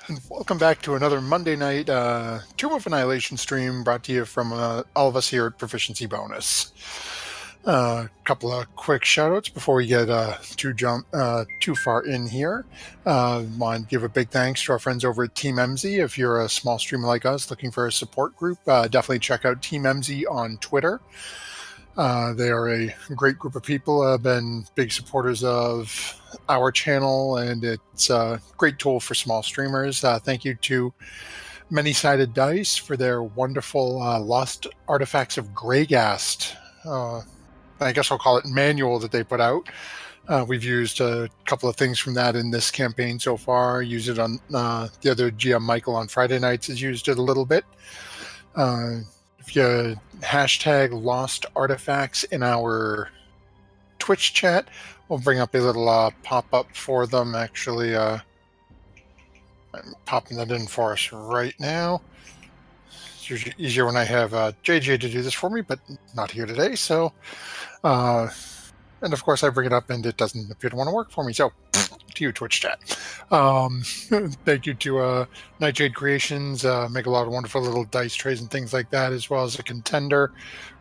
and welcome back to another Monday night Tomb of Annihilation stream brought to you from all of us here at Proficiency Bonus. A couple of quick shoutouts before we get too far in here. Want to give a big thanks to our friends over at Team MZ. If you're a small streamer like us looking for a support group, definitely check out Team MZ on Twitter. They are a great group of people, been big supporters of our channel, and it's a great tool for small streamers. Thank you to Many-Sided Dice for their wonderful Lost Artifacts of Greygast. I guess I'll call it manual that they put out. We've used a couple of things from that in this campaign so far. Use it on the other GM Michael on Friday nights has used it a little bit. If you hashtag Lost Artifacts in our Twitch chat, we'll bring up a little pop-up for them. Actually, I'm popping that in for us right now. It's usually easier when I have JJ to do this for me, but not here today. So, and of course I bring it up and it doesn't appear to want to work for me. So, to you, Twitch chat. Thank you to Nightshade Creations, make a lot of wonderful little dice trays and things like that, as well as a Contender,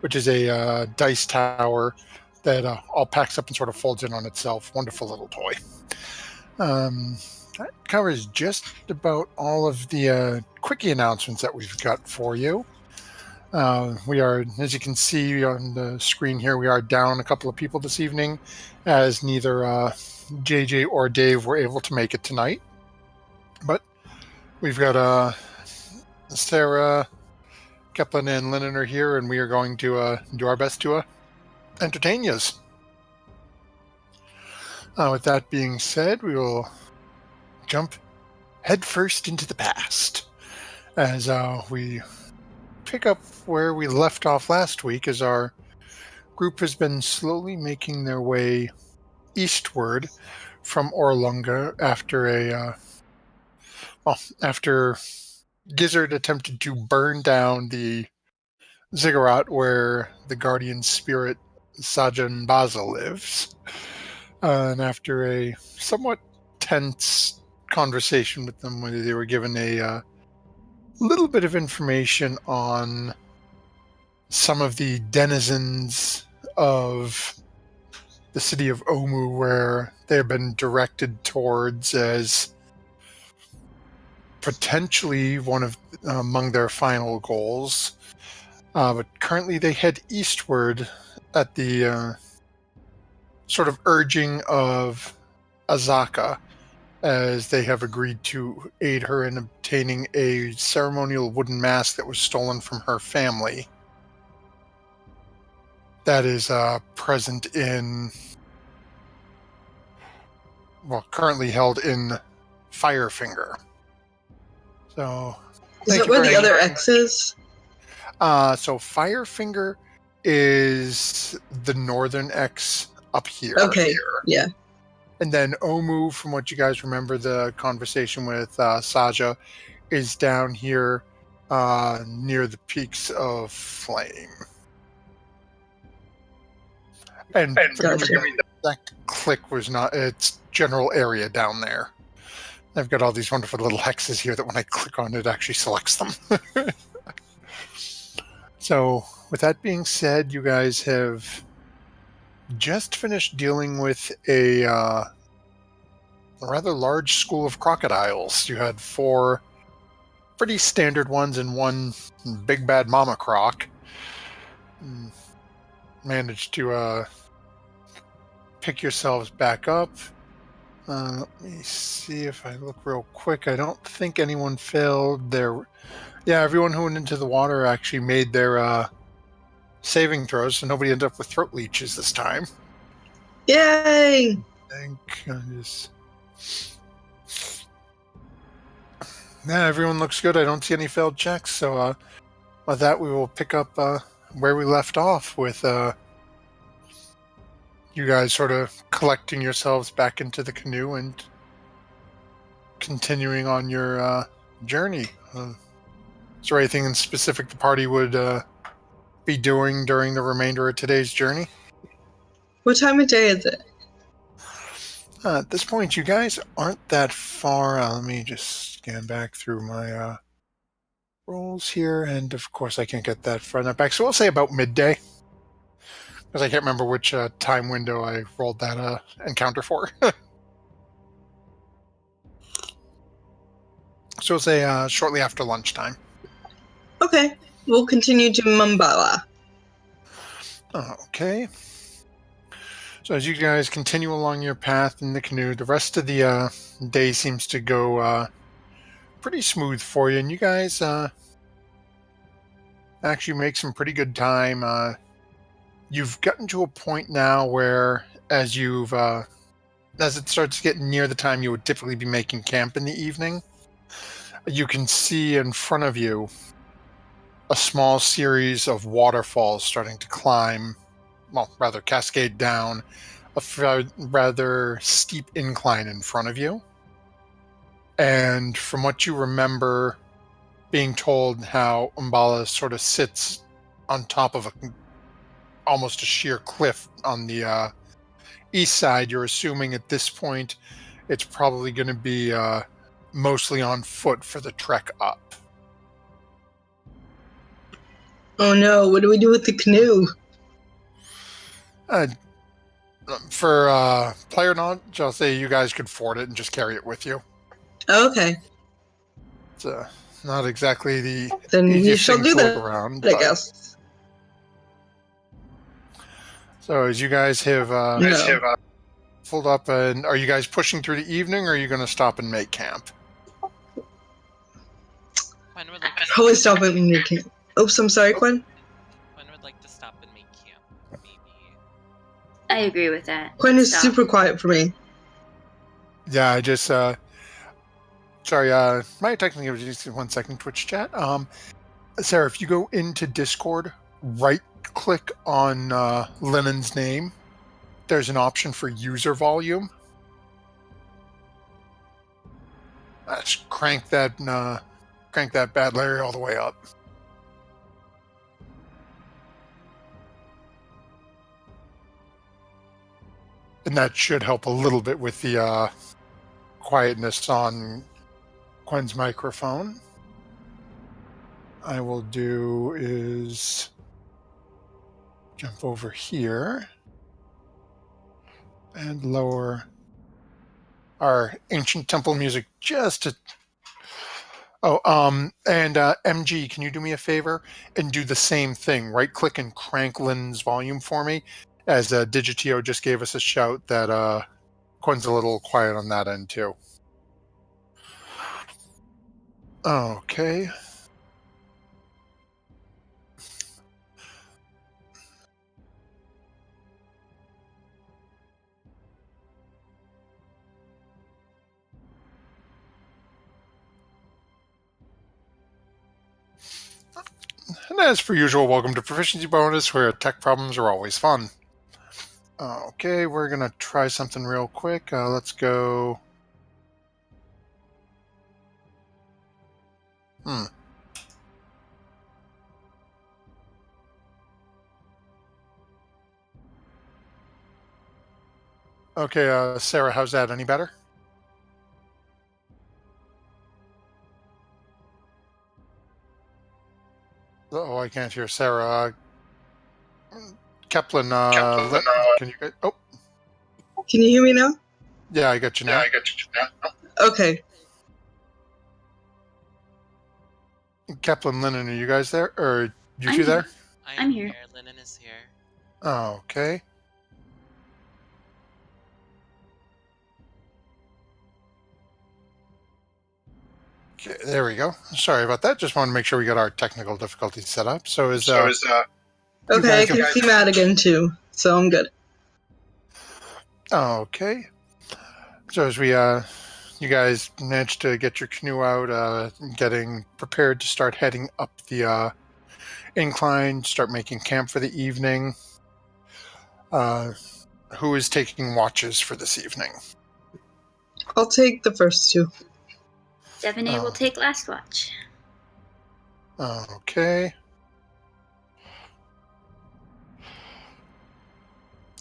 which is a dice tower that all packs up and sort of folds in on itself. Wonderful little toy. That covers just about all of the quickie announcements that we've got for you. We are, as you can see on the screen here, we are down a couple of people this evening, as neither JJ or Dave were able to make it tonight. But we've got Sarah, Kaplan, and Lennon are here, and we are going to do our best to entertain you. With that being said, we will jump headfirst into the past as we pick up where we left off last week, as our group has been slowly making their way eastward from Orlunga after Gizzard attempted to burn down the ziggurat where the guardian spirit Sajan Baza lives. And after a somewhat tense conversation with them, where they were given a little bit of information on some of the denizens of the city of Omu, where they have been directed towards as potentially one of among their final goals. But currently they head eastward at the sort of urging of Azaka, as they have agreed to aid her in obtaining a ceremonial wooden mask that was stolen from her family. That is present in, currently held in Firefinger. So, is that where the other X is? So Firefinger is the northern X up here. Okay, yeah. And then Omu, from what you guys remember, the conversation with Saja, is down here near the peaks of Flame. And gotcha. That click was not its general area down there. I've got all these wonderful little hexes here that when I click on it actually selects them. So, with that being said, you guys have just finished dealing with a rather large school of crocodiles. You had 4 pretty standard ones and 1 big bad mama croc. Managed to pick yourselves back up. Let me see if I look real quick. I don't think anyone failed their... Yeah, everyone who went into the water actually made their saving throws, so nobody ended up with throat leeches this time. Yay! Yeah, everyone looks good. I don't see any failed checks, so with that we will pick up where we left off with you guys sort of collecting yourselves back into the canoe and continuing on your journey. Is there anything in specific the party would be doing during the remainder of today's journey? What time of day is it? At this point, you guys aren't that far. Let me just scan back through my rolls here, and of course I can't get that far enough back. So we'll say about midday, because I can't remember which time window I rolled that encounter for. So we'll say shortly after lunchtime. Okay, we'll continue to Mbala. Okay. So as you guys continue along your path in the canoe, the rest of the day seems to go pretty smooth for you, and you guys actually make some pretty good time. You've gotten to a point now where, as it starts getting near the time you would typically be making camp in the evening, you can see in front of you a small series of waterfalls starting to climb, well, rather cascade down a rather steep incline in front of you. And from what you remember being told how Mbala sort of sits on top of almost a sheer cliff on the east side, you're assuming at this point it's probably going to be mostly on foot for the trek up. Oh no, what do we do with the canoe? For player knowledge, I'll say you guys could ford it and just carry it with you. Okay, It's not exactly the then we easiest shall thing do to look that, around. I guess. So as you guys have No. pulled up, and are you guys pushing through the evening, or are you going to stop and make camp? Quinn would like to Probably stop at New Camp. Oops, I'm sorry, Quinn. Quinn would like to stop and make camp. Maybe. I agree with that. Quinn is Stop. super quiet for me. Yeah, I just sorry, my technically just 1 second Twitch chat. Sarah, if you go into Discord, right click on Lennon's name, there's an option for user volume. Just crank that bad Larry all the way up. And that should help a little bit with the quietness on Quinn's microphone. I will do is jump over here and lower our ancient temple music just to... Oh, and MG, can you do me a favor and do the same thing? Right-click and crank Lynn's volume for me, as Digitio just gave us a shout that Quinn's a little quiet on that end too. Okay. And as per usual, welcome to Proficiency Bonus, where tech problems are always fun. Okay, we're going to try something real quick. Let's go... Okay, Sarah, how's that? Any better? Oh, I can't hear Sarah. Kaplan, can you get... Oh, Can you hear me now? yeah, I got you now. Okay. Kaplan, Lennon, are you guys there? Or you I'm two here. there? I'm here. Lennon is here. Oh, okay. Okay, there we go. Sorry about that. Just wanted to make sure we got our technical difficulties set up. So is Okay, I can see Matt again too, so I'm good. okay. So as you guys managed to get your canoe out, getting prepared to start heading up the incline, start making camp for the evening. Who is taking watches for this evening? I'll take the first two. Stephanie will take last watch. Okay.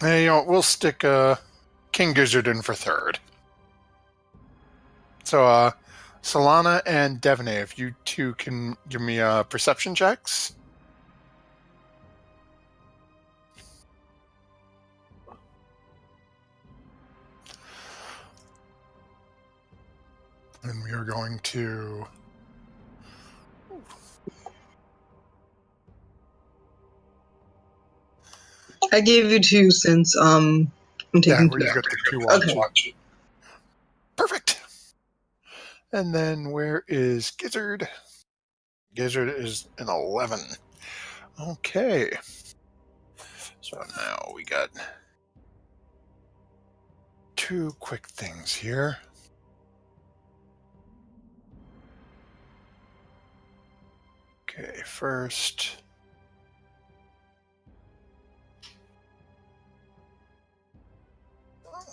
Hey, we'll stick King Gizzard in for third. So, Solana and Devaney, if you two can give me perception checks. And we are going to... I gave you 2 since I'm taking 2. You've got the 2 Okay. watch. Perfect. And then where is Gizzard? Gizzard is an 11. Okay. So now we got 2 quick things here. Okay, first...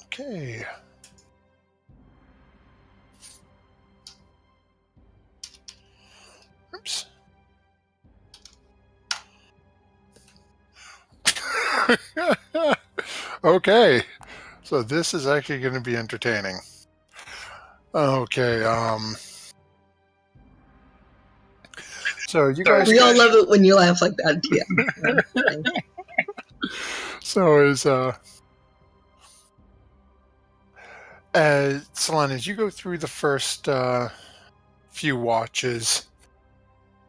Okay. Oops. Okay. So this is actually going to be entertaining. Okay, so you guys... We all love it when you laugh like that, yeah. So Solana, as you go through the first few watches,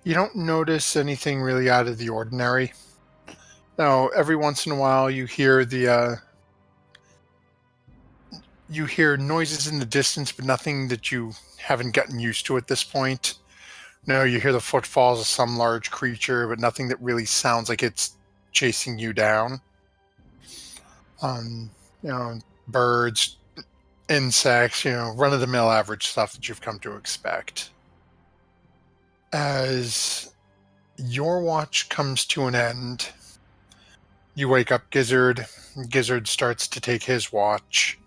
you don't notice anything really out of the ordinary. Now, every once in a while, you hear you hear noises in the distance, but nothing that you haven't gotten used to at this point. No, you hear the footfalls of some large creature, but nothing that really sounds like it's chasing you down. Birds, insects, run-of-the-mill average stuff that you've come to expect. As your watch comes to an end, you wake up Gizzard. Gizzard starts to take his watch.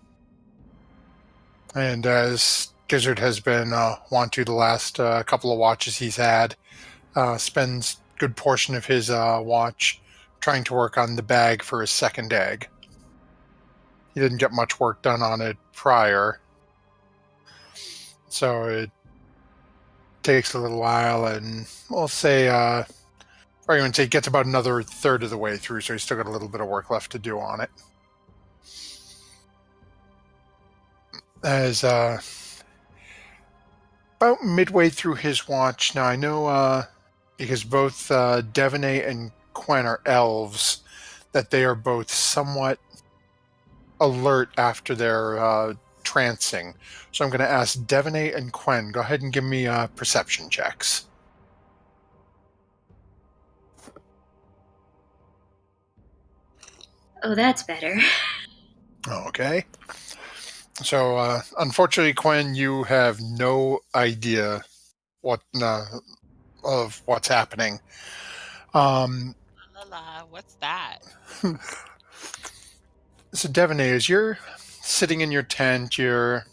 And as Gizzard has been wont to the last couple of watches he's had, spends a good portion of his watch trying to work on the bag for his second egg. He didn't get much work done on it prior, so it takes a little while, and we'll say, probably going to say it gets about another third of the way through, so he's still got a little bit of work left to do on it. As about midway through his watch, now I know because both Devaney and Quen are elves, that they are both somewhat alert after their trancing. So I'm going to ask Devaney and Quen, go ahead and give me perception checks. Oh, that's better. Okay. So, unfortunately, Quen, you have no idea of what's happening. La la, what's that? So, Devaney, as you're sitting in your tent, you're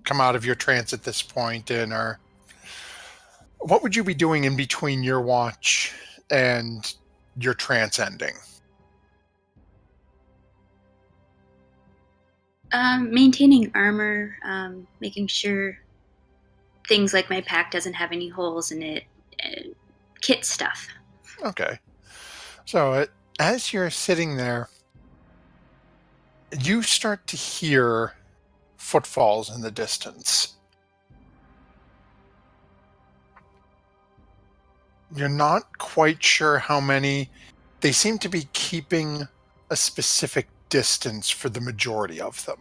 come out of your trance at this point, and what would you be doing in between your watch and your trance ending? Maintaining armor, making sure things like my pack doesn't have any holes in it, kit stuff. Okay. So, as you're sitting there, you start to hear footfalls in the distance. You're not quite sure how many. They seem to be keeping a specific distance for the majority of them.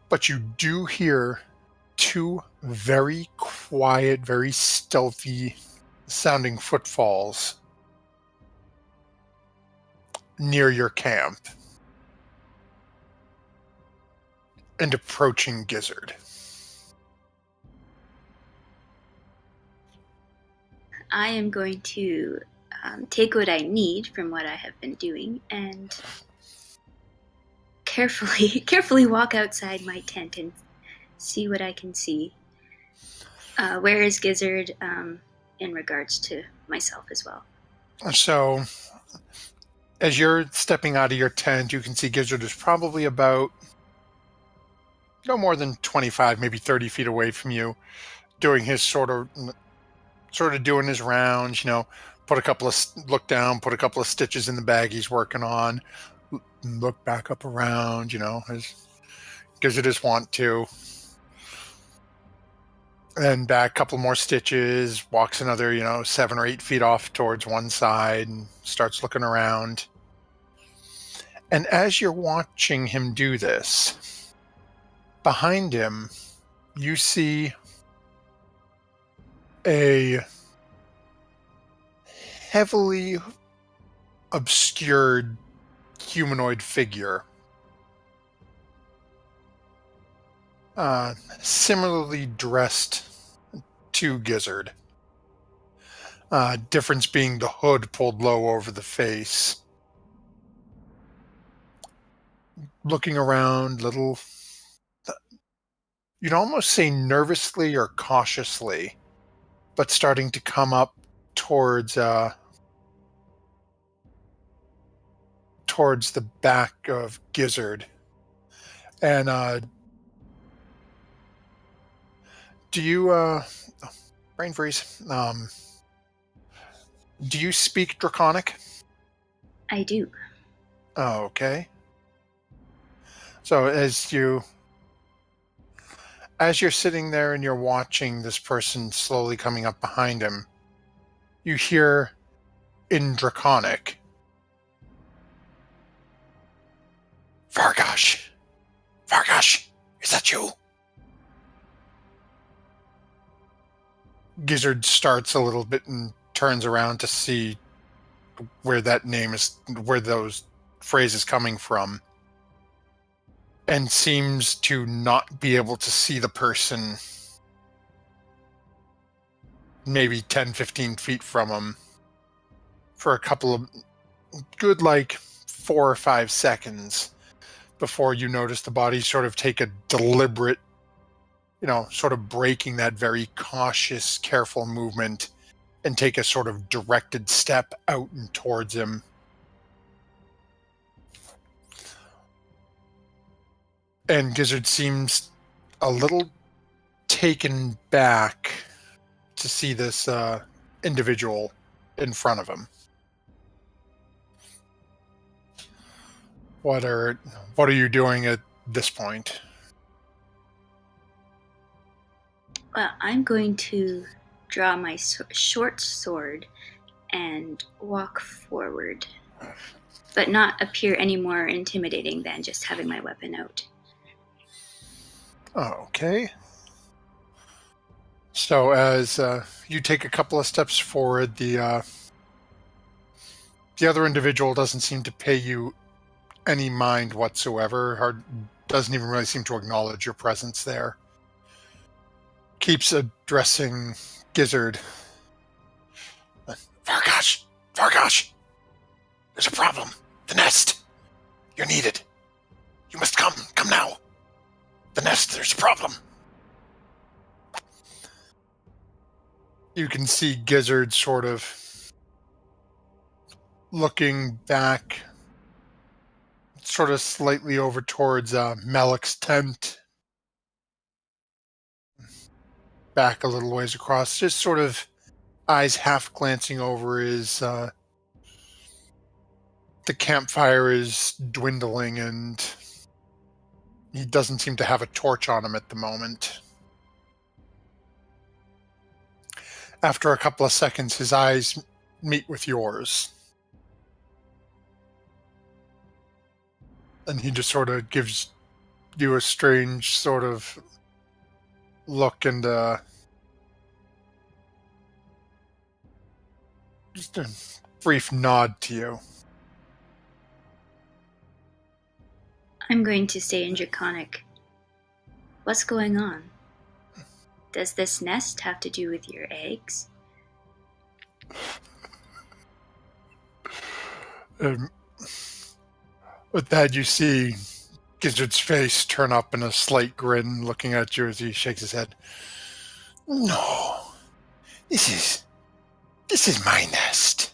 But you do hear 2 very quiet, very stealthy sounding footfalls near your camp and approaching Gizzard. I am going to take what I need from what I have been doing and carefully walk outside my tent and see what I can see. Where is Gizzard in regards to myself as well? So, as you're stepping out of your tent, you can see Gizzard is probably about no more than 25, maybe 30 feet away from you, doing his sort of doing his rounds, look down, put a couple of stitches in the bag he's working on, look back up around, as Gizzard is wont to. And back a couple more stitches, walks another, 7 or 8 feet off towards one side and starts looking around. And as you're watching him do this, behind him, you see a heavily obscured humanoid figure. Similarly dressed to Gizzard. Difference being the hood pulled low over the face. Looking around, you'd almost say nervously or cautiously, but starting to come up towards the back of Gizzard. And do you brain freeze? Do you speak Draconic? I do. Oh, okay. So as you're sitting there and you're watching this person slowly coming up behind him, you hear in Draconic, Vargosh, is that you? Gizzard starts a little bit and turns around to see where those phrases coming from, and seems to not be able to see the person maybe 10, 15 feet from him for a couple of good 4 or 5 seconds before you notice the body sort of take a deliberate, sort of breaking that very cautious, careful movement and take a sort of directed step out and towards him. And Gizzard seems a little taken back to see this individual in front of him. What are you doing at this point? Well, I'm going to draw my short sword and walk forward, but not appear any more intimidating than just having my weapon out. Okay. So as you take a couple of steps forward, the other individual doesn't seem to pay you any mind whatsoever, or doesn't even really seem to acknowledge your presence there. Keeps addressing Gizzard. Vargosh, there's a problem. The nest. You're needed. You must come now. The nest, there's a problem. You can see Gizzard sort of looking back, sort of slightly over towards Malik's tent. Back a little ways across, just sort of eyes half glancing over his the campfire is dwindling and he doesn't seem to have a torch on him at the moment. After a couple of seconds, his eyes meet with yours. And he just sort of gives you a strange sort of look and just a brief nod to you. I'm going to say in Draconic, what's going on? Does this nest have to do with your eggs? With that, you see Gizzard's face turn up in a slight grin, looking at you as he shakes his head. No, this is my nest.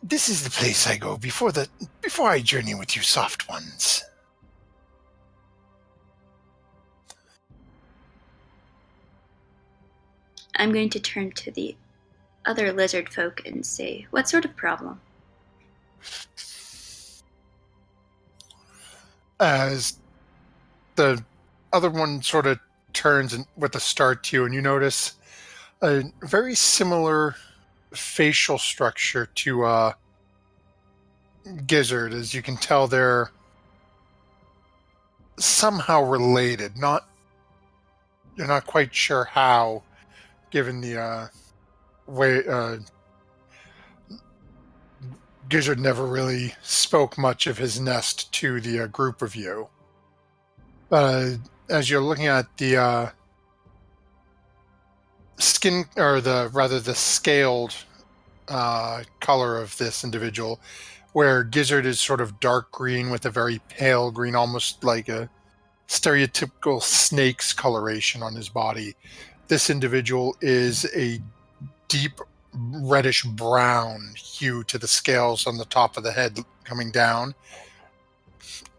This is the place I go before I journey with you soft ones. I'm going to turn to the other lizard folk and say, what sort of problem? As the other one sort of turns and with a start to you, and you notice a very similar facial structure to Gizzard, as you can tell they're somehow related. You're not quite sure how, given the way Gizzard never really spoke much of his nest to the group of you. As you're looking at the skin, or the scaled color of this individual, where Gizzard is sort of dark green with a very pale green, almost like a stereotypical snake's coloration on his body. This individual is a deep reddish brown hue to the scales on the top of the head coming down,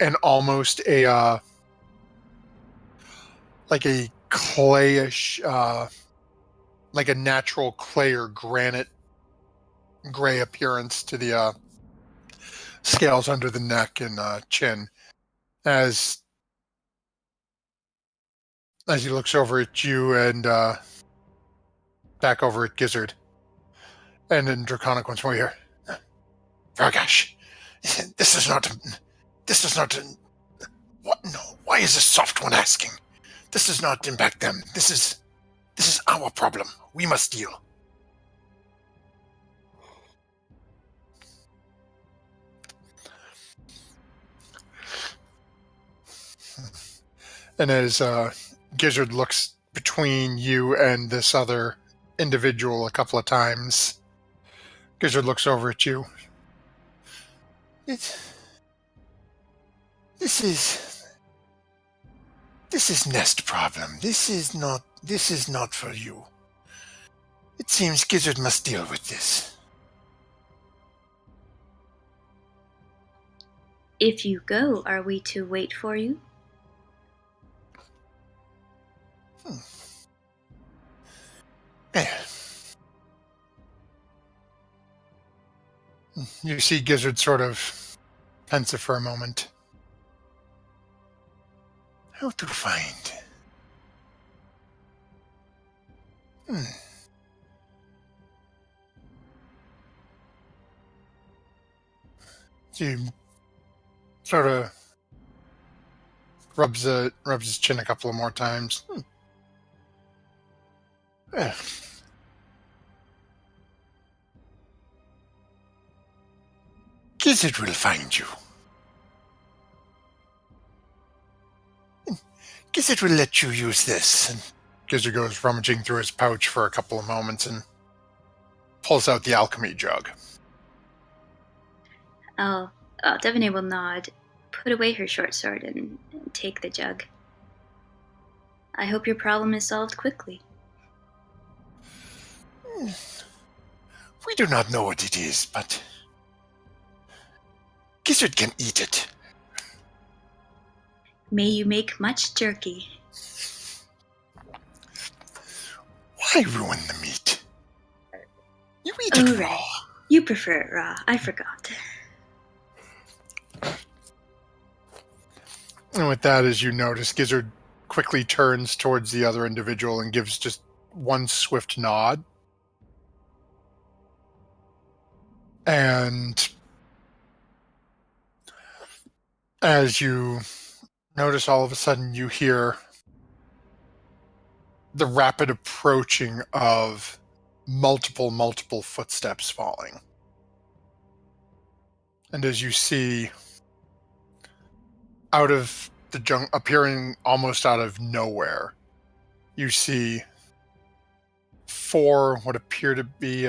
and almost a like a clayish, like a natural clay or granite gray appearance to the scales under the neck and chin. As he looks over at you and back over at Gizzard, and then Draconic once more here. Vargash, this is not. What? No. Why is this soft one asking? This does not impact them. This is our problem. We must deal. And as Gizzard looks between you and this other individual a couple of times, Gizzard looks over at you. This is nest problem. This is not for you. It seems Gizzard must deal with this. If you go, are we to wait for you? You see Gizzard sort of pensive for a moment. How to find? He sort of rubs his chin a couple of more times. Yeah. Gizzard will find you. Gizzard will let you use this. And Gizzard goes rummaging through his pouch for a couple of moments and pulls out the alchemy jug. Devaney will nod, put away her short sword, and take the jug. I hope your problem is solved quickly. We do not know what it is, but Gizzard can eat it. May you make much jerky. Why ruin the meat? You eat it raw. Right. You prefer it raw. I forgot. And with that, as you notice, Gizzard quickly turns towards the other individual and gives just one swift nod. And as you notice, all of a sudden you hear the rapid approaching of multiple footsteps falling. And as you see, out of the jungle, appearing almost out of nowhere, you see 4 what appear to be...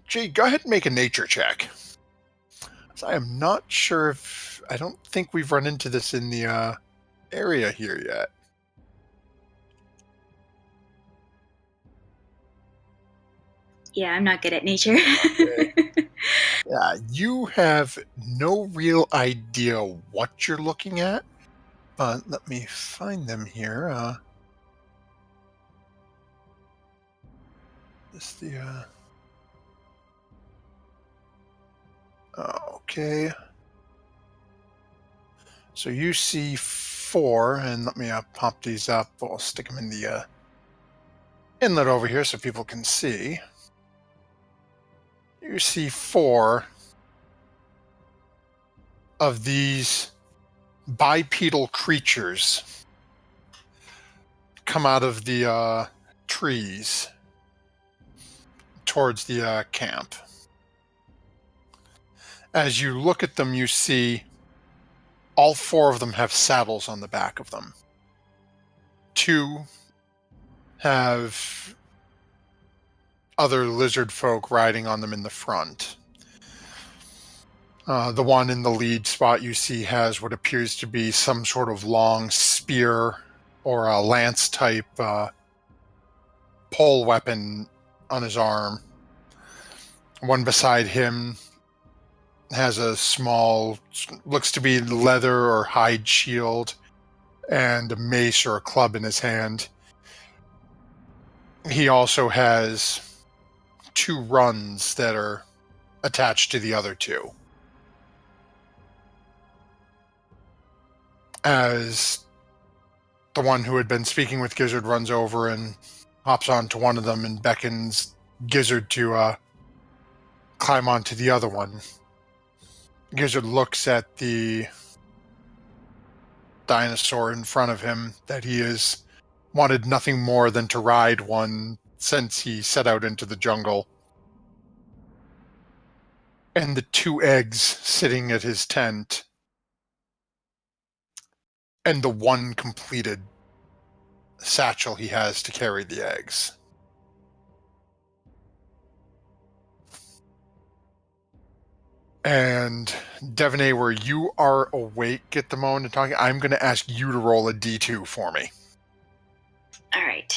Jay, go ahead and make a nature check. So I am not sure if... I don't think we've run into this in the area here yet. Yeah, I'm not good at nature. You have no real idea what you're looking at, but let me find them here. This the okay. So you see 4, and let me pop these up. I'll stick them in the inlet over here so people can see. You see 4 of these bipedal creatures come out of the trees towards the camp. As you look at them, you see all 4 of them have saddles on the back of them. 2 have other lizard folk riding on them in the front. The one in the lead spot you see has what appears to be some sort of long spear or a lance type pole weapon on his arm. One beside him has a small, looks to be leather or hide shield, and a mace or a club in his hand. He also has 2 runs that are attached to the other 2. As the one who had been speaking with Gizzard runs over and hops onto one of them and beckons Gizzard to climb onto the other one. Gizzard looks at the dinosaur in front of him that he has wanted nothing more than to ride one since he set out into the jungle. And the 2 eggs sitting at his tent, and the 1 completed satchel he has to carry the eggs. And Devanay, where you are awake at the moment of talking, I'm going to ask you to roll a D2 for me. All right.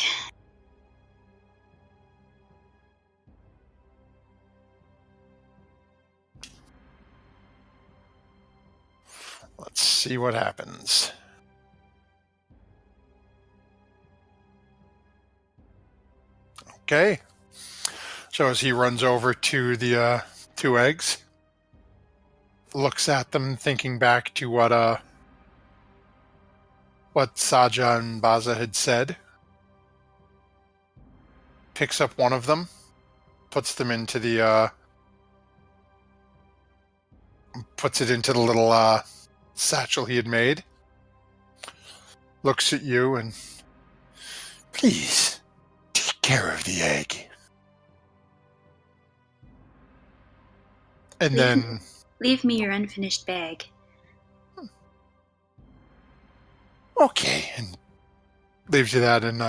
Let's see what happens. Okay. So as he runs over to the 2 eggs, looks at them, thinking back to what Saja and Baza had said, picks up one of them, puts them into the puts it into the little satchel he had made, looks at you and, please take care of the egg. And then Leave me your unfinished bag. okay, and leaves you that, and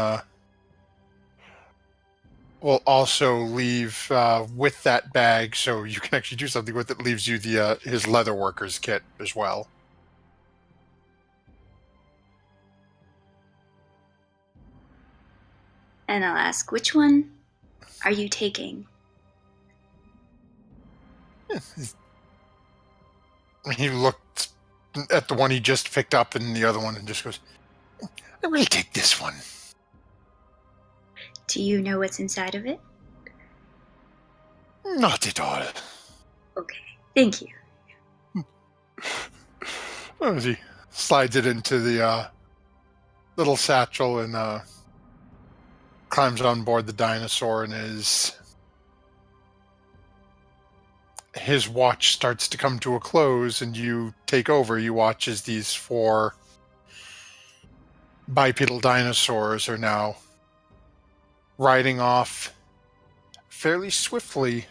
will also leave with that bag, so you can actually do something with it. Leaves you the his leather worker's kit as well. And I'll ask, which one are you taking? He looked at the one he just picked up and the other one and just goes, I really take this one. Do you know what's inside of it? Not at all. Okay, thank you. As he slides it into the little satchel and climbs on board the dinosaur, and his watch starts to come to a close and you take over. You watch as these 4 bipedal dinosaurs are now riding off fairly swiftly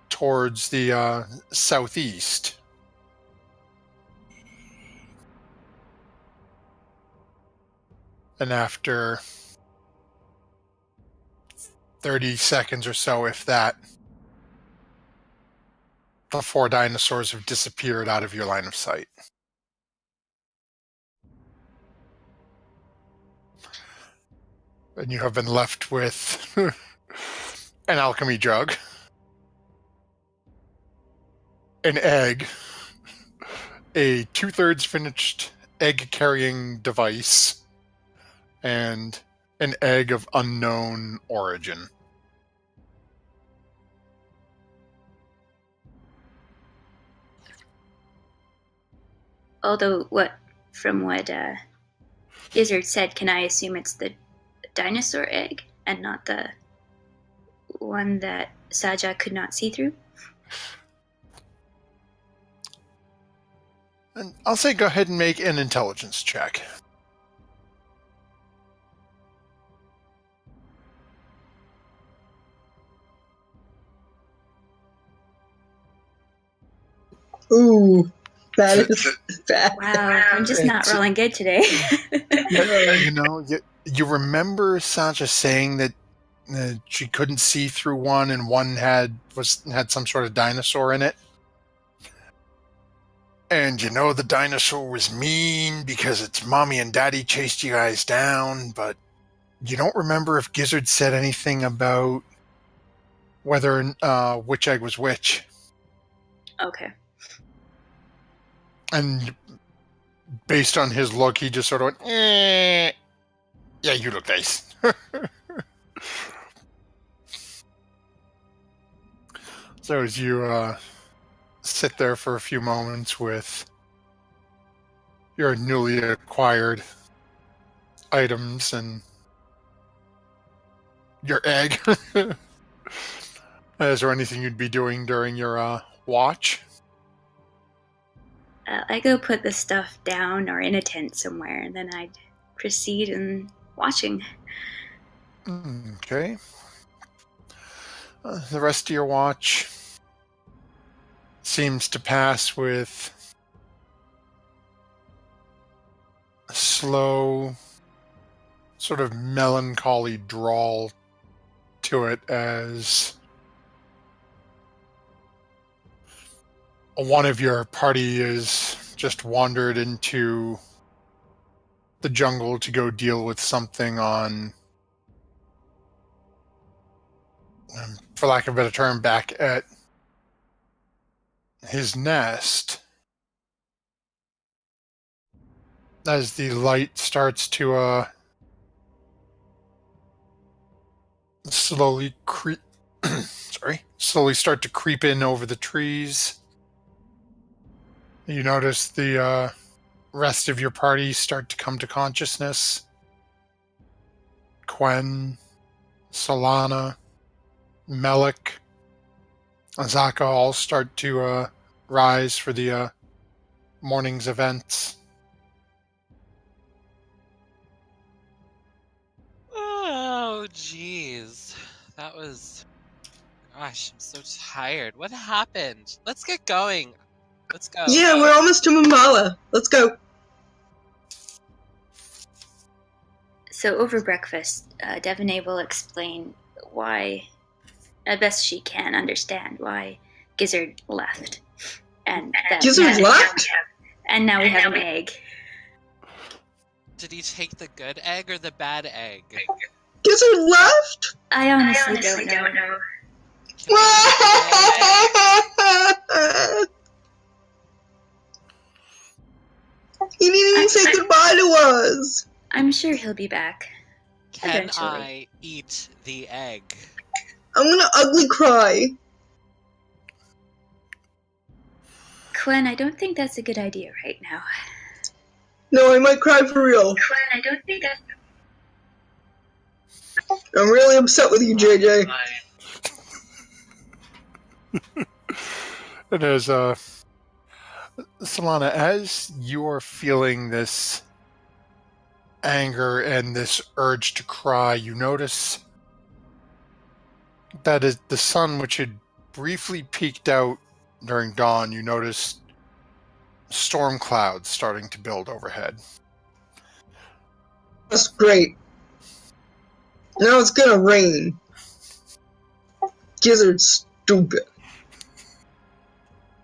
towards the southeast. And after 30 seconds or so, if that, the 4 dinosaurs have disappeared out of your line of sight. And you have been left with an alchemy jug. an egg, a 2/3 finished egg-carrying device, and an egg of unknown origin. Although, from what Gizzard said, can I assume it's the dinosaur egg and not the one that Saja could not see through? And I'll say go ahead and make an intelligence check. Ooh, that is bad. Wow, I'm just not rolling good today. You remember Saja saying that she couldn't see through one, and one had some sort of dinosaur in it. And the dinosaur was mean because its mommy and daddy chased you guys down, but you don't remember if Gizzard said anything about whether which egg was which. Okay. And based on his look, he just sort of went, yeah, you look nice. So as you sit there for a few moments with your newly acquired items and your egg, is there anything you'd be doing during your watch? I go put the stuff down or in a tent somewhere, and then I'd proceed in watching. Okay. The rest of your watch seems to pass with a slow, sort of melancholy drawl to it as one of your party is just wandered into the jungle to go deal with something on, for lack of a better term, back at his nest. As the light starts to slowly start to creep in over the trees, you notice the rest of your party start to come to consciousness. Quen, Solana, Melik, Azaka all start to rise for the morning's events. Oh, jeez. That was... Gosh, I'm so tired. What happened? Let's get going. Let's go. Yeah, we're almost to Mbala. Let's go. So over breakfast, Devonay will explain why, as best she can understand, why Gizzard left. And that Gizzard left? And now we have an egg. Did he take the good egg or the bad egg? Gizzard left? I honestly don't know. He didn't even say goodbye to us. I'm sure he'll be back. Can Eventually. I eat the egg? I'm gonna ugly cry. Quen, I don't think that's a good idea right now. No, I might cry for real. Quen, I don't think that's... I'm really upset with you, JJ. And as Solana, as you're feeling this anger and this urge to cry, you notice that is the sun, which had briefly peeked out during dawn. You notice storm clouds starting to build overhead. That's great. Now it's gonna rain. Gizzard's stupid.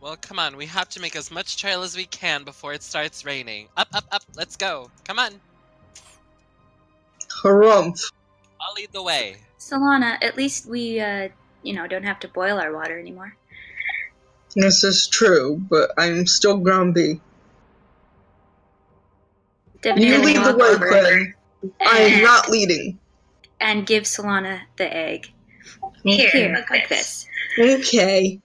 Well, come on. We have to make as much trail as we can before it starts raining. Up, up, up. Let's go. Come on. Harumph. I'll lead the way. Solana, at least we, don't have to boil our water anymore. This is true, but I'm still grumpy. Devaney You will lead the walk way, over Quinn. I am not leading. and give Solana the egg. Here, Here, like this. Okay.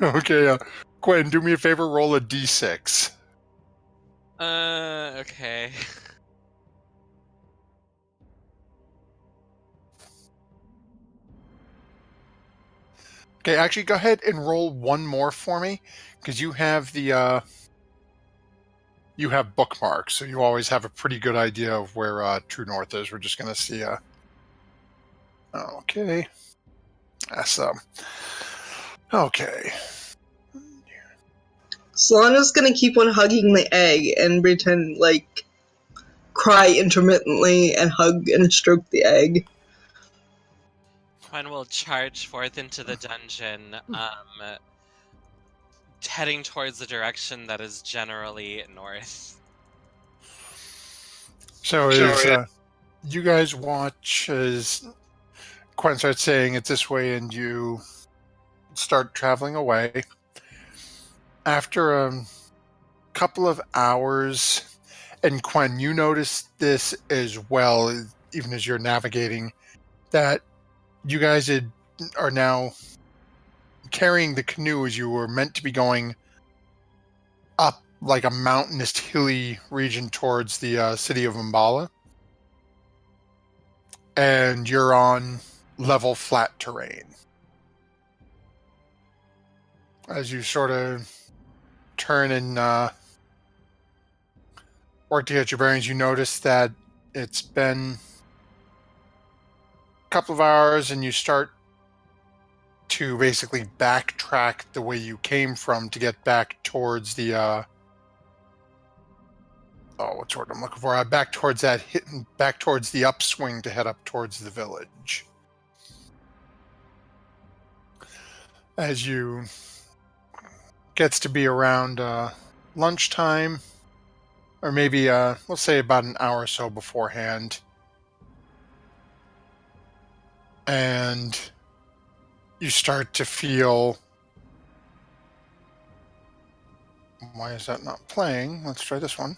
Okay, Gwen, do me a favor, roll a d6. Okay. Okay, actually, go ahead and roll one more for me, because you have the you have bookmarks, so you always have a pretty good idea of where True North is. We're just gonna see. Okay, that's okay. Solana's gonna keep on hugging the egg and pretend like cry intermittently and hug and stroke the egg. Quinn will charge forth into the dungeon, heading towards the direction that is generally north. So as you guys watch as Quinn starts saying it's this way, and you start traveling away. After a couple of hours, and Quinn, you notice this as well, even as you're navigating, that you guys are now carrying the canoe as you were meant to be going up like a mountainous, hilly region towards the city of Mbala. And you're on level, flat terrain. As you sort of turn and work to get your bearings, you notice that it's been a couple of hours, and you start to basically backtrack the way you came from to get back towards the what's the word I'm looking for? Back towards the upswing to head up towards the village. As you gets to be around lunchtime, or maybe let's say about an hour or so beforehand, and you start to feel. Why is that not playing? Let's try this one.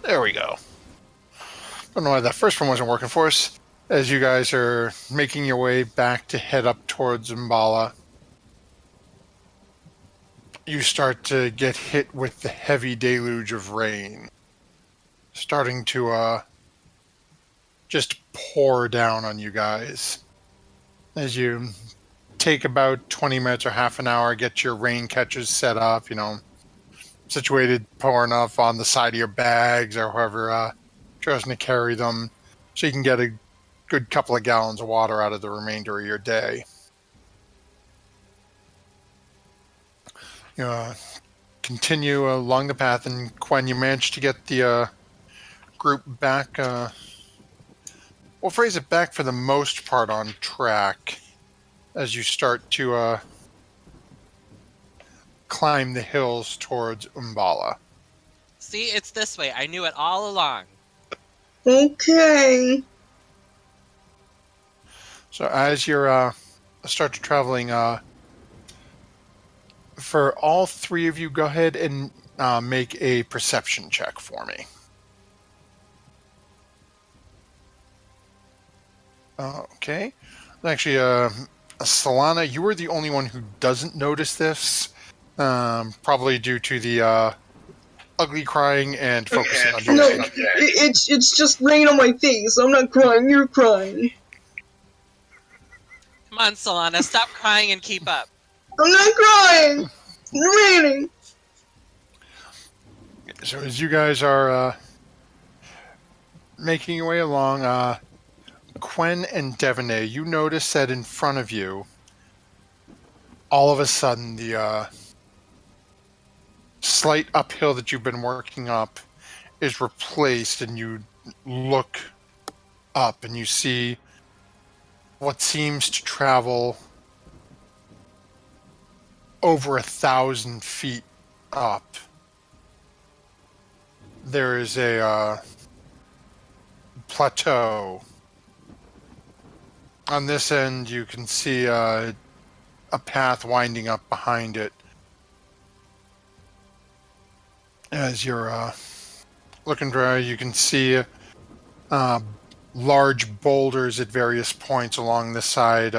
There we go. Don't know why that first one wasn't working for us. As you guys are making your way back to head up towards Mbala, you start to get hit with the heavy deluge of rain, starting to just pour down on you guys. As you take about 20 minutes or half an hour, get your rain catchers set up, situated far enough on the side of your bags or whoever chosen to carry them, so you can get a good couple of gallons of water out of the remainder of your day. Continue along the path, and Quen, you manage to get the group back. We'll phrase it back for the most part on track as you start to climb the hills towards Mbala. See, it's this way. I knew it all along. Okay. So as you're start traveling, for all three of you, go ahead and make a perception check for me. Okay. Actually, Solana, you were the only one who doesn't notice this, probably due to the ugly crying and focusing on your No, egg. it's just rain on my face. I'm not crying. You're crying. Come on, Solana, stop crying and keep up. I'm not crying. It's raining. So as you guys are making your way along, Quen and Devaney, you notice that in front of you, all of a sudden, the slight uphill that you've been working up is replaced, and you look up and you see what seems to travel over 1,000 feet up. There is a plateau. On this end, you can see a path winding up behind it. As you're looking around, you can see large boulders at various points along the side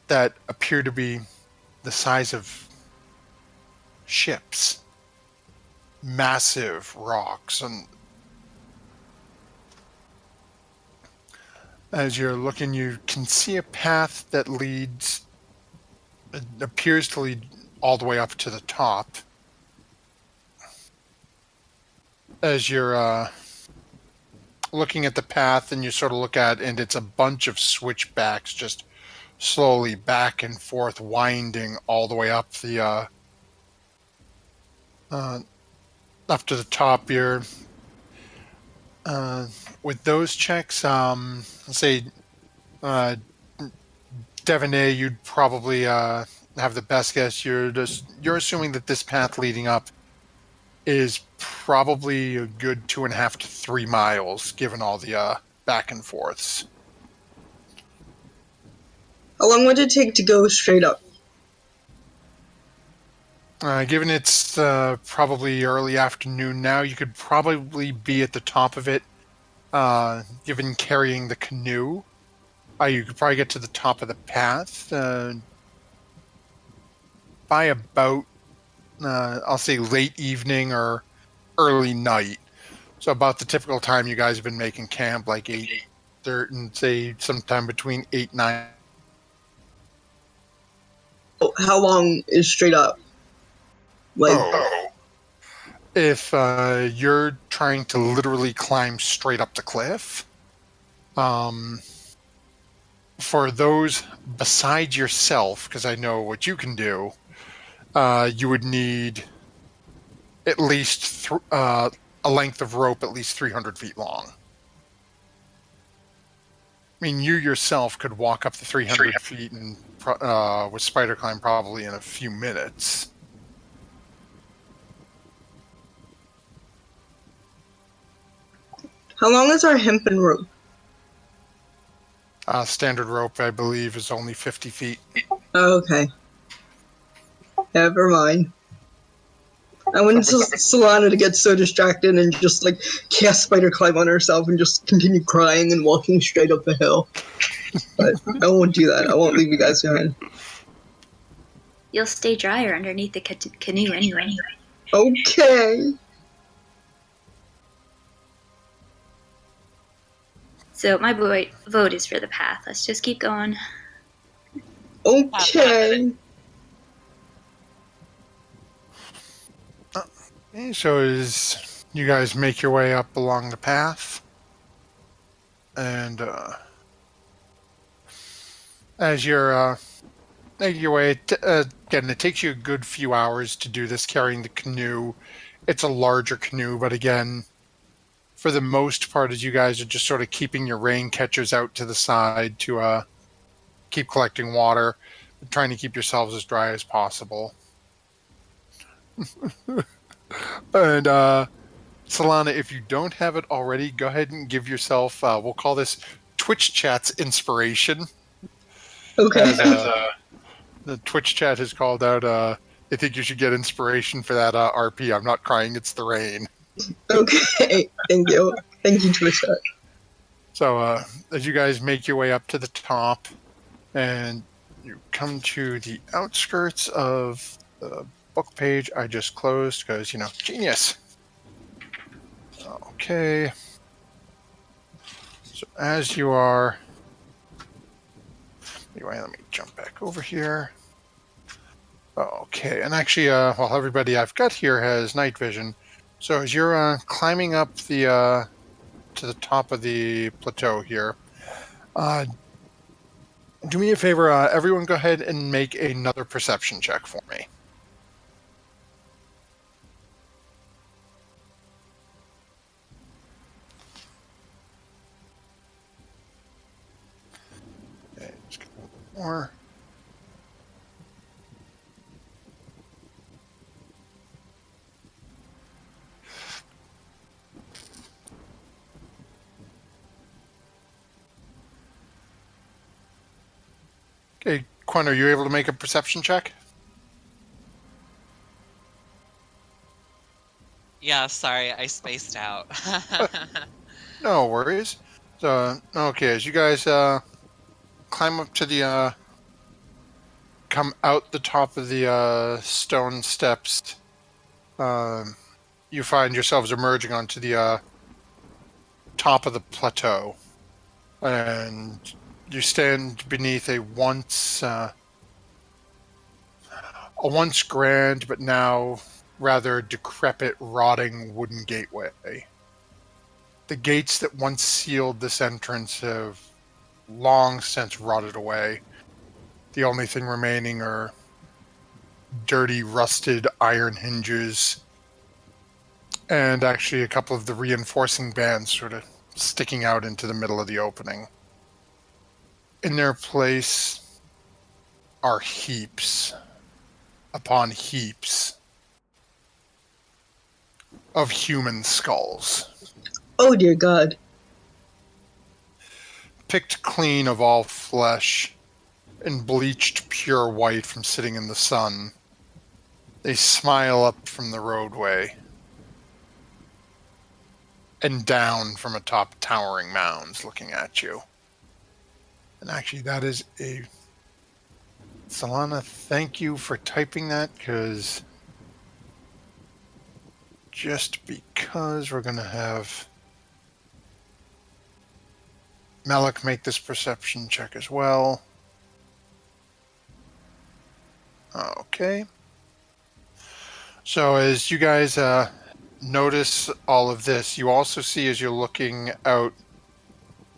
that appear to be the size of ships. Massive rocks. And as you're looking, you can see a path that appears to lead all the way up to the top. As you're looking at the path, and you sort of look at it, and it's a bunch of switchbacks just slowly back and forth, winding all the way up up to the top here. With those checks, let's say Devonay, you'd probably have the best guess. You're assuming that this path leading up is probably a good 2.5 to 3 miles, given all the back and forths. How long would it take to go straight up? Given it's probably early afternoon now, you could probably be at the top of it. Given carrying the canoe, you could probably get to the top of the path by about, I'll say, late evening or early night. So about the typical time you guys have been making camp, like 8:30, and say sometime between 8 and 9. How long is straight up? If you're trying to literally climb straight up the cliff, for those besides yourself, because I know what you can do, you would need at least a length of rope at least 300 feet long. I mean, you yourself could walk up the 300 feet and with spider climb probably in a few minutes. How long is our hempen rope? Standard rope, I believe, is only 50 feet. Oh, okay. Never mind. I wanted Solana to get so distracted and just like cast spider climb on herself and just continue crying and walking straight up the hill. But I won't do that. I won't leave you guys behind. You'll stay drier underneath the canoe anyway. Okay. So my vote is for the path. Let's just keep going. Okay. So as you guys make your way up along the path, and as you're making your way, again, it takes you a good few hours to do this carrying the canoe. It's a larger canoe, but again, for the most part, as you guys are just sort of keeping your rain catchers out to the side to keep collecting water, trying to keep yourselves as dry as possible. And Solana, if you don't have it already, go ahead and give yourself, we'll call this Twitch Chat's inspiration. Okay. As, the Twitch chat has called out, I think you should get inspiration for that RP. I'm not crying, it's the rain. Okay. Thank you. Thank you, Twitch Chat. So as you guys make your way up to the top, and you come to the outskirts of the book page I just closed because, genius. Okay. So as you are... Anyway, let me jump back over here. Okay, and actually, well, everybody I've got here has night vision. So as you're climbing up to the top of the plateau here, do me a favor, everyone go ahead and make another perception check for me. Okay, let's get a little more. Okay, Quinn, are you able to make a perception check? Yeah, sorry, I spaced out. No worries. So, okay, as you guys climb up to the come out the top of the stone steps, um, you find yourselves emerging onto the top of the plateau, and you stand beneath a once grand but now rather decrepit, rotting wooden gateway. The gates that once sealed this entrance have long since rotted away. The only thing remaining are dirty, rusted iron hinges, and actually a couple of the reinforcing bands sort of sticking out into the middle of the opening. In their place are heaps upon heaps of human skulls, Oh dear God. picked clean of all flesh and bleached pure white from sitting in the sun. They smile up from the roadway and down from atop towering mounds looking at you. And actually, that is a... Solana, thank you for typing that, because we're going to have Malik make this perception check as well. Okay. So as you guys notice all of this, you also see as you're looking out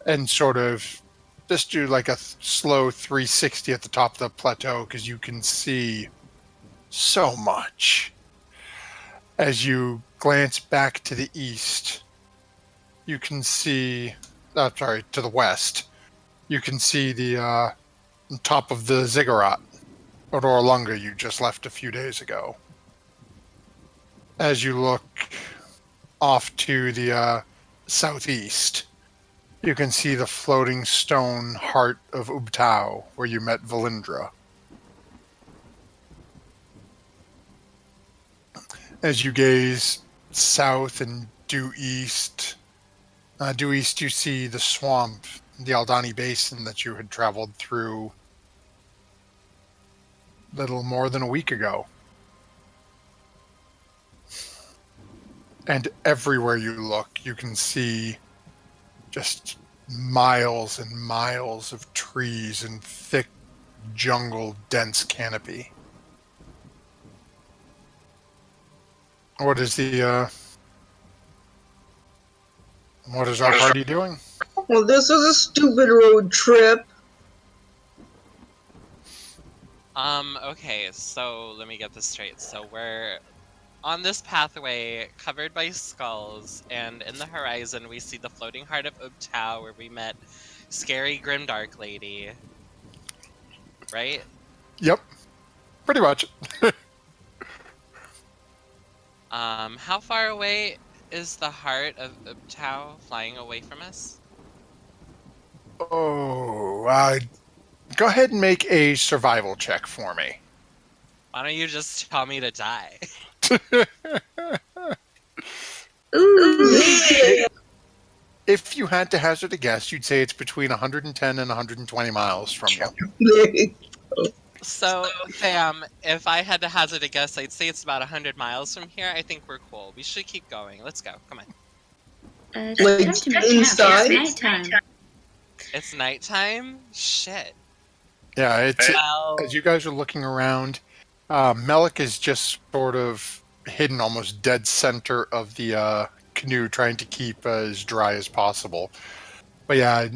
and sort of just do like a slow 360 at the top of the plateau, because you can see so much. As you glance back to the east, you can see, to the west, you can see the top of the ziggurat at Orlunga you just left a few days ago. As you look off to the southeast, you can see the floating stone heart of Ubtao, where you met Valindra. As you gaze south and due east you see the swamp, the Aldani Basin that you had traveled through little more than a week ago. And everywhere you look, you can see just miles and miles of trees and thick jungle dense canopy. What is our party doing? Well, this was a stupid road trip. Okay, so let me get this straight. So we're on this pathway covered by skulls, and in the horizon we see the floating heart of Ubtao, where we met scary grimdark lady. Right? Yep. Pretty much. How far away is the heart of Ubtao flying away from us? Oh, go ahead and make a survival check for me. Why don't you just tell me to die? Ooh. Yeah. If you had to hazard a guess, you'd say it's between 110 and 120 miles from you. So, fam, if I had to hazard a guess, I'd say it's about 100 miles from here. I think we're cool. We should keep going. Let's go. Come on. It's Like, time to make camp. inside? It's nighttime. It's nighttime? Shit. Yeah, it's Well, as you guys are looking around, Melik is just sort of hidden almost dead center of the canoe, trying to keep as dry as possible. But yeah,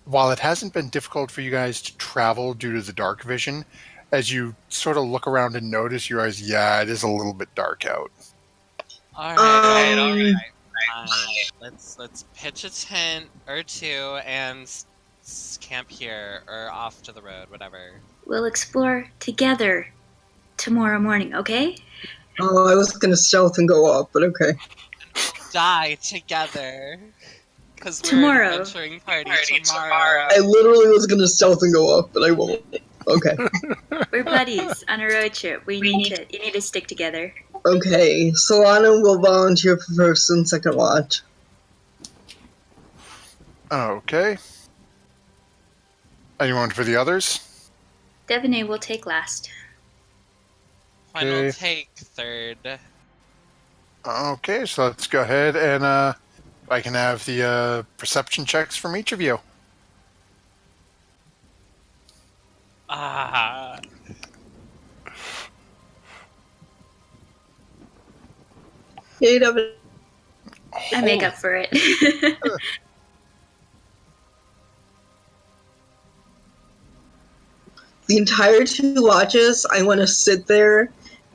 while it hasn't been difficult for you guys to travel due to the dark vision, as you sort of look around and notice, you realize, yeah, it is a little bit dark out. alright. Let's pitch a tent or two and camp here or off to the road, whatever. We'll explore together tomorrow morning, okay? Oh, I was gonna stealth and go up, but okay. Die together. Because we're Tomorrow. an adventuring party tomorrow. I literally was gonna stealth and go up, but I won't. Okay. We're buddies on a road trip. You need to stick together. Okay. Solana will volunteer for first and second watch. Okay. Anyone for the others? Devaney will take last. Quen will Okay. take third. Okay, so let's go ahead and I can have the perception checks from each of you. Ah. Hey, Devin. I make up for it. The entire 2 watches, I want to sit there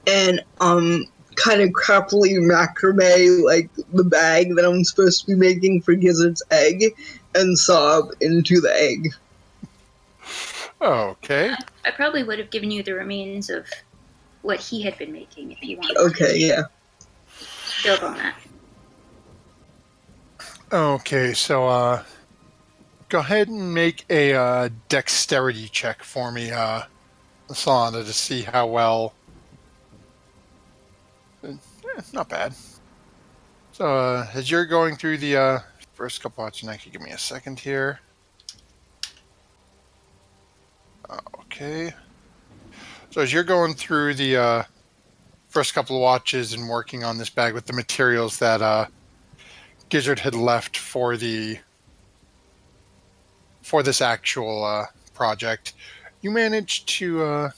and kind of crappily macrame like the bag that I'm supposed to be making for Gizzard's egg and sob into the egg. Okay. I probably would have given you the remains of what he had been making if you wanted Okay, yeah. to build on that. Okay, so go ahead and make a dexterity check for me, Solana, to see how well. Not bad. So as you're going through the first couple watches, and actually give me a second here. Okay. So as you're going through the first couple of watches and working on this bag with the materials that Gizzard had left for this actual project, you managed to,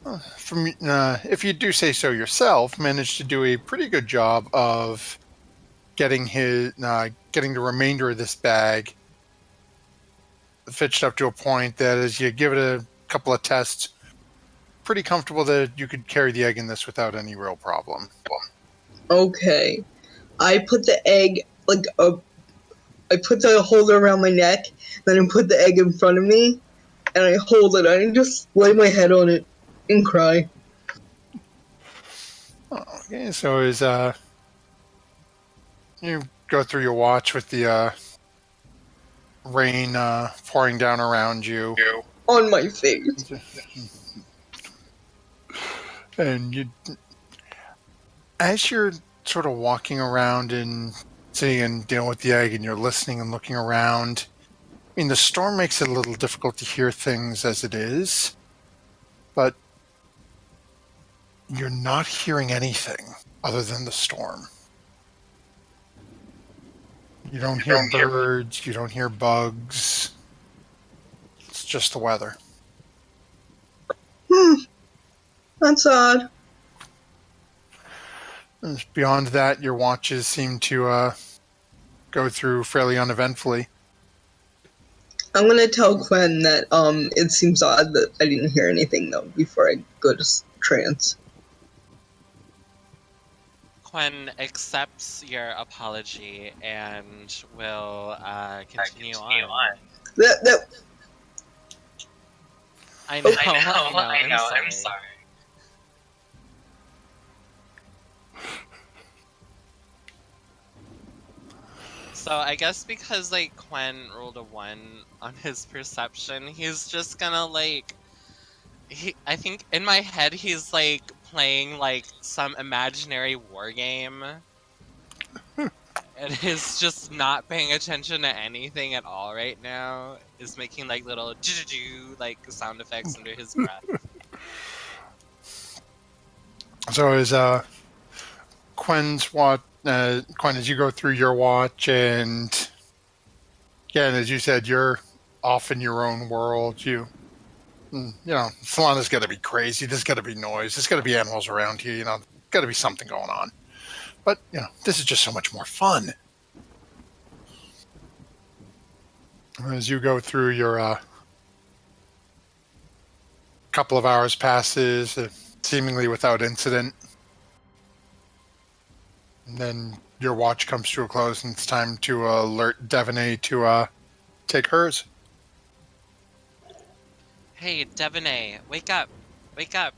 if you do say so yourself, managed to do a pretty good job of getting the remainder of this bag fitched up to a point that, as you give it a couple of tests, pretty comfortable that you could carry the egg in this without any real problem. Okay. I put the egg, I put the holder around my neck, then I put the egg in front of me, and I hold it, and I just lay my head on it and cry. Okay, so as you go through your watch with the rain pouring down around you, On my face. and as you're sort of walking around and sitting and dealing with the egg, and you're listening and looking around, I mean, the storm makes it a little difficult to hear things as it is, but you're not hearing anything other than the storm. You don't hear birds, you don't hear bugs. It's just the weather. That's odd. And beyond that, your watches seem to go through fairly uneventfully. I'm gonna tell Quen that it seems odd that I didn't hear anything though before I go to trance. Quen accepts your apology and will continue on. That I know, I'm sorry. So I guess because like Quen rolled a 1 on his perception, he's just gonna like I think in my head he's like playing like some imaginary war game. And he's just not paying attention to anything at all right now. Is making like little like sound effects under his breath. So as Quen's watch, Quen, as you go through your watch, and again, as you said, you're off in your own world. Solana's got to be crazy. There's got to be noise. There's got to be animals around here. Got to be something going on. But this is just so much more fun. As you go through your couple of hours passes, seemingly without incident. And then your watch comes to a close, and it's time to alert Devaney to take hers. Hey, Devaney, wake up. Wake up.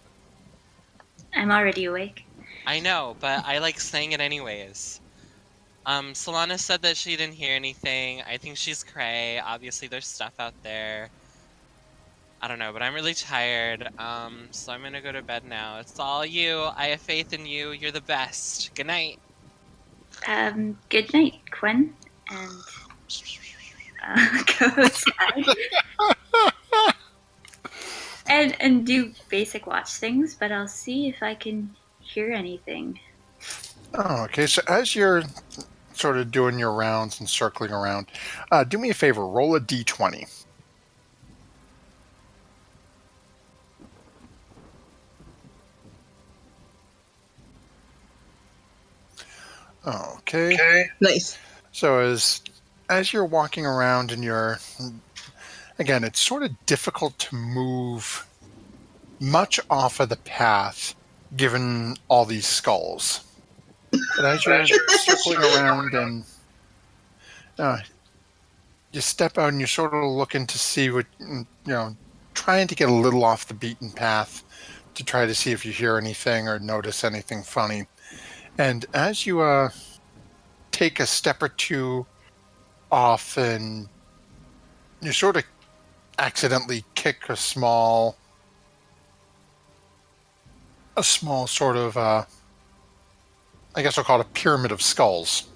I'm already awake. I know, but I like saying it anyways. Solana said that she didn't hear anything. I think she's cray. Obviously, there's stuff out there. I don't know, but I'm really tired. So I'm gonna go to bed now. It's all you. I have faith in you. You're the best. Good night. Good night, Quinn. And go outside and do basic watch things, but I'll see if I can hear anything. Oh, okay. So as you're sort of doing your rounds and circling around, do me a favor. Roll a d20. Okay. Nice. So as you're walking around and again, it's sort of difficult to move much off of the path given all these skulls. But as you're circling around and you step out and you're sort of looking to see trying to get a little off the beaten path to try to see if you hear anything or notice anything funny. And as you take a step or two off and you sort of accidentally kick a small sort of I guess I'll call it a pyramid of skulls.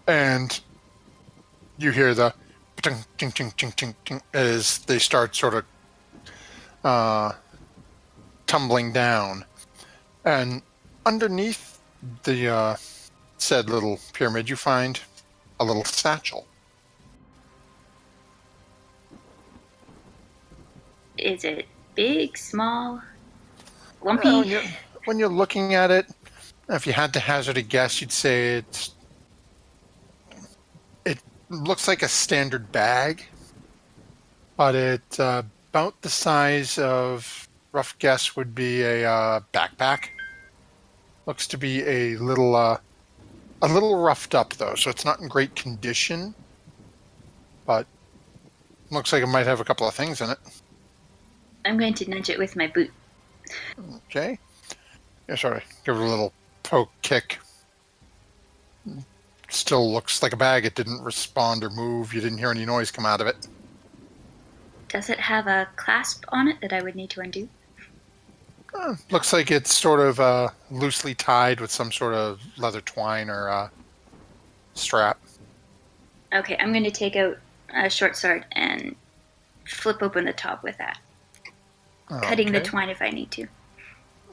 And you hear the ting, ting, ting, ting, ting, ting, as they start sort of tumbling down. And underneath the said little pyramid, you find a little satchel. Is it big, small, lumpy? Well, when you're looking at it, if you had to hazard a guess, you'd say it looks like a standard bag, but it's about the size of, rough guess would be a backpack. Looks to be a little roughed up though, so it's not in great condition, but looks like it might have a couple of things in it. I'm going to nudge it with my boot. Okay. Yeah, sorry. Give it a little poke kick. Still looks like a bag. It didn't respond or move. You didn't hear any noise come out of it. Does it have a clasp on it that I would need to undo? Looks like it's sort of loosely tied with some sort of leather twine or strap. Okay, I'm going to take out a short sword and flip open the top with that. Cutting the twine if I need to.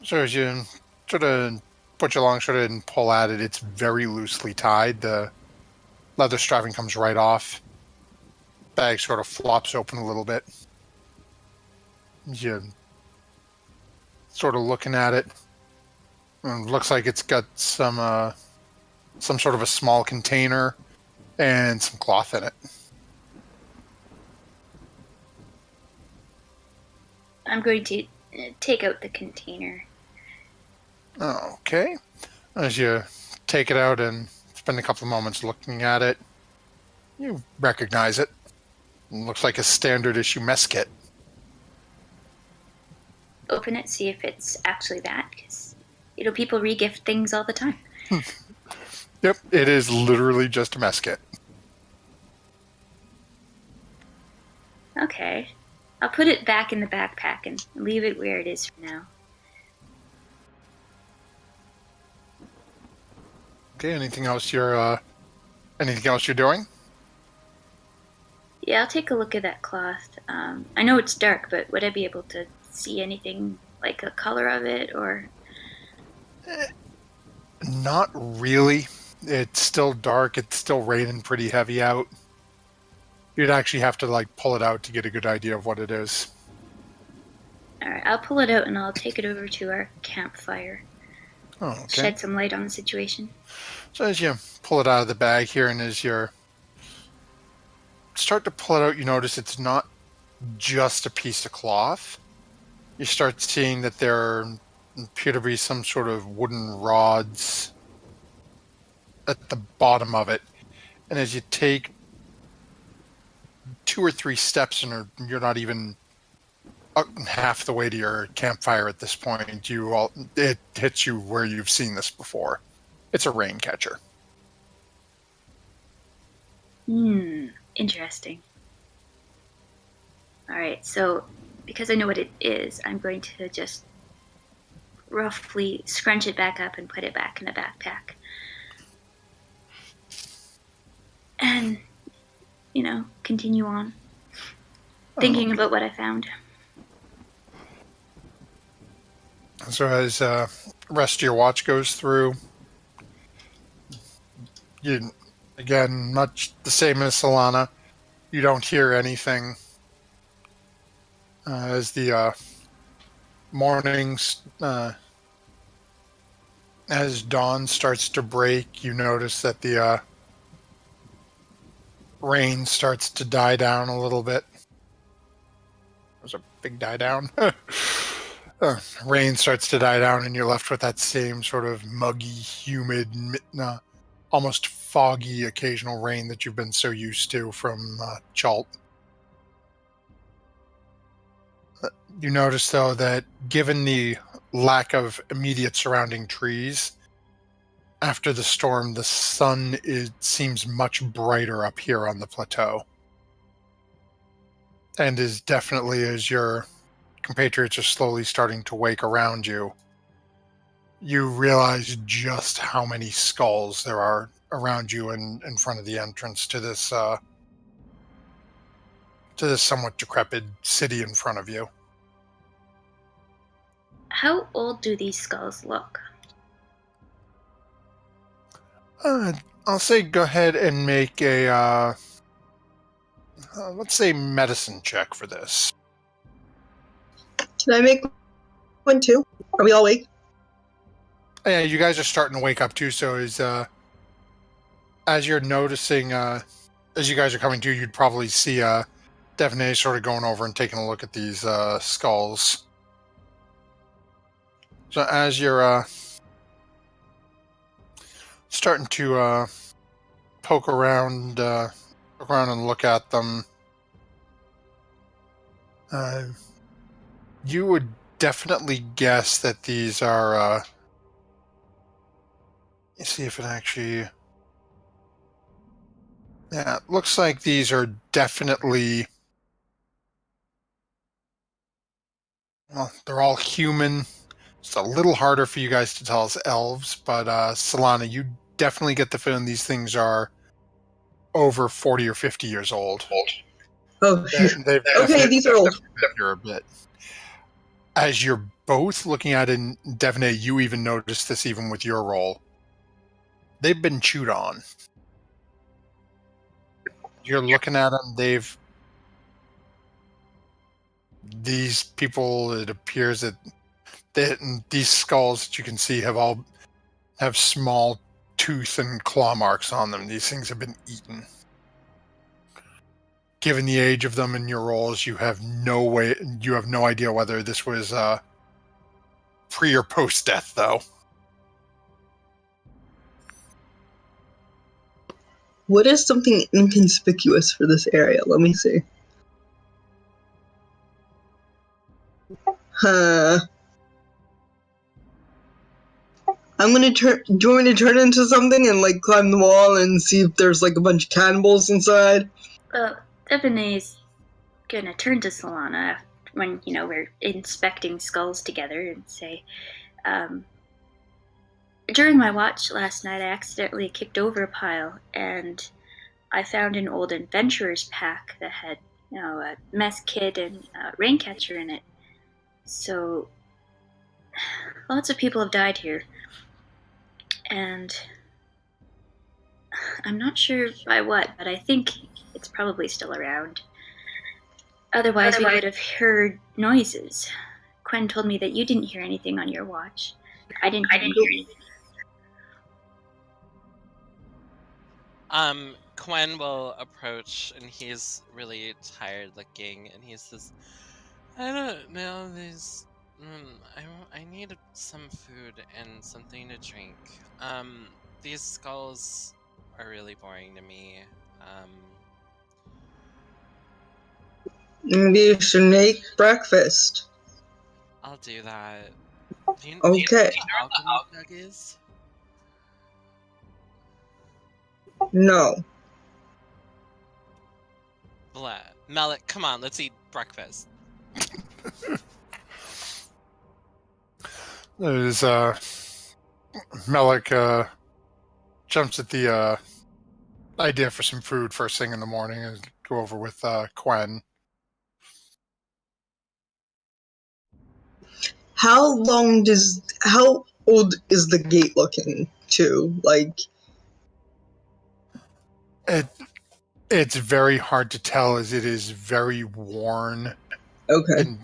So as you sort of put your long sword in and pull at it, it's very loosely tied. The leather strapping comes right off. Bag sort of flops open a little bit. You sort of looking at it. It looks like it's got some sort of a small container and some cloth in it. I'm going to take out the container. Okay. As you take it out and spend a couple of moments looking at it, you recognize it. It looks like a standard issue mess kit. Open it, see if it's actually that, because people regift things all the time. Yep, it is literally just a mess kit. Okay. I'll put it back in the backpack and leave it where it is for now. Okay, anything else you're doing? Yeah, I'll take a look at that cloth. I know it's dark, but would I be able to see anything like the color of it or? Not really. It's still dark. It's still raining pretty heavy out. You'd actually have to pull it out to get a good idea of what it is. Alright, I'll pull it out and I'll take it over to our campfire. Oh, okay. Shed some light on the situation. So as you pull it out of the bag here and as you start to pull it out, you notice it's not just a piece of cloth. You start seeing that there appear to be some sort of wooden rods at the bottom of it. And as you take 2 or 3 steps and you're not even half the way to your campfire at this point, it hits you where you've seen this before. It's a rain catcher. Interesting. All right, so because I know what it is, I'm going to just roughly scrunch it back up and put it back in the backpack. And, continue on thinking about what I found. So as rest of your watch goes through, you again much the same as Solana. You don't hear anything as the mornings as dawn starts to break. You notice that the rain starts to die down a little bit. There's a big die down. Rain starts to die down, and you're left with that same sort of muggy, humid, almost foggy occasional rain that you've been so used to from Chalt. You notice, though, that given the lack of immediate surrounding trees, after the storm, the sun seems much brighter up here on the plateau. And is definitely, as your compatriots are slowly starting to wake around you, you realize just how many skulls there are around you and in front of the entrance to this somewhat decrepit city in front of you. How old do these skulls look? I'll say go ahead and make a let's say medicine check for this. Can I make one too? Are we all awake? Yeah, you guys are starting to wake up too. So as you're noticing, as you guys are coming to, you'd probably see Devonay sort of going over and taking a look at these skulls. So as you're starting to poke around and look at them, you would definitely guess that these are. Let's see if it actually. Yeah, it looks like these are definitely. Well, they're all human. It's a little harder for you guys to tell as elves, but Solana, you definitely get the feeling these things are over 40 or 50 years old. Oh, Okay, these are old. Here a bit. As you're both looking at it, in Devonay, you even noticed this even with your roll. They've been chewed on. You're looking at them, these people, it appears that these skulls that you can see have small tooth and claw marks on them. These things have been eaten. Given the age of them and your rolls, you have no idea whether this was pre or post death, though. What is something inconspicuous for this area? Let me see. Huh. I'm gonna turn. Do you want me to turn into something and like climb the wall and see if there's like a bunch of cannibals inside? Well, Ebony's gonna turn to Solana when, we're inspecting skulls together and say, during my watch last night, I accidentally kicked over a pile and I found an old adventurer's pack that had, a mess kit and a raincatcher in it. So, lots of people have died here. And I'm not sure by what, but I think it's probably still around. Otherwise, we would have heard noises. Quen told me that you didn't hear anything on your watch. I didn't hear anything. Quen will approach, and he's really tired looking, and he says, I don't know, I need some food and something to drink. These skulls are really boring to me. Maybe you should make breakfast. I'll do that. Do you know Okay. what the alchemy bug is? No. Blah. Mallet, come on, let's eat breakfast. There's Melik jumps at the idea for some food first thing in the morning and go over with Quen. How old is the gate looking too? Like, It's very hard to tell as it is very worn. okay. And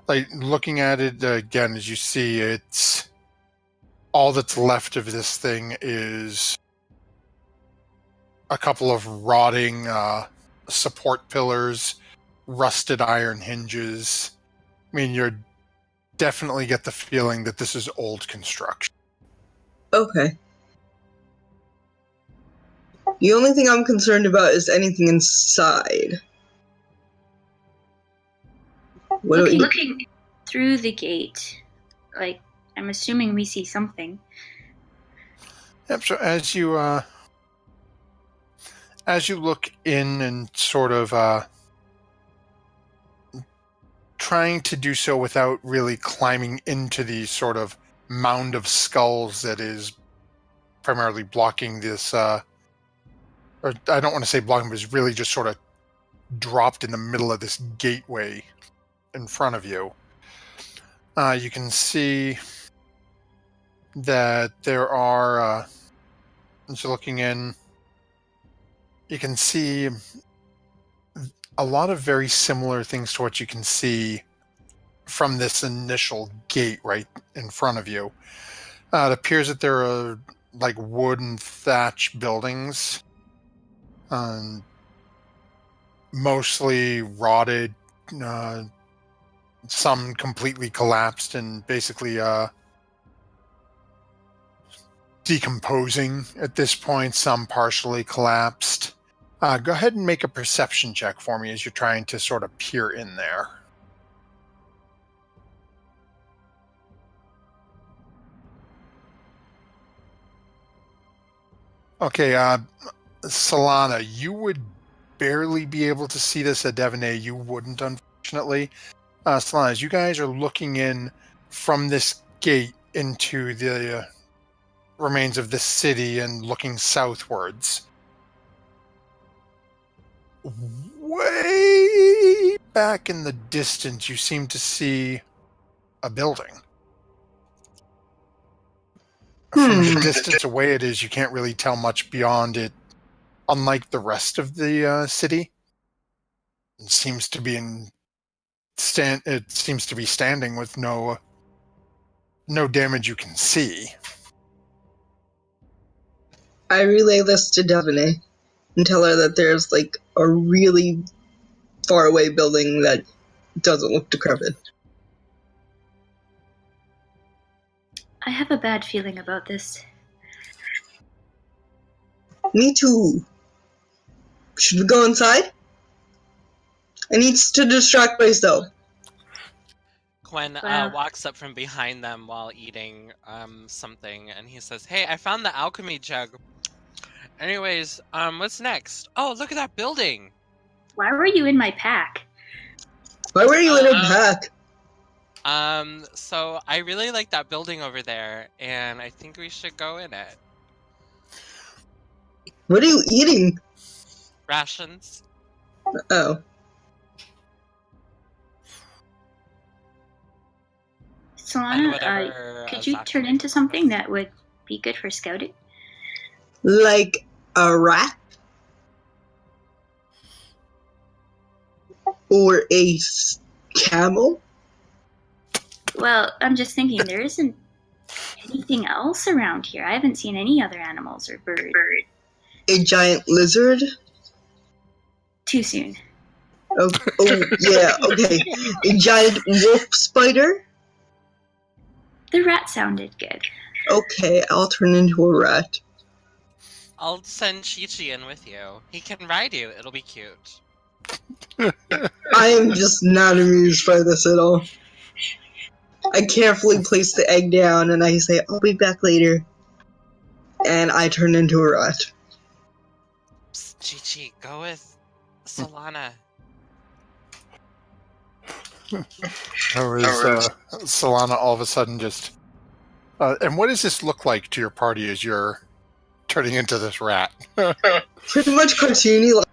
like looking at it again, as you see, it's all that's left of this thing is a couple of rotting support pillars, rusted iron hinges. I mean, you definitely get the feeling that this is old construction. Okay. The only thing I'm concerned about is anything inside. Looking through the gate, like, I'm assuming we see something. Yep. So as you look in and sort of trying to do so without really climbing into the sort of mound of skulls that is primarily blocking this, or I don't want to say blocking, but is really just sort of dropped in the middle of this gateway in front of you. You can see that there are, as you're looking in, you can see a lot of very similar things to what you can see from this initial gate right in front of you. It appears that there are like wood and thatch buildings, mostly rotted, some completely collapsed and basically decomposing at this point, some partially collapsed. Go ahead and make a perception check for me as you're trying to sort of peer in there. Okay, Solana, you would barely be able to see this. At Devaney, you wouldn't, unfortunately. Solana, as you guys are looking in from this gate into the remains of this city and looking southwards, way back in the distance, you seem to see a building. From the distance away it is, you can't really tell much beyond it. Unlike the rest of the city, it seems to be standing with no damage you can see. I relay this to Devaney and tell her that there's like a really far away building that doesn't look decrepit. I have a bad feeling about this. Me too. Should we go inside? I need to distract myself. Quen Wow. walks up from behind them while eating something, and he says, "Hey, I found the alchemy jug. Anyways, what's next? Oh, look at that building! Why were you in my pack? Why were you in a pack? So I really like that building over there, and I think we should go in it. What are you eating? Rations." Oh. And Solana, whatever could you Zach turn made into for something us. that would be good for scouting? Like a rat? Or a camel? Well, I'm just thinking there isn't anything else around here. I haven't seen any other animals or birds. A giant lizard? Too soon. Oh yeah, okay. A giant wolf spider? The rat sounded good. Okay, I'll turn into a rat. I'll send Chi-Chi in with you. He can ride you. It'll be cute. I am just not amused by this at all. I carefully place the egg down and I say, I'll be back later. And I turn into a rat. Psst, Chi-Chi, go with Solana. Okay, Or is Solana all of a sudden just... and what does this look like to your party as you're turning into this rat? Pretty much cartoony, like,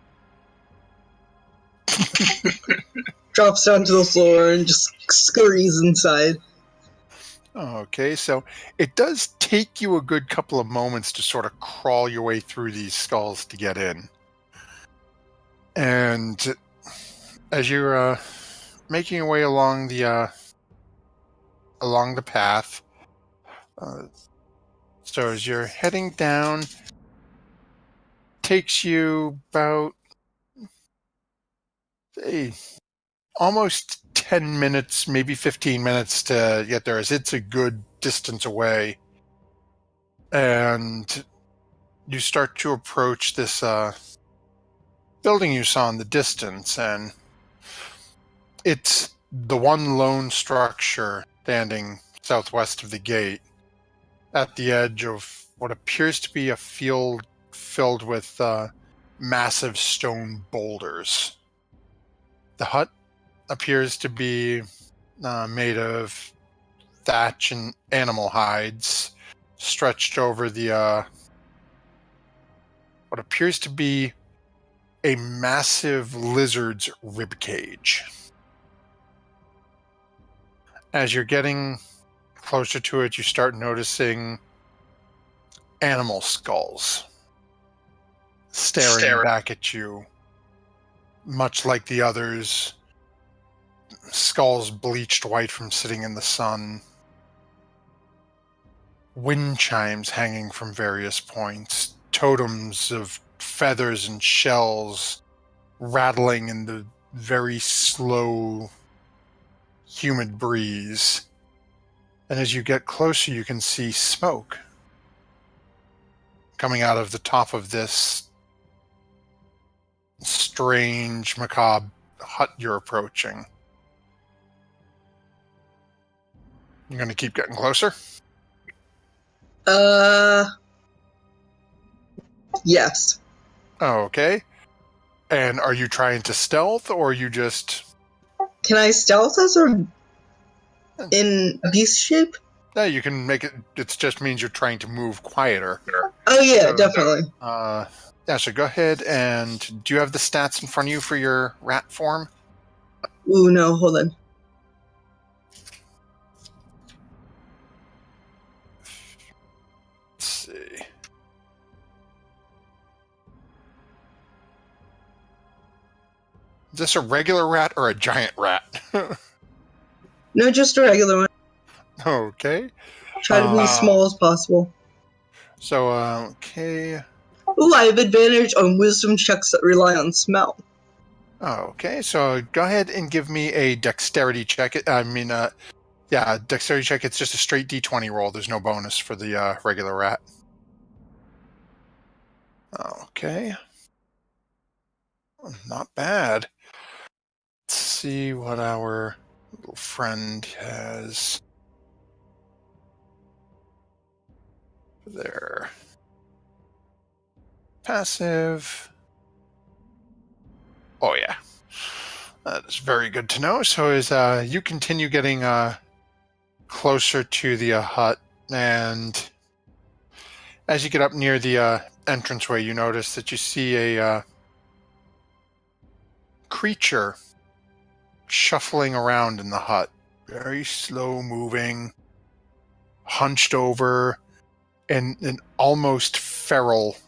drops down to the floor and just scurries inside. Okay, so it does take you a good couple of moments to sort of crawl your way through these skulls to get in. And as you're making your way along the path, so as you're heading down, takes you about almost 10 minutes, maybe 15 minutes to get there, as it's a good distance away. And you start to approach this building you saw in the distance, and it's the one lone structure standing southwest of the gate at the edge of what appears to be a field filled with massive stone boulders. The hut appears to be made of thatch and animal hides stretched over the what appears to be a massive lizard's rib cage. As you're getting closer to it, you start noticing animal skulls staring back at you, much like the others. Skulls bleached white from sitting in the sun. Wind chimes hanging from various points. Totems of feathers and shells rattling in the very slow, humid breeze. And as you get closer, you can see smoke coming out of the top of this strange, macabre hut you're approaching. You're going to keep getting closer? Yes. Okay. And are you trying to stealth, or are you just... Can I stealth as or in beast shape? No, you can make it... It just means you're trying to move quieter. Oh yeah, definitely. Yeah, so go ahead and... Do you have the stats in front of you for your rat form? Ooh, no, hold on. Let's see. Is this a regular rat or a giant rat? No, just a regular one. Okay. Try to be as small as possible. So, okay. Ooh, I have advantage on wisdom checks that rely on smell. Okay, so go ahead and give me a dexterity check. Dexterity check. It's just a straight D20 roll. There's no bonus for the regular rat. Okay. Not bad. Let's see what our little friend has there. Passive. Oh, yeah. That is very good to know. So as you continue getting closer to the hut, and as you get up near the entranceway, you notice that you see a creature shuffling around in the hut. Very slow moving, hunched over, in an almost feral-like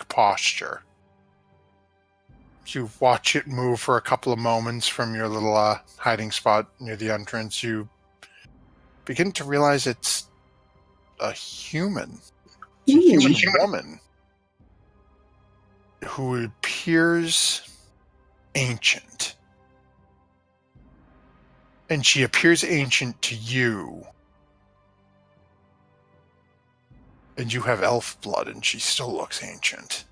posture. You watch it move for a couple of moments from your little hiding spot near the entrance. You begin to realize it's a human. It's a human woman who appears ancient. And she appears ancient to you. And you have elf blood, and she still looks ancient.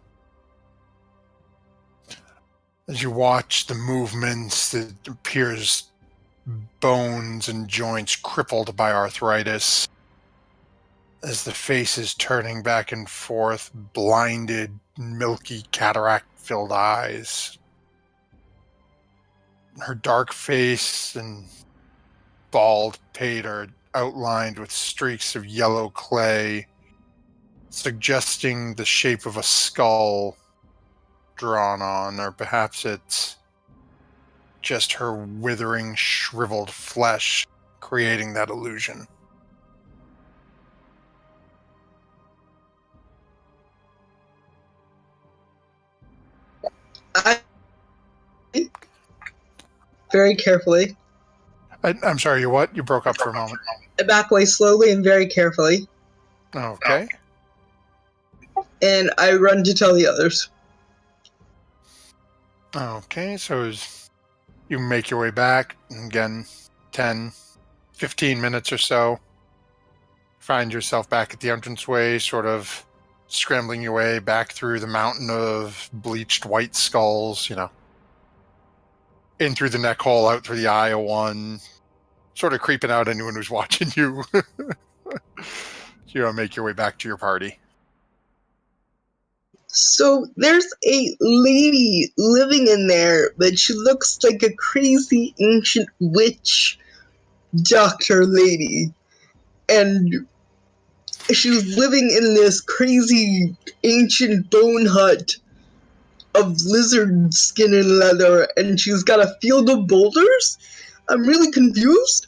As you watch the movements, it appears bones and joints crippled by arthritis. As the face is turning back and forth, blinded, milky, cataract-filled eyes. her dark face and bald pate are outlined with streaks of yellow clay, suggesting the shape of a skull drawn on, or perhaps it's just her withering, shriveled flesh creating that illusion. I very carefully. I'm sorry, you what? You broke up for a moment. I back away slowly and very carefully, Okay. and I run to tell the others. Okay, so as you make your way back, again, 10, 15 minutes or so, find yourself back at the entranceway, sort of scrambling your way back through the mountain of bleached white skulls, in through the neck hole, out through the eye of one, sort of creeping out anyone who's watching you. Make your way back to your party. So there's a lady living in there, but she looks like a crazy ancient witch doctor lady. And she's living in this crazy ancient bone hut of lizard skin and leather, and she's got a field of boulders? I'm really confused.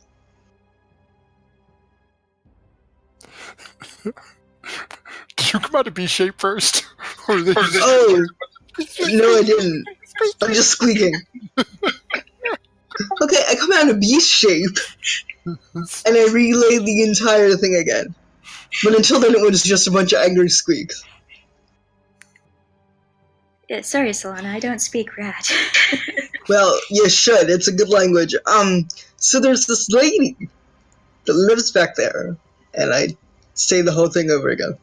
Did you come out of B shape first? Oh, no, I didn't. I'm just squeaking. Okay, I come out of beast shape, and I relay the entire thing again. But until then, it was just a bunch of angry squeaks. Sorry, Solana, I don't speak rat. Well, you should. It's a good language. So there's this lady that lives back there, and I say the whole thing over again.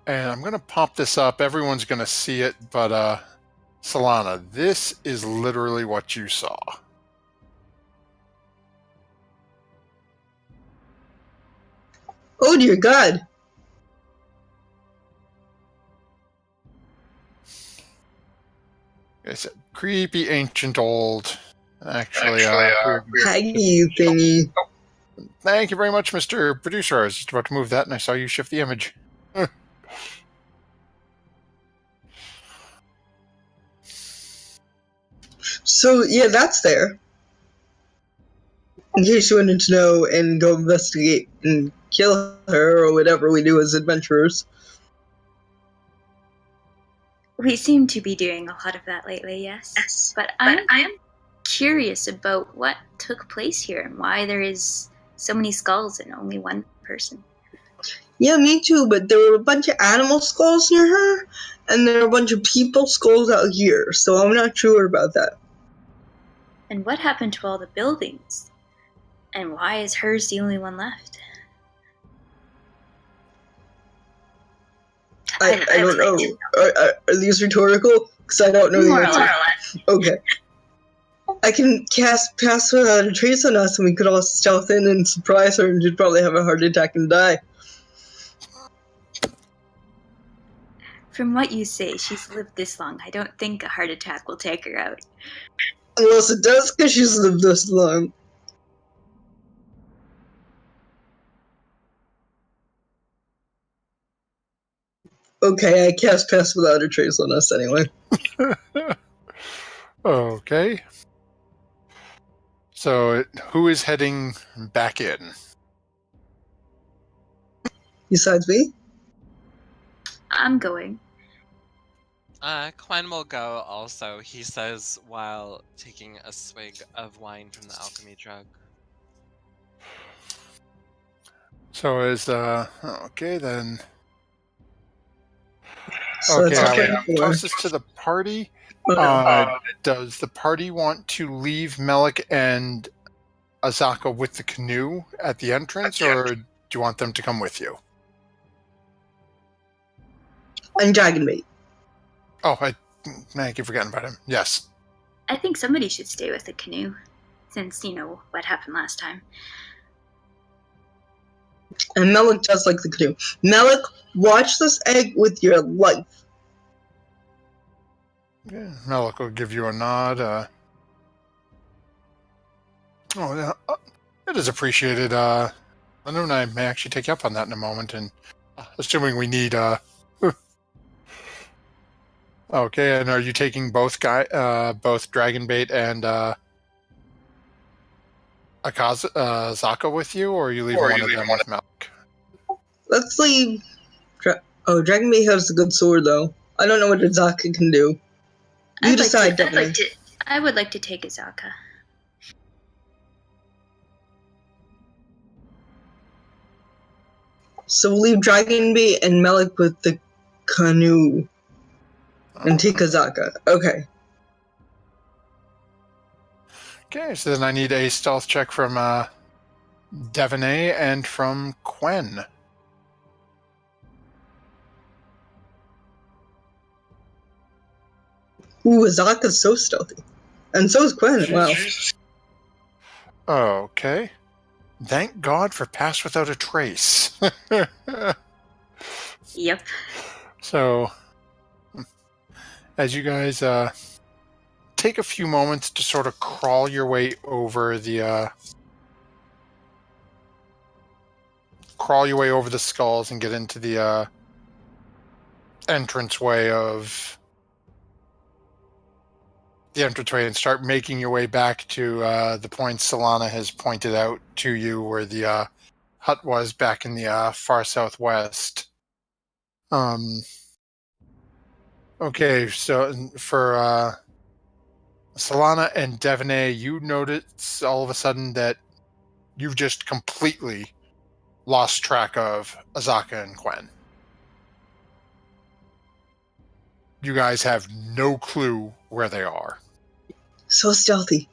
And I'm going to pop this up. Everyone's going to see it, but Solana, this is literally what you saw. Oh dear God. It's a creepy, ancient, old. Actually, Haggy thingy. thank you very much, Mr. Producer. I was just about to move that, and I saw you shift the image. So, yeah, that's there. In case you wanted to know and go investigate and kill her or whatever we do as adventurers. We seem to be doing a lot of that lately, yes. But I am curious about what took place here and why there is so many skulls and only one person. Yeah, me too, but there were a bunch of animal skulls near her, and there were a bunch of people skulls out here, so I'm not sure about that. And what happened to all the buildings? And why is hers the only one left? I don't know. Are these rhetorical? Because I don't know the answer. Okay. I can cast Pass Without a Trace on us, and we could all stealth in and surprise her, and she'd probably have a heart attack and die. From what you say, she's lived this long. I don't think a heart attack will take her out. Unless it does, because she's lived this long. Okay, I cast Pass Without a Trace on us anyway. Okay. So, who is heading back in? Besides me? I'm going. Quen will go also, he says, while taking a swig of wine from the alchemy jug. So is okay then. So Okay, that's I'll toss this to the party. Does the party want to leave Melik and Azaka with the canoe at the entrance, or do you want them to come with you? And Dragonbait. Oh, I keep forgetting about him. Yes. I think somebody should stay with the canoe, since, what happened last time. And Melik does like the canoe. Melik, watch this egg with your life. Yeah, Melik will give you a nod. It is appreciated. Lanu and I may actually take you up on that in a moment, and assuming we need. Okay, and are you taking both both Dragonbait and Zaka with you, or are you leaving one of them with Melik? Let's leave. Dragonbait has a good sword, though. I don't know what Azaka can do. You decide, Devin. I would like to take Azaka. So we'll leave Dragonbait and Melik with the canoe. And take Azaka. Okay. Okay, so then I need a stealth check from Devaney and from Quen. Ooh, Azaka's so stealthy. And so is Quen. Wow. Okay. Thank God for Pass Without a Trace. Yep. So, as you guys take a few moments to sort of crawl your way over the skulls and get into the entranceway and start making your way back to the point Solana has pointed out to you where the hut was back in the far southwest. Okay, so for Solana and Devaney, you notice all of a sudden that you've just completely lost track of Azaka and Quen. You guys have no clue where they are. So stealthy.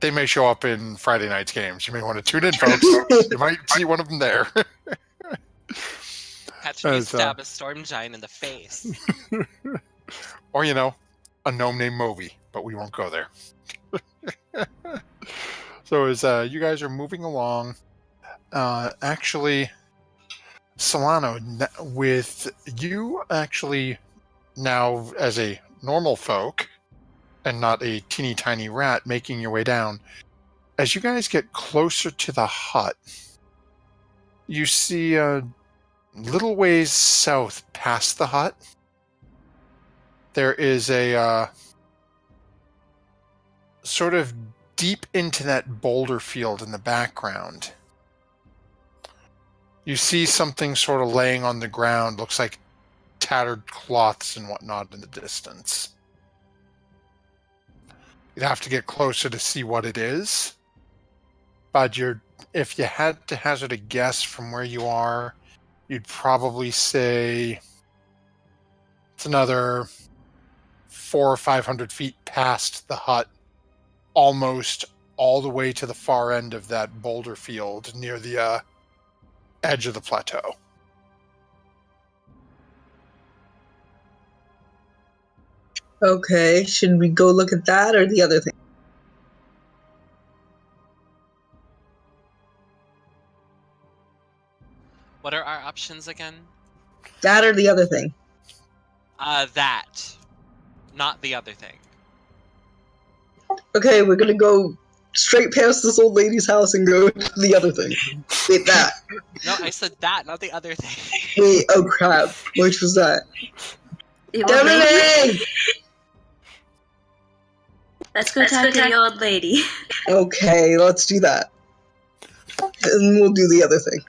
They may show up in Friday night's games. You may want to tune in, folks. You might see one of them there. Catch me stab a storm giant in the face. Or, a gnome named Moby, but we won't go there. So as you guys are moving along, actually, Solano, with you actually now as a normal folk and not a teeny tiny rat making your way down, as you guys get closer to the hut, you see a little ways south past the hut, there is a sort of deep into that boulder field in the background. You see something sort of laying on the ground, looks like tattered cloths and whatnot in the distance. You'd have to get closer to see what it is. But if you had to hazard a guess from where you are, you'd probably say it's another 400 or 500 feet past the hut, almost all the way to the far end of that boulder field near the edge of the plateau. Okay, should we go look at that or the other thing? What are our options again? That or the other thing? That. Not the other thing. Okay, we're gonna go straight past this old lady's house and go to the other thing. Wait, that. No, I said that, not the other thing. Wait, oh crap. Which was that? The old lady? Devaney! Let's go talk to the old lady. Okay, let's do that. And we'll do the other thing.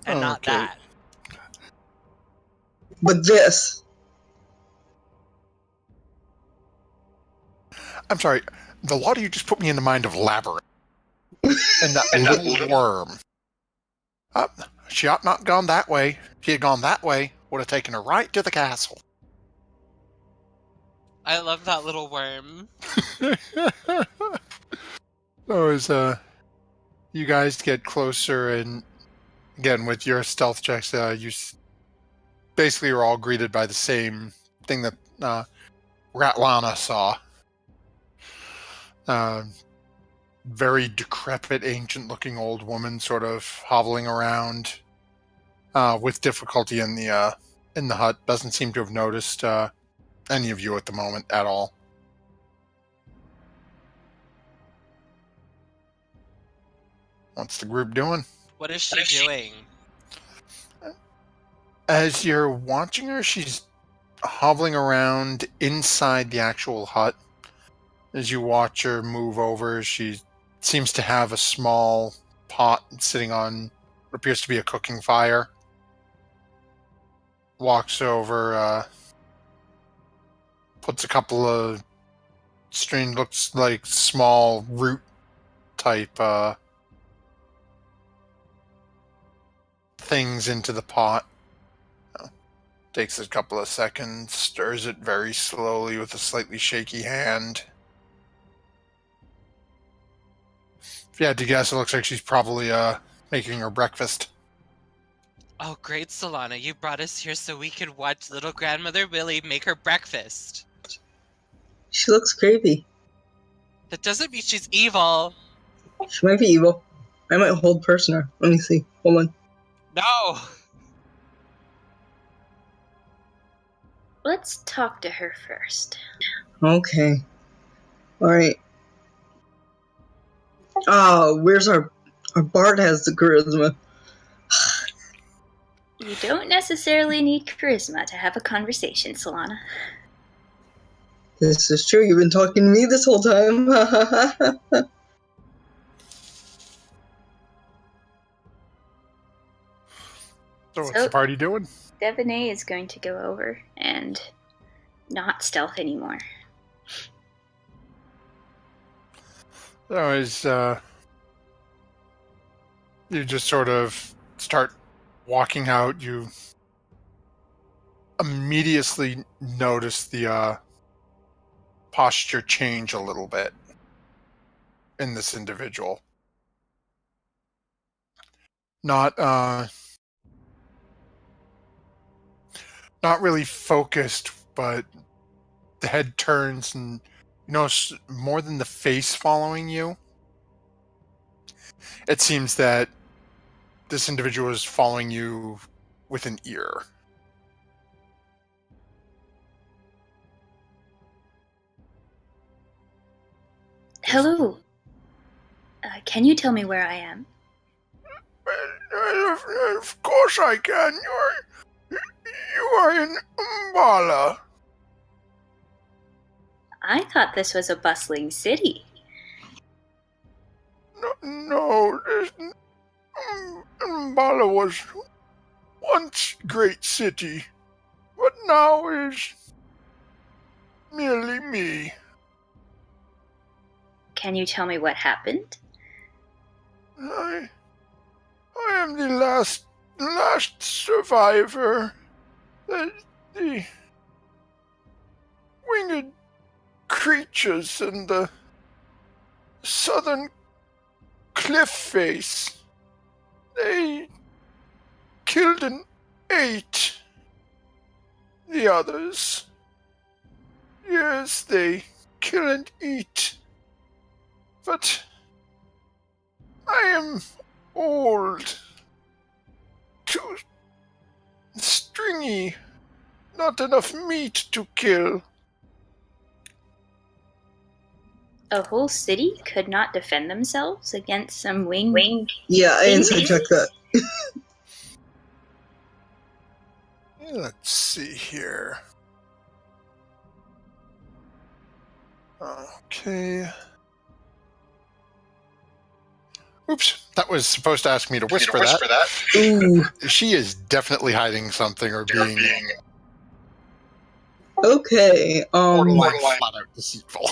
And not Okay. that. But this. I'm sorry, the lot of you just put me in the mind of Labyrinth. And that little worm. She ought not gone that way. If she had gone that way, would have taken her right to the castle. I love that little worm. So as you guys get closer, and again with your stealth checks, you basically are all greeted by the same thing that Ratlana saw. Very decrepit, ancient-looking old woman, sort of hobbling around with difficulty in the in the hut doesn't seem to have noticed any of you at the moment at all. What's the group doing? What is she doing? As you're watching her, she's hobbling around inside the actual hut. As you watch her move over, she seems to have a small pot sitting on what appears to be a cooking fire. Walks over, puts a couple of strange, looks like small root type things into the pot. Takes a couple of seconds, stirs it very slowly with a slightly shaky hand. If you had to guess, it looks like she's probably making her breakfast. Oh, great, Solana. You brought us here so we could watch little grandmother Willie make her breakfast. She looks creepy. That doesn't mean she's evil. She might be evil. I might hold prisoner. Let me see. Hold on. No. Let's talk to her first. Okay. Alright. Where's our bard has the charisma? You don't necessarily need charisma to have a conversation, Solana. This is true. You've been talking to me this whole time. So what's the party doing? Devaney is going to go over and not stealth anymore. So as you just sort of start walking out, you immediately notice the posture change a little bit in this individual. Not really focused, but the head turns and you notice more than the face following you. It seems that this individual is following you with an ear. Hello. Can you tell me where I am? Of course I can. You are in Mbala. I thought this was a bustling city. No, Mbala was once great city, but now is merely me. Can you tell me what happened? I am the last survivor. The winged creatures in the southern cliff face. They killed and ate the others. Yes, they kill and eat. But I am old, too stringy, not enough meat to kill. A whole city could not defend themselves against some wing. Yeah, I inside check that. Let's see here. Okay. Oops, that was supposed to ask me to whisper that. Ooh. She is definitely hiding something or being Okay. borderline flat out deceitful.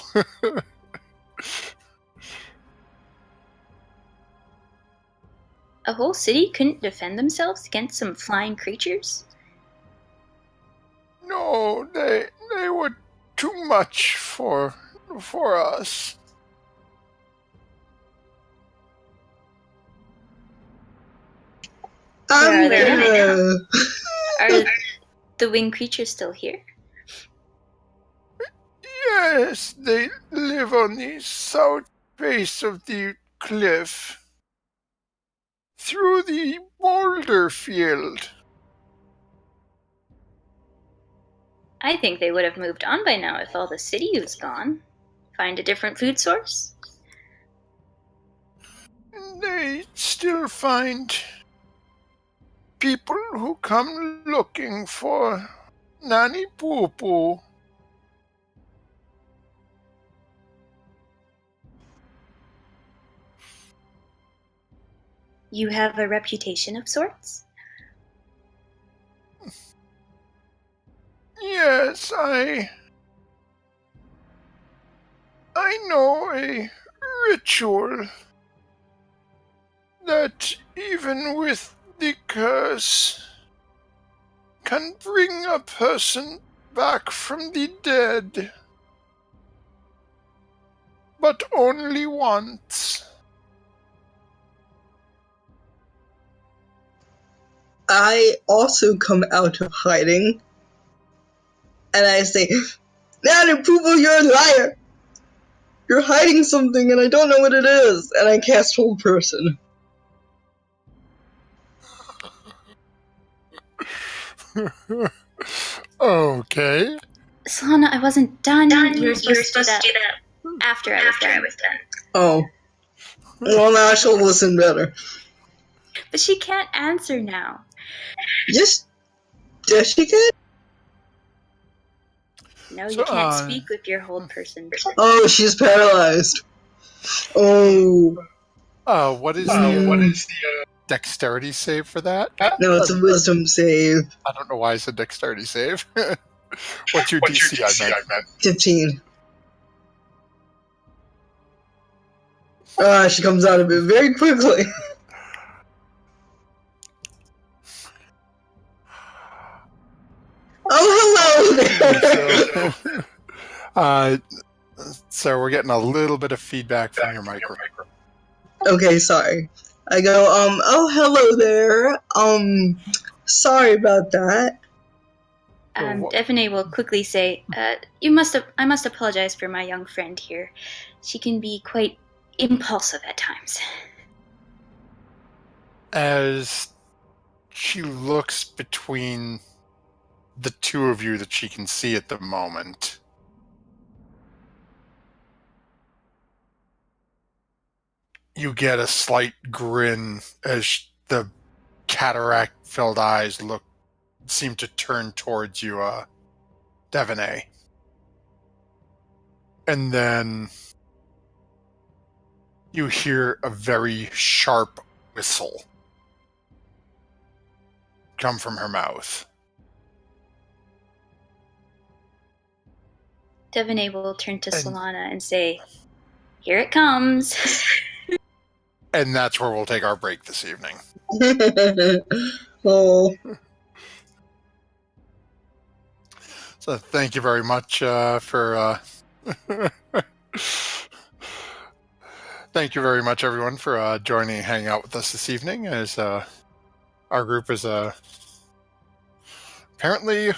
A whole city couldn't defend themselves against some flying creatures? No, they were too much for us. Where are they I'm living? Are the winged creatures still here? Yes, they live on the south face of the cliff. Through the boulder field. I think they would have moved on by now if all the city was gone. Find a different food source? They still find people who come looking for Nanny Poo Poo. You have a reputation of sorts? Yes, I know a ritual that, even with the curse, can bring a person back from the dead. But only once. I also come out of hiding, and I say, Nana Poopo, you're a liar! You're hiding something and I don't know what it is! And I cast Hold Person. Okay. Solana, I wasn't done. You were supposed to do that after I was done. Oh. Well, now she'll listen better. But she can't answer now. Yes, she can? No, So, you can't speak with your hold person. Oh, she's paralyzed. Oh. What is the dexterity save for that? No, it's a wisdom save. I don't know why I said dexterity save. What's your DC, I meant? 15. She comes out of it very quickly. Oh, hello there! So we're getting a little bit of feedback from your microphone. Okay, sorry. I go, oh, hello there. Sorry about that. Devine will quickly say, I must apologize for my young friend here. She can be quite impulsive at times. As she looks between the two of you that she can see at the moment, you get a slight grin as the cataract-filled eyes seem to turn towards you, Devine. And then you hear a very sharp whistle come from her mouth. Devine will turn to Solana and say, here it comes. And that's where we'll take our break this evening. Oh. So thank you very much for... Thank you very much, everyone, for joining and hanging out with us this evening, as our group is apparently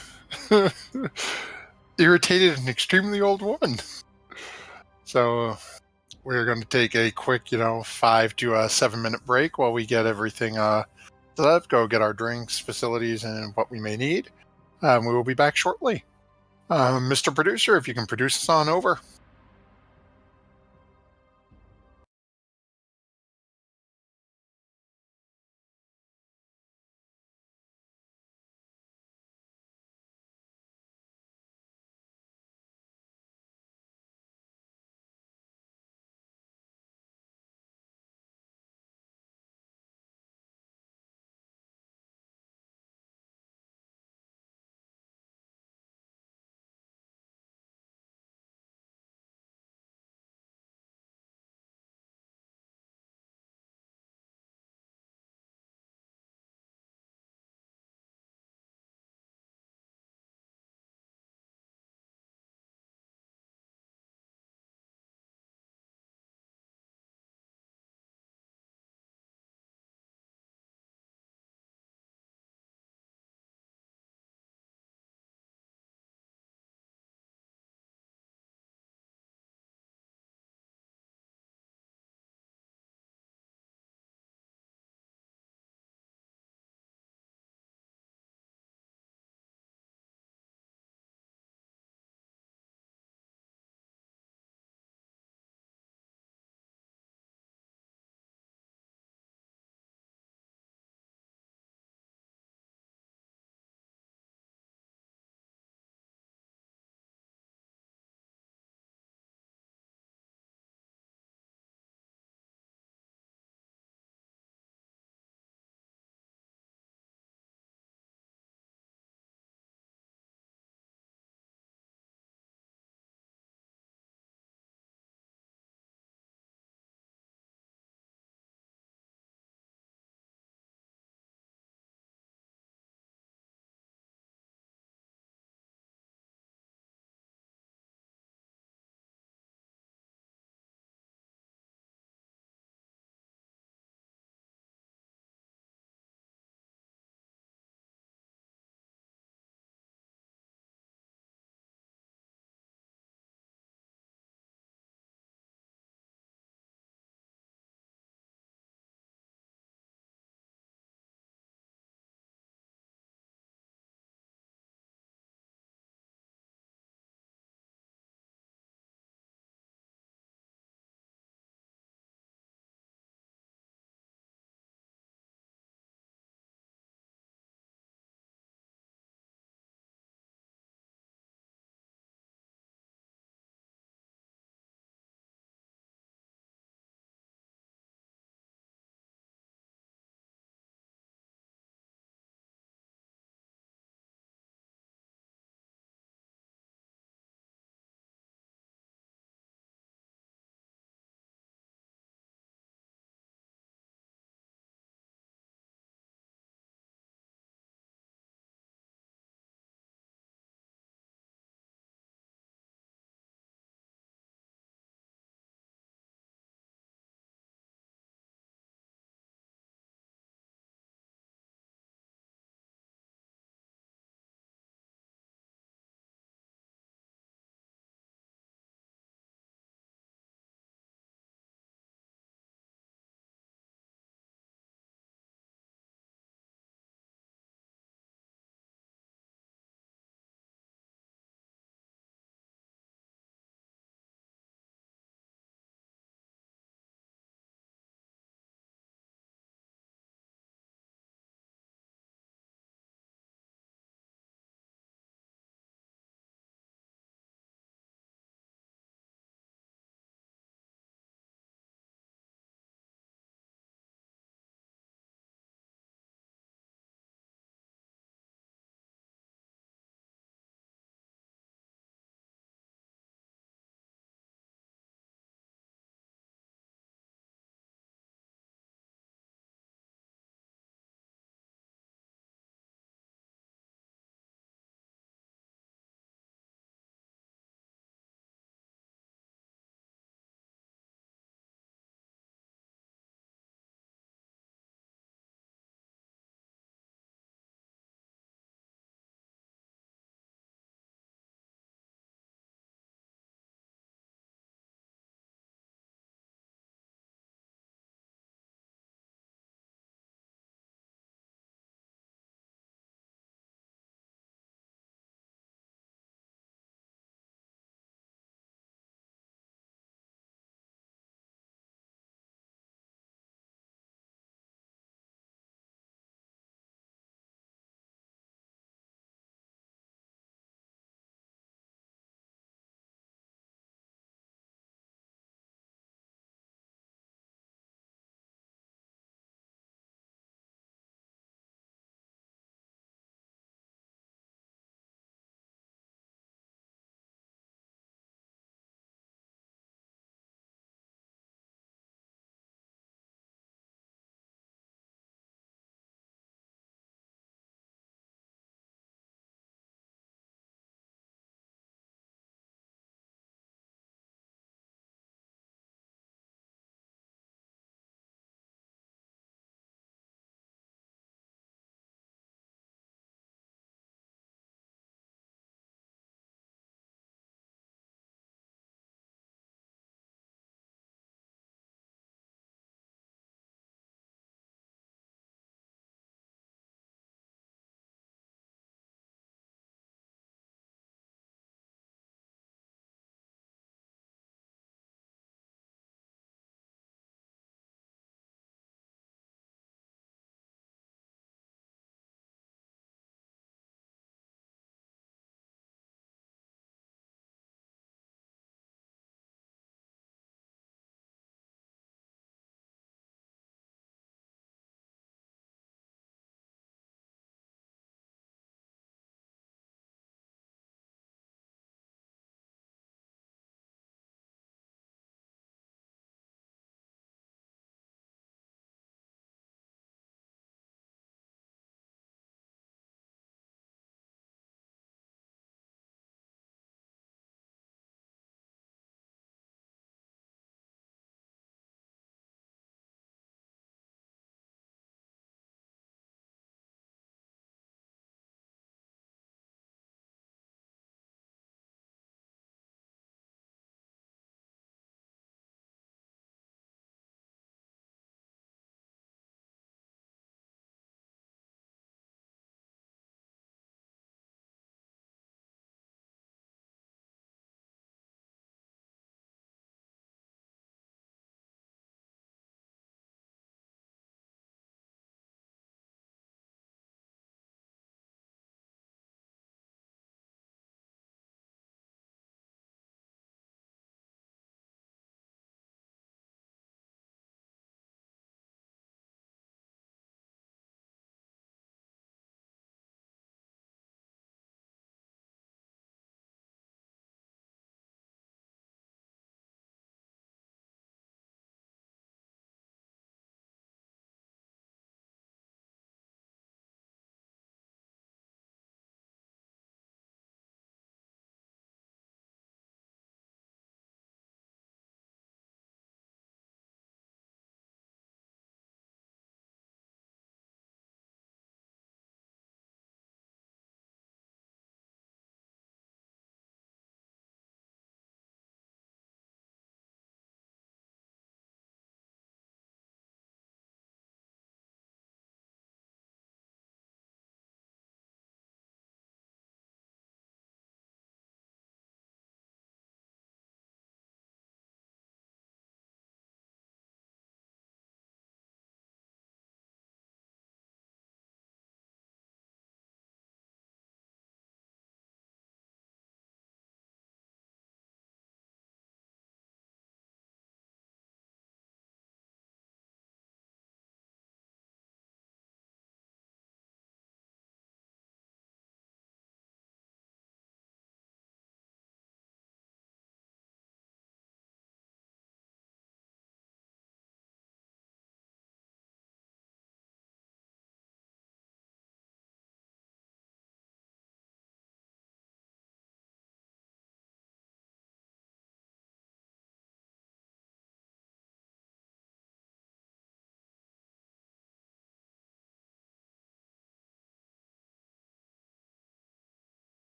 irritated and extremely old woman. So we're going to take a quick, 5 to 7 minute break while we get everything set up, go get our drinks, facilities, and what we may need. We will be back shortly. Mr. Producer, if you can produce us on over.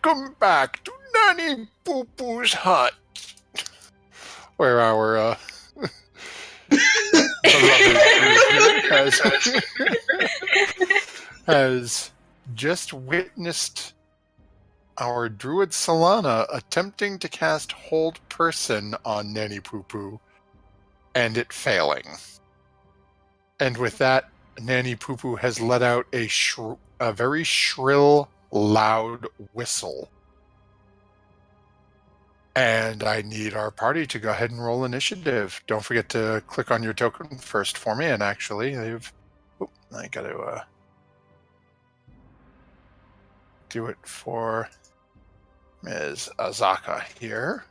Welcome back to Nanny Poo Poo's hut, where our beloved group has just witnessed our druid Solana attempting to cast Hold Person on Nanny Poo Poo, and it failing. And with that, Nanny Poo Poo has let out a very shrill, loud whistle. And I need our party to go ahead and roll initiative. Don't forget to click on your token first for me. And actually, I got to do it for Ms. Azaka here.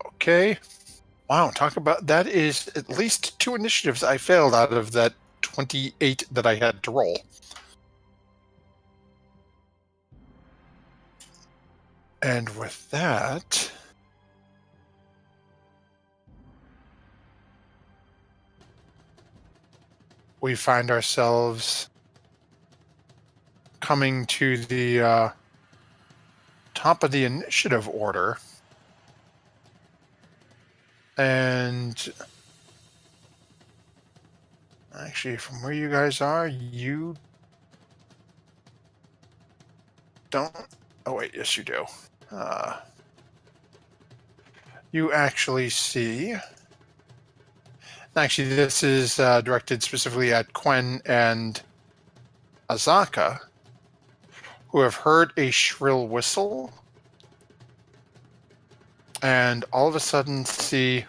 Okay. Wow, talk about that is at least 2 initiatives I failed out of that 28 that I had to roll. And with that, we find ourselves coming to the top of the initiative order. And actually, from where you guys are, you don't... Oh, wait, yes, you do. You actually see... Actually, this is directed specifically at Quen and Azaka, who have heard a shrill whistle and all of a sudden see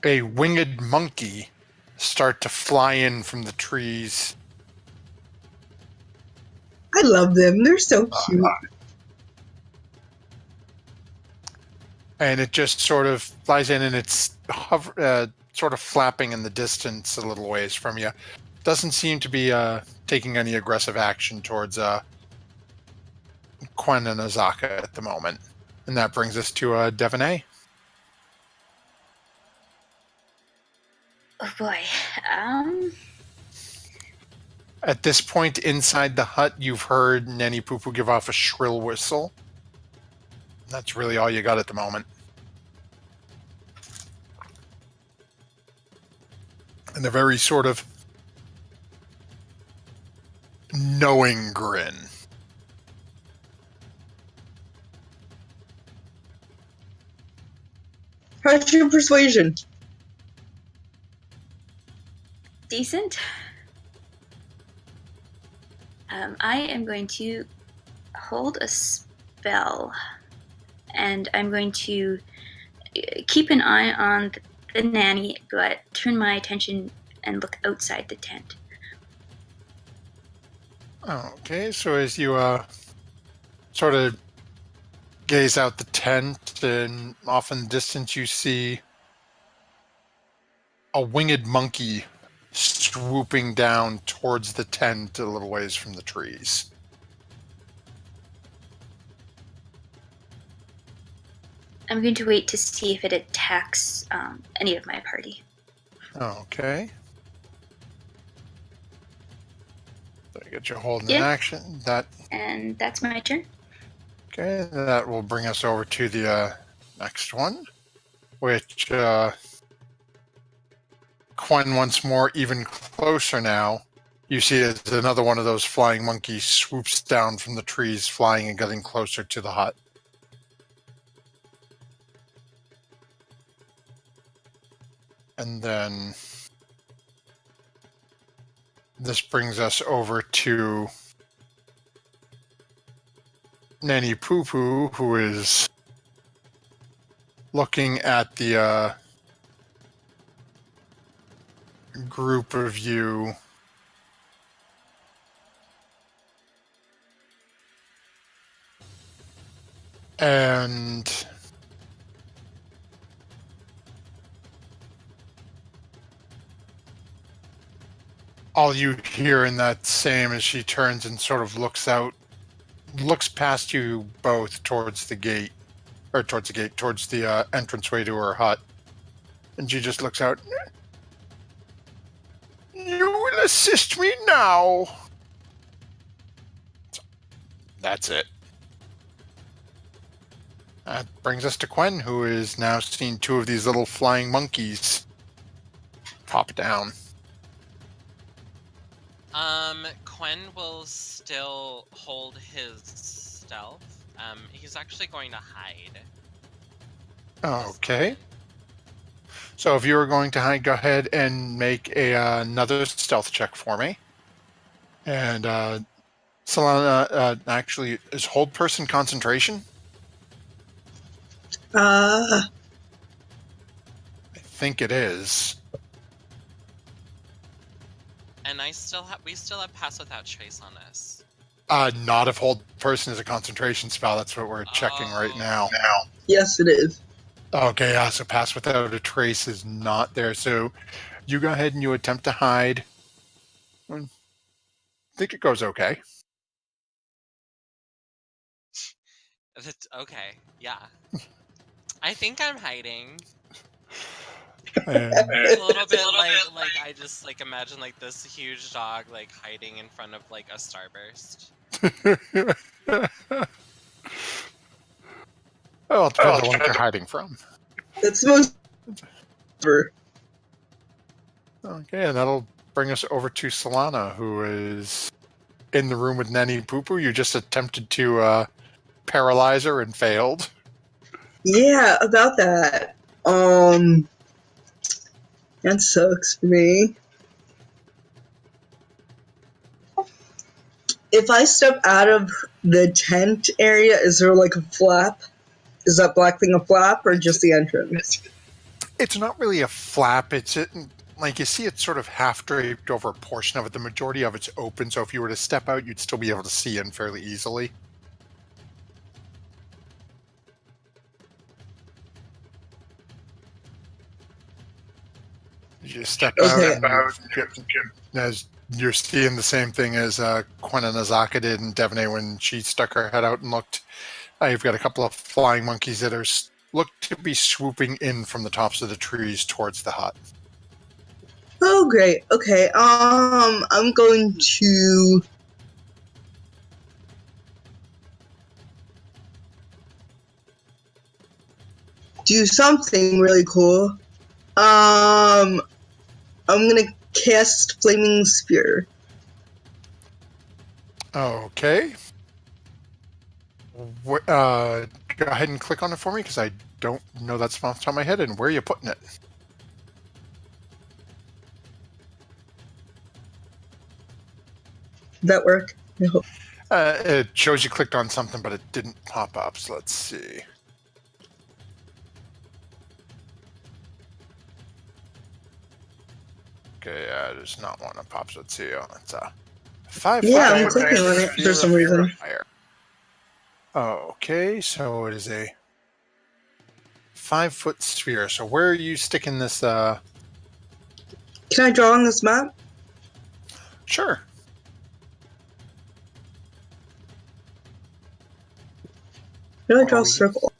a winged monkey start to fly in from the trees. I love them. They're so cute. And it just sort of flies in, and it's sort of flapping in the distance a little ways from you. Doesn't seem to be taking any aggressive action towards Quen and Azaka at the moment. And that brings us to Devonay. Oh boy. At this point inside the hut, you've heard Nanny Poo Poo give off a shrill whistle. That's really all you got at the moment. And a very sort of knowing grin. How's your persuasion? Decent. I am going to hold a spell, and I'm going to keep an eye on the nanny, but turn my attention and look outside the tent. Okay, so as you sort of gaze out the tent, and off in the distance you see a winged monkey swooping down towards the tent a little ways from the trees. I'm going to wait to see if it attacks any of my party. Okay. So I get you holding an Yeah. action. And that's my turn. Okay, that will bring us over to the next one, which Quen once more, even closer now. You see as another one of those flying monkeys swoops down from the trees, flying and getting closer to the hut. And then this brings us over to Nanny Poo Poo, who is looking at the group of you. And all you hear in that same as she turns and sort of looks past you both towards the gate, towards the entranceway to her hut. And she just looks out. You will assist me now. That's it. That brings us to Quen, who is now seeing two of these little flying monkeys pop down. Quen will still hold his stealth. He's actually going to hide. this Okay. moment. So if you were going to hide, go ahead and make another stealth check for me. And Solana actually is hold person concentration. Uh, I think it is. And we still have pass without trace on us. Not if hold person is a concentration spell. That's what we're checking right now. yes, it is. Okay, so pass without a trace is not there. So you go ahead and you attempt to hide. I think it goes okay. Okay, yeah. I think I'm hiding. And It's a little bit like I just like imagine like this huge dog like hiding in front of like a starburst. well, it depends on what you're hiding from. That's the most ever. Okay, and that'll bring us over to Solana, who is in the room with Nanny Poo Poo. You just attempted to paralyze her and failed. Yeah, about that. That sucks for me. If I step out of the tent area, is there like a flap? Is that black thing a flap or just the entrance? It's not really a flap. Like you see, it's sort of half draped over a portion of it. The majority of it's open, so if you were to step out, you'd still be able to see in fairly easily. You step Okay. out, as you're seeing the same thing as Quen and Azaka did in Devonay when she stuck her head out and looked. You've got a couple of flying monkeys that look to be swooping in from the tops of the trees towards the hut. Oh, great. Okay. I'm going to do something really cool. I'm gonna cast Flaming Spear. Okay. Go ahead and click on it for me because I don't know that spell off the top of my head. And where are you putting it? Did that work? I hope. It shows you clicked on something, but it didn't pop up. So let's see. Okay, there's not one that pops. Let's see. It's a 5 Yeah, foot I'm clicking on it for some reason. fire. Okay, so it is a 5-foot sphere. So where are you sticking this? Can I draw on this map? Sure. Can I draw a circle?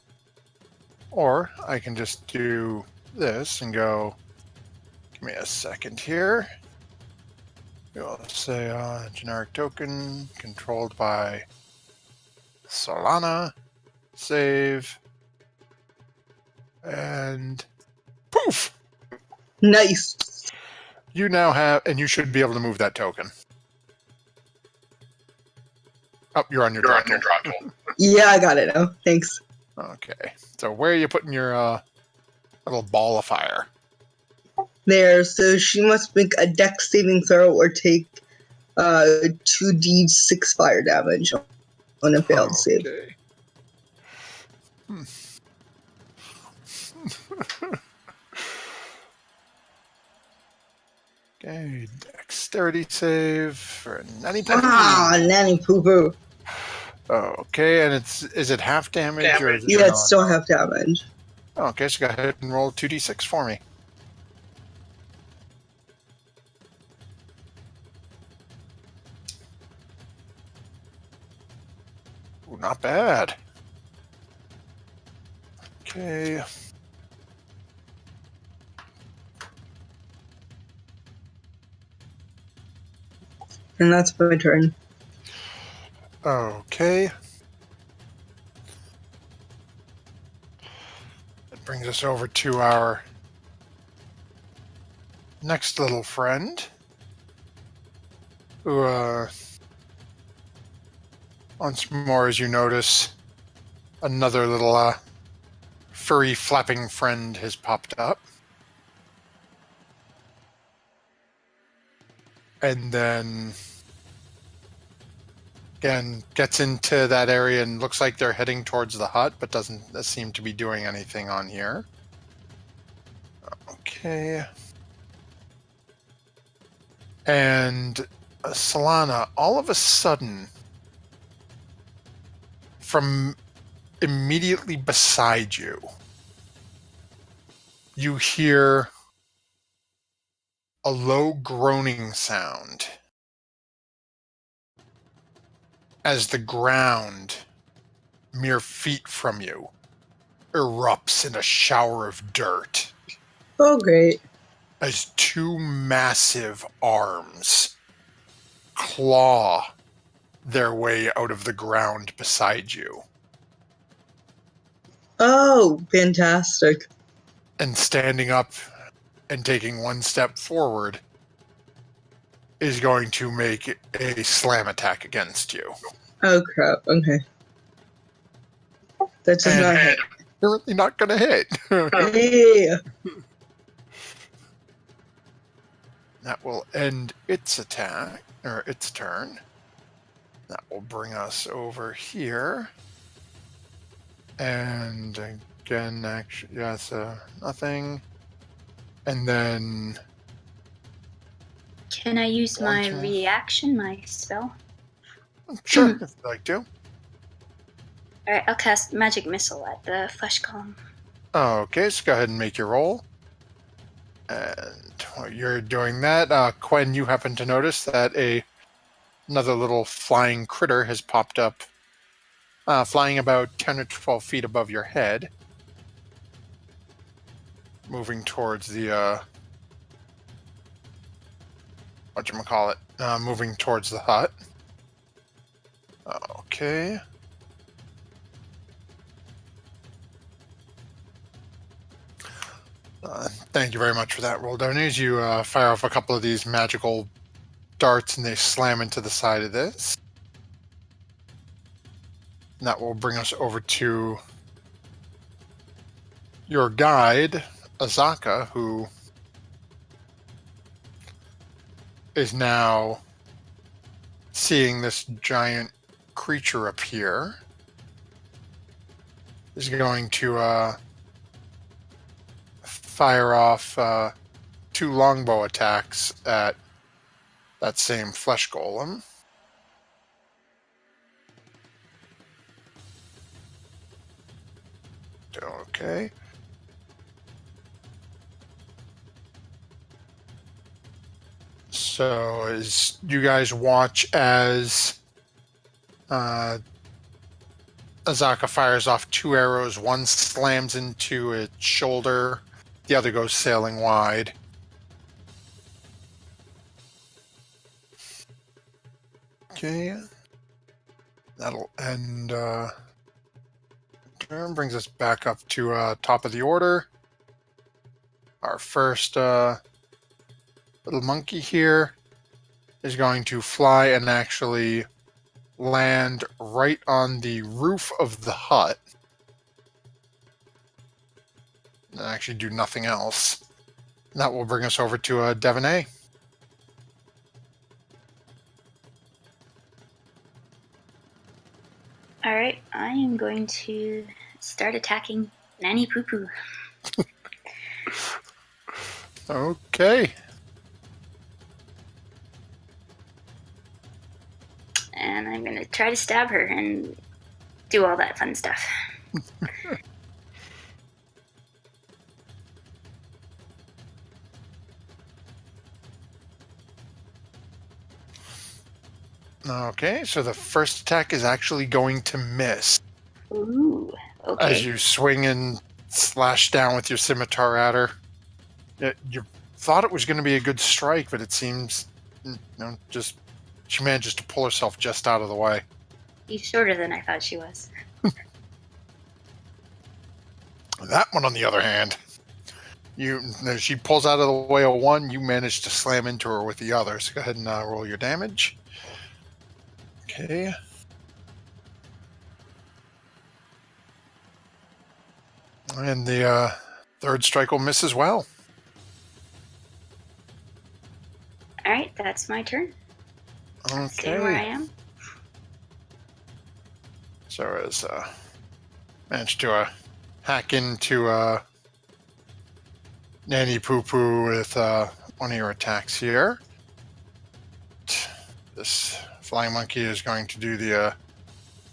Or I can just do this and go, give me a second here. We'll say generic token controlled by Solana. Save. And poof! Nice. You now have, and you should be able to move that token. Oh, you're on your draw tool. Yeah, I got it now. Thanks. Okay. So where are you putting your little ball of fire? There, so she must make a dex saving throw or take 2d6 fire damage on a failed save. Okay. Okay, dexterity save for Nanny Poo Poo. Ah, Nanny Poo Poo. Okay, and is it half damage or is it Yeah, it's still half damage. Okay, so go ahead and roll 2d6 for me. Ooh, not bad. Okay. And that's my turn. Okay. That brings us over to our next little friend, who, once more, as you notice, another little furry flapping friend has popped up. And then, again, gets into that area and looks like they're heading towards the hut, but doesn't seem to be doing anything on here. Okay. And Solana, all of a sudden, from immediately beside you, you hear a low groaning sound as the ground, mere feet from you, erupts in a shower of dirt Oh, great. as two massive arms claw their way out of the ground beside you. Oh, fantastic. And standing up and taking one step forward is going to make a slam attack against you. Oh, crap. Okay. That does not hit. Apparently not going to hit. Yeah. That will end its attack, or its turn. That will bring us over here. And again, actually, yes, nothing. And then... Can I use my One, two. reaction, my spell? Sure, if you'd like to. Alright, I'll cast Magic Missile at the flesh column. Okay, so go ahead and make your roll. And while you're doing that, Quen, you happen to notice that another little flying critter has popped up, flying about 10 or 12 feet above your head, moving towards the, whatchamacallit, moving towards the hut. Okay. Thank you very much for that roll, Downey. You fire off a couple of these magical darts and they slam into the side of this. And that will bring us over to your guide, Azaka, who is now seeing this giant creature appear. Is going to fire off 2 longbow attacks at that same flesh golem. Okay. So as you guys watch as Azaka fires off 2 arrows, one slams into its shoulder, the other goes sailing wide. Okay. That'll end turn. Brings us back up to top of the order. Our first little monkey here is going to fly and actually land right on the roof of the hut. And actually do nothing else. And that will bring us over to Devonay. Alright, I am going to start attacking Nanny Poo Poo. Okay. And I'm going to try to stab her and do all that fun stuff. Okay, so the first attack is actually going to miss. Ooh, okay. As you swing and slash down with your scimitar at her. You thought it was going to be a good strike, but it seems, she manages to pull herself just out of the way. She's shorter than I thought she was. That one, on the other hand, she pulls out of the way of one, you manage to slam into her with the other. So go ahead and roll your damage. Okay. And the third strike will miss as well. All right, that's my turn. Staying where I Okay. am. So as managed to hack into Nanny Poo Poo with one of your attacks here. This flying monkey is going to do the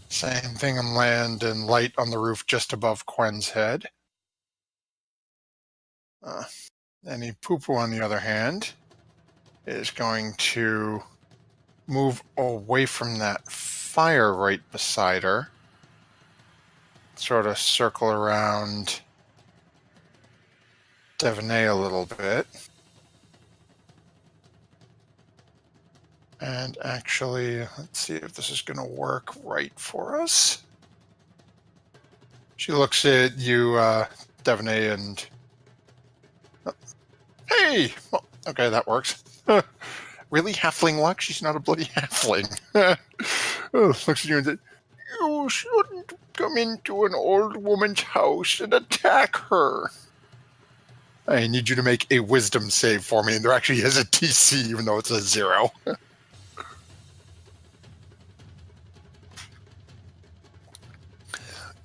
same thing and land and light on the roof just above Quen's head. Nanny Poo Poo, on the other hand, is going to move away from that fire right beside her. Sort of circle around Devonay a little bit. And actually, let's see if this is going to work right for us. She looks at you, Devonay, and... hey! Well, okay, that works. Really, halfling luck? She's not a bloody halfling. Looks at you and says, you shouldn't come into an old woman's house and attack her. I need you to make a wisdom save for me, and there actually is a TC, even though it's a 0.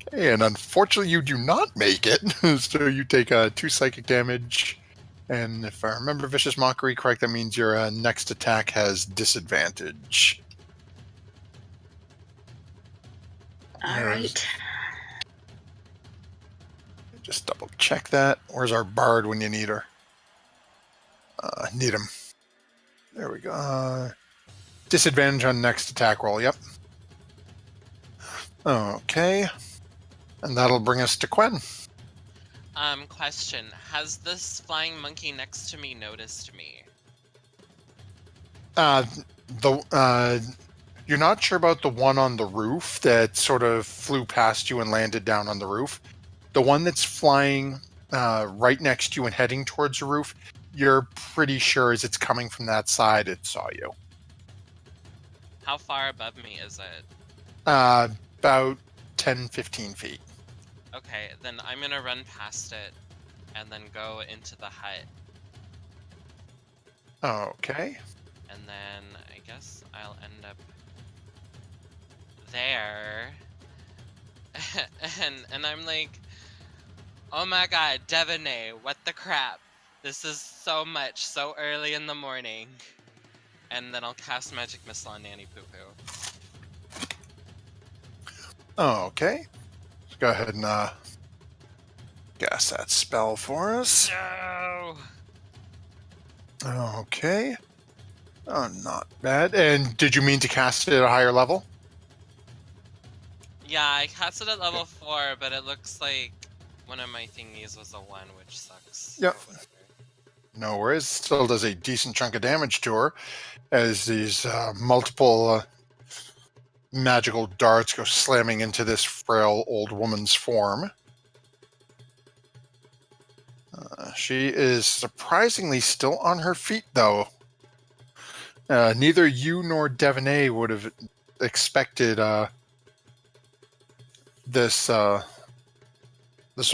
Okay, and unfortunately you do not make it, so you take 2 psychic damage. And if I remember Vicious Mockery correct, that means your next attack has disadvantage. All right. Just double check that. Where's our bard when you need her? Need him. There we go. Disadvantage on next attack roll, yep. Okay. And that'll bring us to Quen. Question. Has this flying monkey next to me noticed me? You're not sure about the one on the roof that sort of flew past you and landed down on the roof. The one that's flying right next to you and heading towards the roof, you're pretty sure as it's coming from that side, it saw you. How far above me is it? About 10, 15 feet. Okay, then I'm gonna run past it and then go into the hut. Okay. And then I guess I'll end up there. and I'm like, oh my god, Devonay, what the crap? This is so much, so early in the morning. And then I'll cast Magic Missile on Nanny Poo Poo. Okay. Let's go ahead and cast that spell for us. No! Okay. Oh, not bad. And did you mean to cast it at a higher level? Yeah, I cast it at level 4, but it looks like one of my thingies was a 1, which sucks. Yep. No worries. Still does a decent chunk of damage to her as these multiple magical darts go slamming into this frail old woman's form. She is surprisingly still on her feet, though. Neither you nor Devonay would have expected this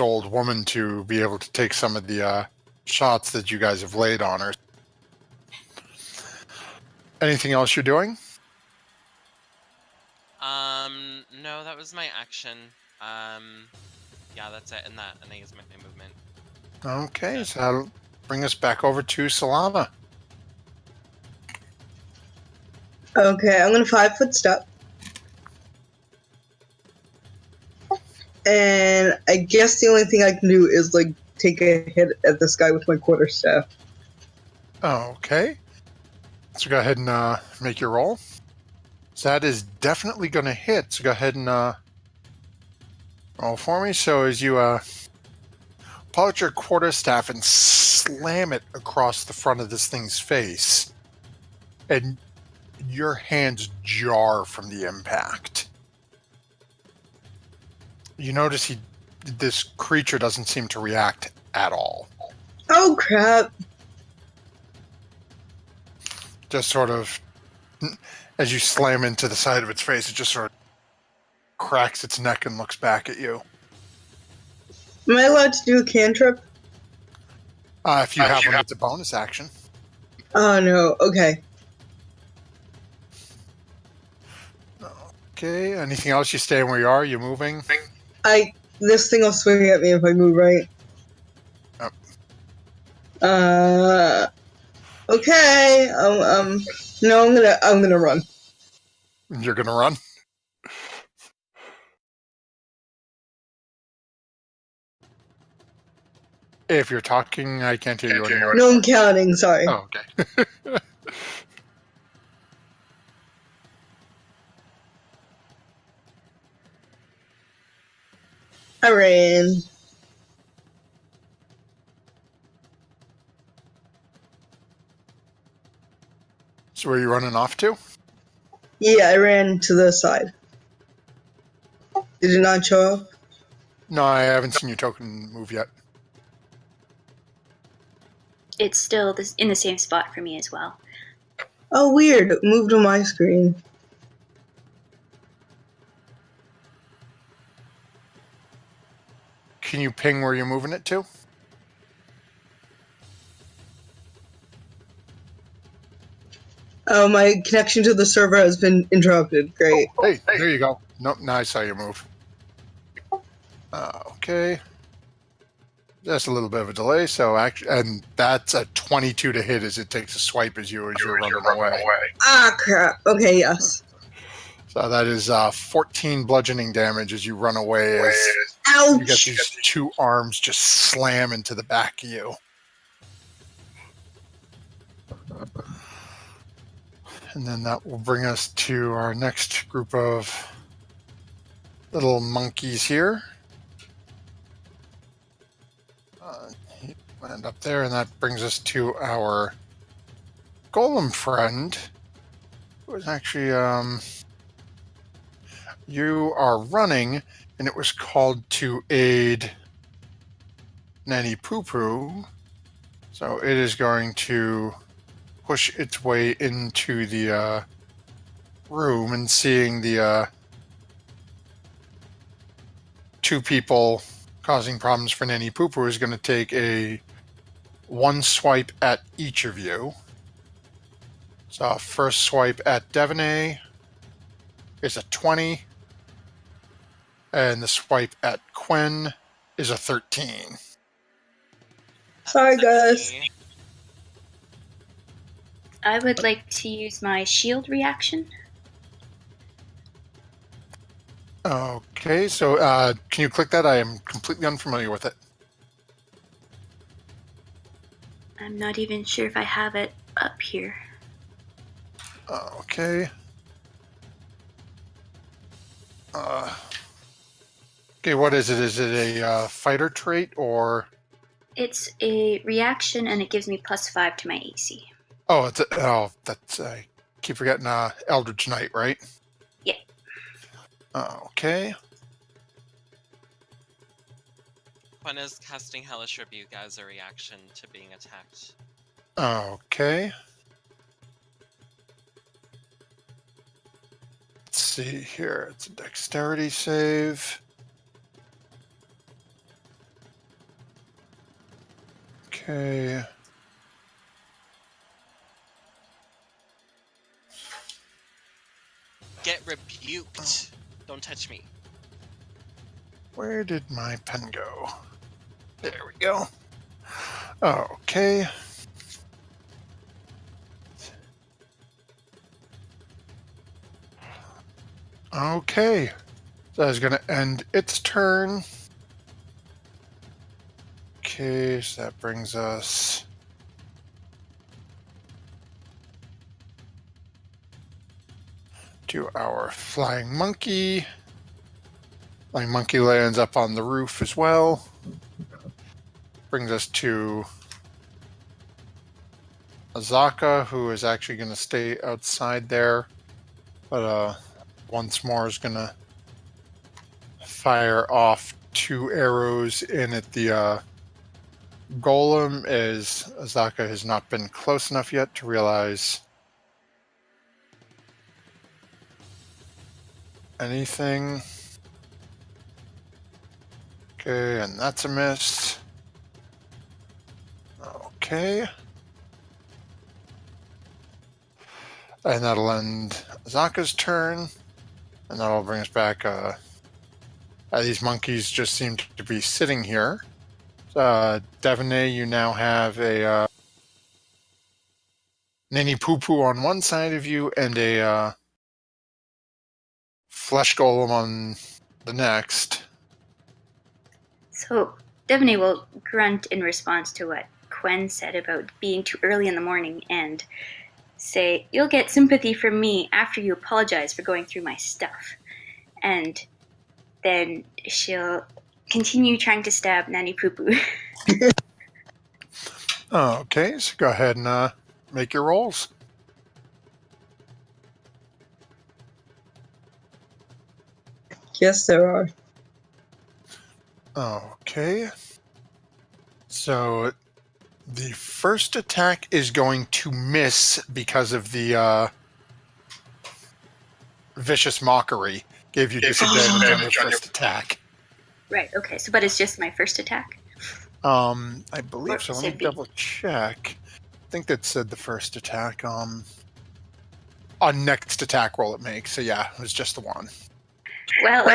old woman to be able to take some of the shots that you guys have laid on her. Anything else you're doing? No, that was my action. Yeah, that's it, and I use my movement. Okay, so that'll bring us back over to Solana. Okay, I'm gonna 5-foot step. And I guess the only thing I can do is, like, take a hit at this guy with my quarterstaff. Okay. So go ahead and make your roll. So that is definitely going to hit. So go ahead and roll for me. So as you pull out your quarterstaff and slam it across the front of this thing's face, and your hands jar from the impact. You notice this creature doesn't seem to react at all. Oh crap! Just sort of, as you slam into the side of its face, it just sort of cracks its neck and looks back at you. Am I allowed to do a cantrip? If you have one, it's a bonus action. Oh no. Okay. Okay, anything else? You staying where you are? You moving? This thing will swing at me if I move, right? Yep. Okay. No, I'm gonna run. You're gonna run? If you're talking, I can't hear you anymore. No, I'm counting. Sorry. Oh, okay. I ran. So where are you running off to? Yeah, I ran to the side. Did it not show up? No, I haven't seen your token move yet. It's still in the same spot for me as well. Oh, weird. It moved on my screen. Can you ping where you're moving it to? Oh, my connection to the server has been interrupted. Great. Hey, there you go. Nope, now I saw your move. Okay. Just a little bit of a delay, so actually, and that's a 22 to hit as it takes a swipe as you're running away. Ah, crap. Okay, yes. So that is 14 bludgeoning damage as you run away as Ouch! you get these two arms just slam into the back of you. And then that will bring us to our next group of little monkeys here. Land up there, and that brings us to our golem friend, who is actually, you are running, and it was called to aid Nanny Poo Poo. So it is going to push its way into the room, and seeing the two people causing problems for Nanny Poo Poo is going to take one swipe at each of you. So first swipe at Devaney is a 20, and the swipe at Quinn is a 13. Sorry, guys. I would like to use my shield reaction. Okay, so can you click that? I am completely unfamiliar with it. I'm not even sure if I have it up here. Okay. Okay, what is it? Is it a fighter trait or? It's a reaction, and it gives me +5 to my AC. Oh, that's I keep forgetting. Eldritch Knight, right? Yeah. Okay. When is casting Hellish Rebuke as a reaction to being attacked? Okay. Let's see here. It's a dexterity save. Okay. Get rebuked! Don't touch me. Where did my pen go? There we go. Okay. Okay. So that's going to end its turn. Okay, so that brings us to our flying monkey. Flying monkey lands up on the roof as well. Brings us to Azaka, who is actually going to stay outside there, but once more is going to fire off 2 arrows in at the golem, as Azaka has not been close enough yet to realize anything. Okay, and that's a miss. Okay. And that'll end Azaka's turn. And that'll bring us back. These monkeys just seem to be sitting here. Devaney, you now have a Ninny Poo Poo on one side of you and a flesh golem on the next. So Devaney will grunt in response to what Quen said about being too early in the morning and say, "You'll get sympathy from me after you apologize for going through my stuff." And then she'll continue trying to stab Nanny Poo Poo. Okay, so go ahead and make your rolls. Yes, there are. Okay. So the first attack is going to miss because of the vicious mockery. Gave you disadvantage on your first attack. Right, okay, so but it's just my first attack? I believe Or so. Let should me be. double check. I think that said the first attack. On next attack roll it makes. So yeah, it was just the one. Well,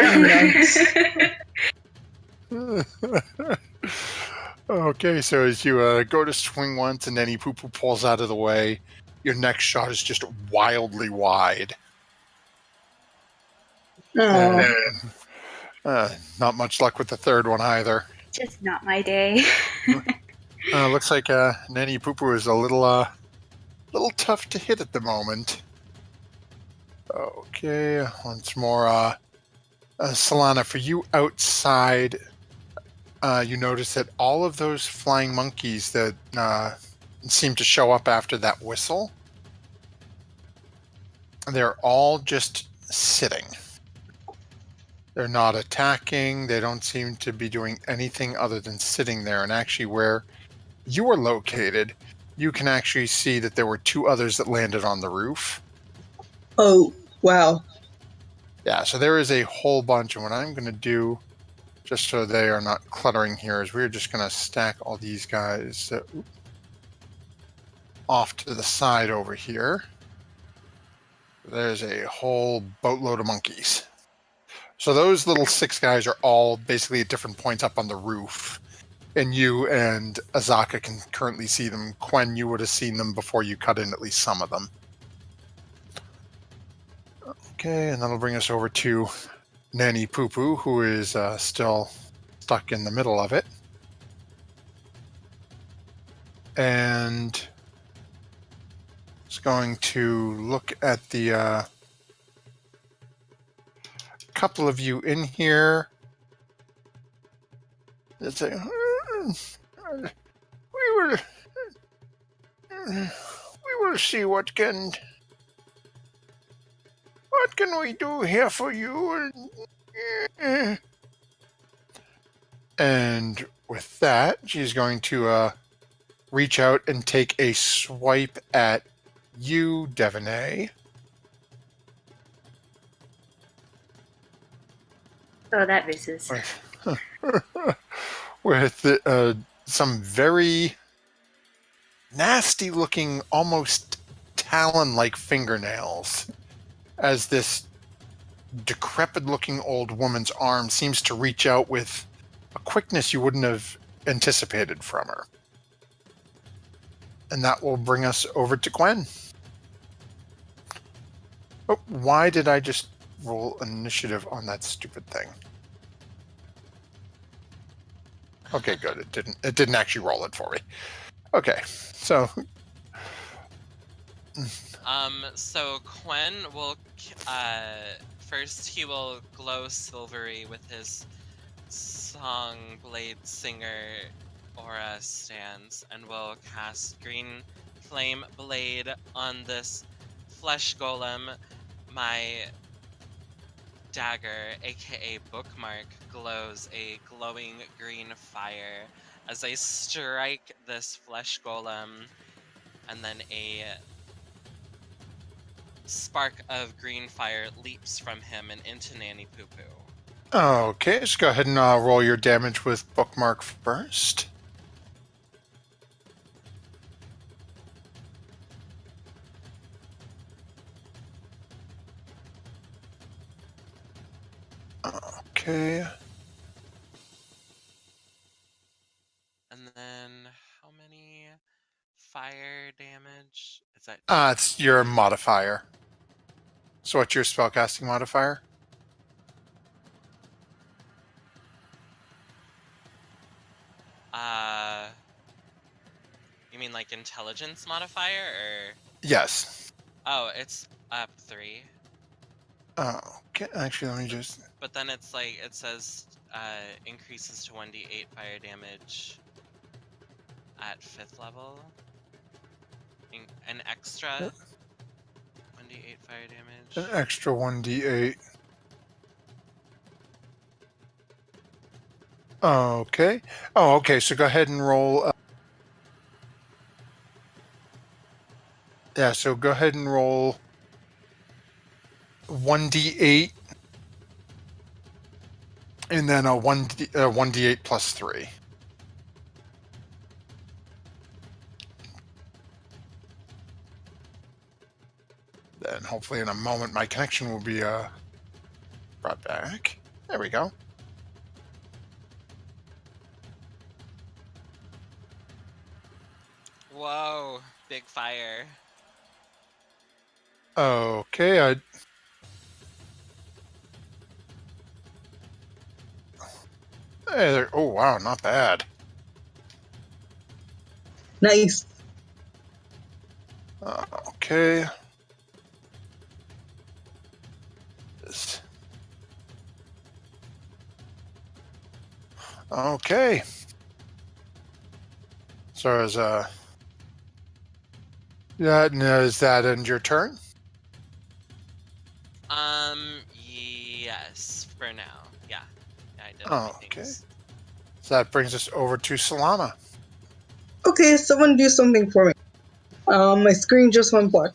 Okay, so as you go to swing once and then he poo pulls out of the way, your next shot is just wildly wide. Oh, Not much luck with the third one either. just not my day. Looks like Nanny Poo Poo is a little tough to hit at the moment. Okay, once more. Solana, for you outside, you notice that all of those flying monkeys that seem to show up after that whistle, they're all just sitting. They're not attacking. They don't seem to be doing anything other than sitting there. And actually, where you are located, you can actually see that there were 2 others that landed on the roof. oh, wow. Yeah, so there is a whole bunch. And what I'm going to do, just so they are not cluttering here, is we're just going to stack all these guys off to the side over here. There's a whole boatload of monkeys. So those little 6 guys are all basically at different points up on the roof. And you and Azaka can currently see them. Quen, you would have seen them before you cut in at least some of them. Okay, and that'll bring us over to Nanny Poo Poo, who is still stuck in the middle of it. And is going to look at the couple of you in here. It's like, we will see what can we do here for you. And with that, she's going to reach out and take a swipe at you, Devaney. Oh, that misses. With some very nasty-looking, almost talon-like fingernails, as this decrepit-looking old woman's arm seems to reach out with a quickness you wouldn't have anticipated from her. And that will bring us over to Quen. Oh, why did I just roll initiative on that stupid thing? Okay, good. It didn't actually roll it for me. Okay, so So Quen will first he will glow silvery with his song blade singer aura stance, and will cast green flame blade on this flesh golem. My dagger, aka bookmark, glows a glowing green fire as I strike this flesh golem, and then a spark of green fire leaps from him and into Nanny Poo Poo. Okay, so go ahead and roll your damage with bookmark first. Okay. And then how many fire damage? Is that It's your modifier. So what's your spellcasting modifier? you mean like intelligence modifier or? Yes. Oh, it's up 3. Okay, actually, let me just... But then it's like, it says increases to 1d8 fire damage at 5th level. An extra 1d8 fire An damage. extra 1d8. Okay. Oh, okay, so go ahead and roll... yeah, so go ahead and roll 1d8 and then a 1d8 plus 3. Then hopefully in a moment my connection will be brought back. There we go. Whoa, big fire. Okay, hey there. Oh, wow, not bad. Nice. Okay. This. Okay. So as yeah, does that end your turn? Yes, for now. Yeah, I did all my Okay. things. So that brings us over to Salama. Okay, someone do something for me. My screen just went black.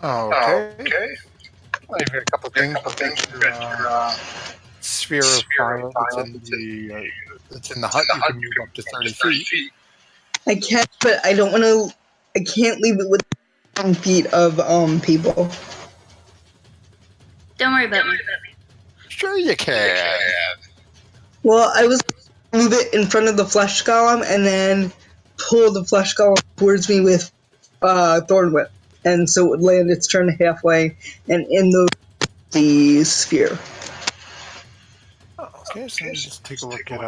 Okay. I've got a couple things. Your sphere of fire that's in the hut. You can move up to 30 feet. I can't, but I don't want to. I can't leave it with 10 feet of people. Don't worry about me. Sure you can. Well, I was gonna move it in front of the flesh golem and then pull the flesh golem towards me with thorn whip, and so it would land its turn halfway and in the sphere. Okay, so let me just take a look at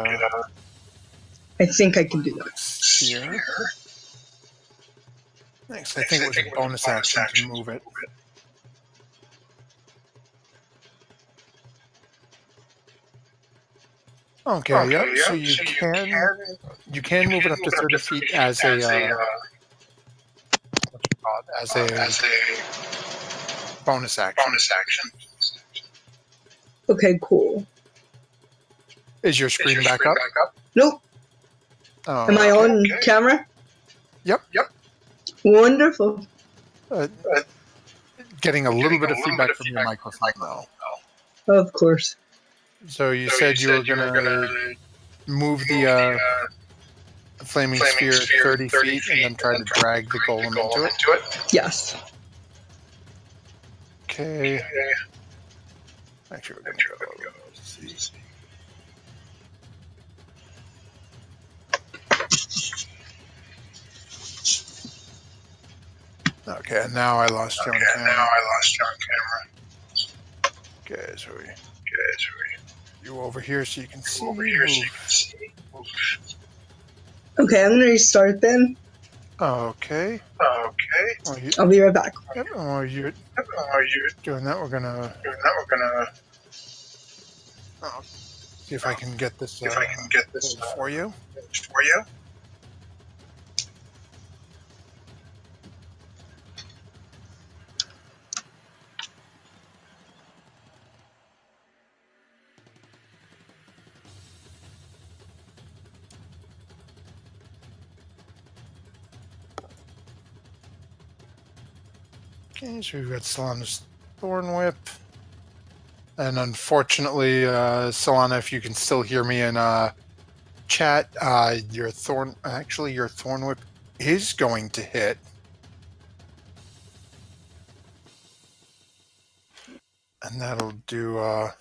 I think I can do that. sphere. Next, I think it was a bonus action to move it. Okay, yep. So you can move it up to 30 feet as a bonus action. Okay, cool. Is your screen back up? Nope. Oh, Am I on camera? Yep. Wonderful. Getting a little bit of feedback from your microphone though. Of course. So you said you were gonna move the flaming sphere 30 feet and then try to drag the golem into it? Yes. Okay. Actually, we're gonna go. See. Okay, now I lost you on camera. Okay, so you over here so you can see. Okay, I'm gonna restart then. Okay. I'll be right back. While you're doing that, we're gonna see if I can get this pulled for you. Okay, so we've got Solana's Thorn Whip. And unfortunately, Solana, if you can still hear me in chat, your Thorn Whip is going to hit. And that'll do, I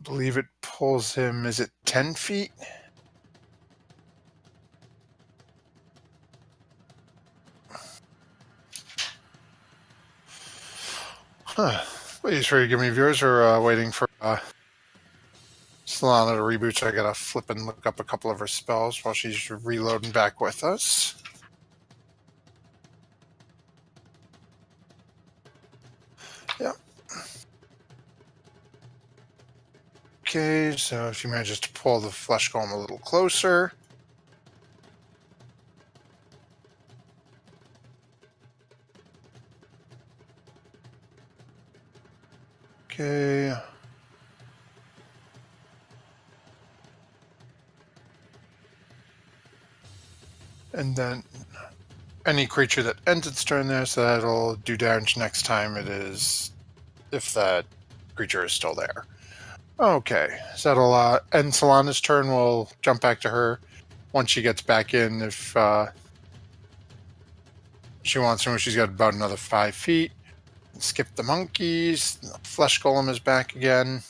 believe it pulls him, is it 10 feet? Huh. Please forgive me, viewers, are waiting for Solana to reboot, so I gotta flip and look up a couple of her spells while she's reloading back with us. Yep. Okay, so she manages to pull the flesh golem a little closer. Okay. And then any creature that ends its turn there, so that'll do damage next time it is, if that creature is still there. Okay, so that'll end Solana's turn. We'll jump back to her once she gets back in. If she wants to, she's got about another 5 feet. Skip the monkeys. The flesh golem is back again.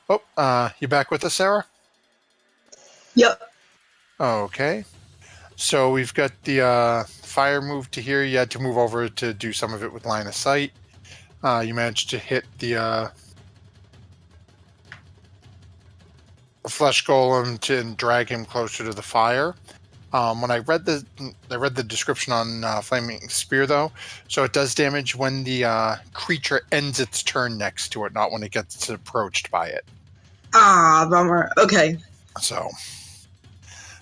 Oh, you back with us, Sarah? Yep. Okay. So we've got the fire move to here. You had to move over to do some of it with line of sight. You managed to hit the flesh golem to drag him closer to the fire. When I read the description on Flaming Spear, though, so it does damage when the creature ends its turn next to it, not when it gets approached by it. Ah, bummer. Okay. So,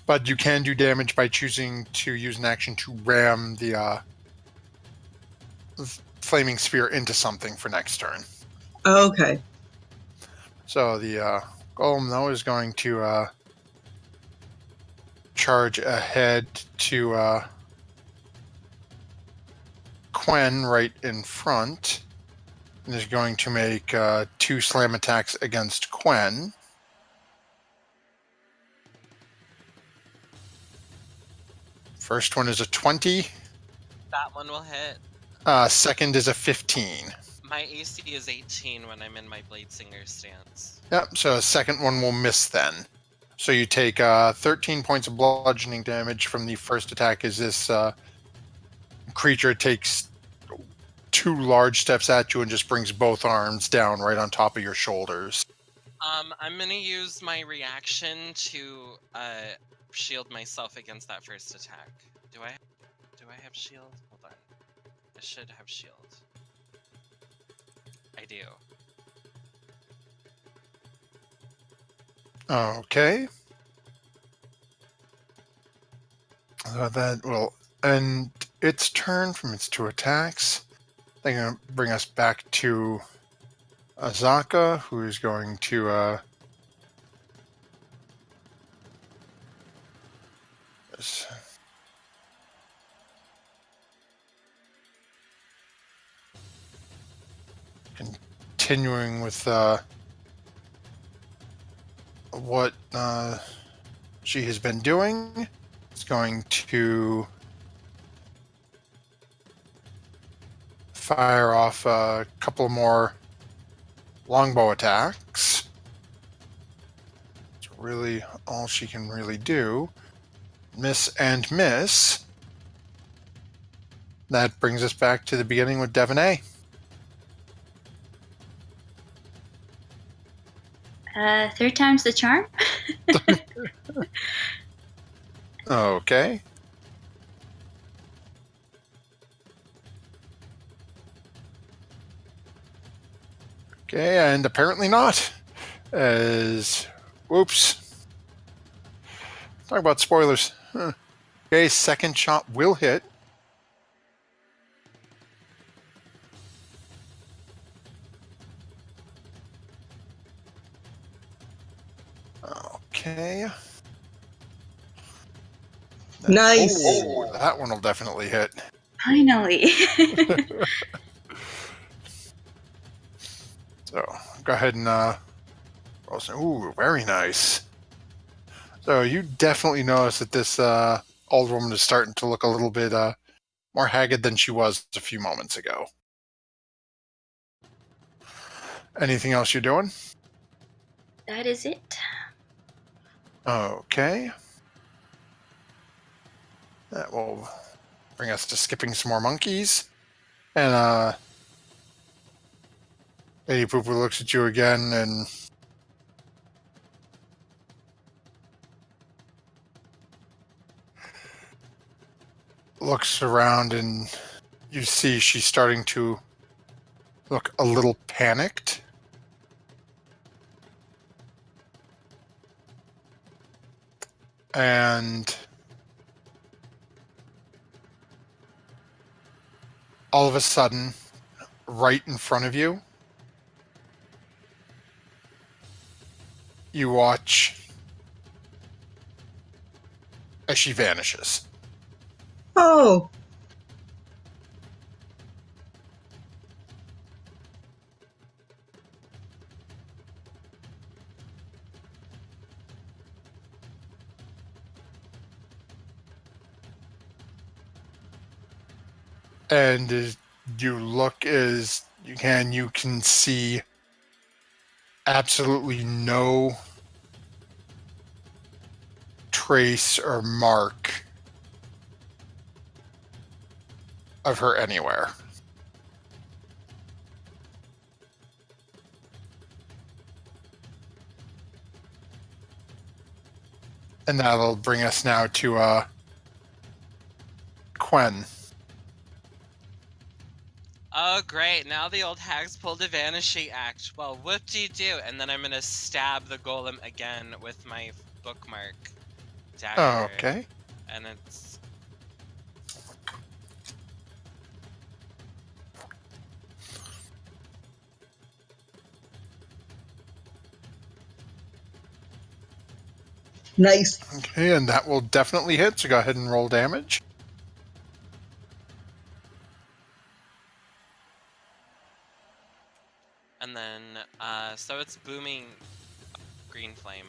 but you can do damage by choosing to use an action to ram the Flaming Spear into something for next turn. Okay. So the golem, though, is going to charge ahead to Quen right in front, and is going to make 2 slam attacks against Quen. First one is a 20. That one will hit. Second is a 15. My AC is 18 when I'm in my Bladesinger stance. Yep, so a second one will miss then. So you take 13 points of bludgeoning damage from the first attack as this creature takes 2 large steps at you and just brings both arms down right on top of your shoulders. I'm gonna use my reaction to shield myself against that first attack. Do I have shield? Hold on. I should have shield. I do. Okay. That will end its turn from its 2 attacks. They're going to bring us back to Azaka, who is going to continuing with what she has been doing. It's going to fire off a couple more longbow attacks. It's really all she can really do. Miss and miss. That brings us back to the beginning with Devon A. Third time's the charm. Okay. Okay, and apparently not. As whoops. Talk about spoilers. Huh. Okay, second shot will hit. Okay. Nice. Oh, that one will definitely hit. Finally. So go ahead and roll some. Ooh, very nice. So you definitely notice that this old woman is starting to look a little bit more haggard than she was a few moments ago. Anything else you're doing? That is it. Okay. That will bring us to skipping some more monkeys. And Lady Pooper looks at you again and looks around, and you see she's starting to look a little panicked. And all of a sudden, right in front of you, you watch as she vanishes. Oh, And as you look as you can see absolutely no trace or mark of her anywhere. And that'll bring us now to Quen. Oh, great. Now the old hag's pulled a vanishing act. Well, whoop-de-doo. And then I'm going to stab the golem again with my bookmark dagger. Okay. And it's... nice. Okay, and that will definitely hit, so go ahead and roll damage. And then, so it's booming green flame.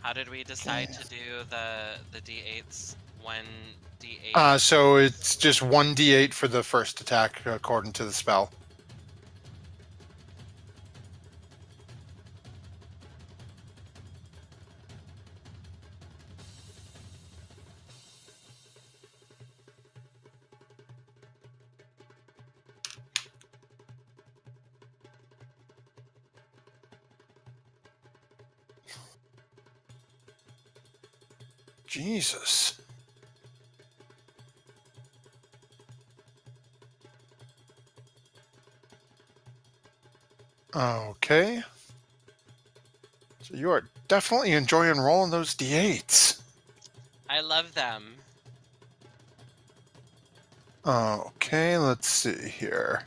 How did we decide to do the d8s? One d8? So it's just 1d8 for the first attack, according to the spell. Jesus. Okay. So you are definitely enjoying rolling those d8s. I love them. Okay, let's see here.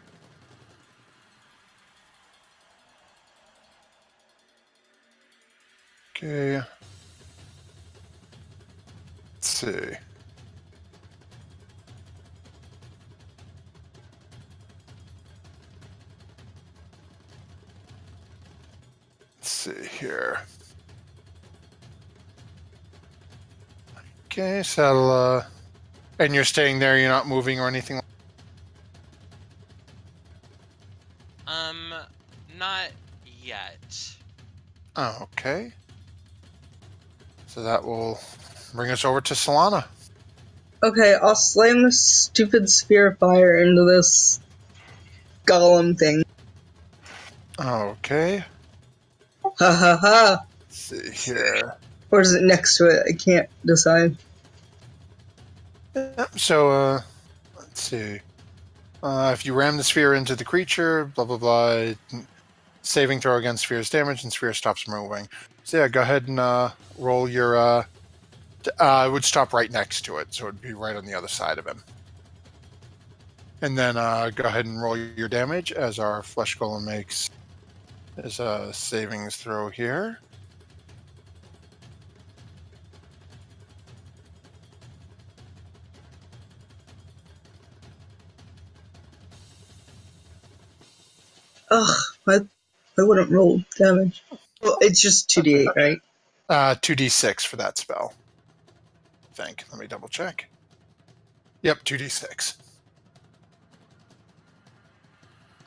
Okay. Let's see. Let's see here. Okay, so and you're staying there, you're not moving or anything? Not yet. Okay. So that will bring us over to Solana. Okay, I'll slam this stupid sphere of fire into this golem thing. Okay. Ha ha ha. Let's see here. Or is it next to it? I can't decide. Yep, so, let's see. If you ram the sphere into the creature, blah, blah, blah, saving throw against sphere's damage, and sphere stops moving. So yeah, go ahead and roll your... it would stop right next to it, so it would be right on the other side of him. And then go ahead and roll your damage as our flesh golem makes his savings throw here. Ugh, I wouldn't roll damage. Well, it's just 2d8, right? 2d6 for that spell. I think. Let me double check. Yep, 2d6.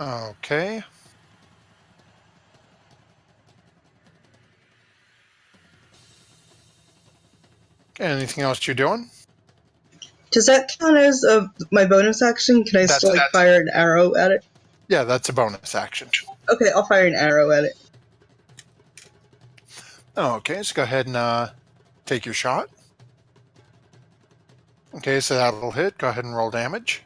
Okay. Anything else you're doing? Does that count as my bonus action? Can I still fire an arrow at it? Yeah, that's a bonus action. Okay, I'll fire an arrow at it. Okay, so go ahead and take your shot. Okay, so that'll hit. Go ahead and roll damage.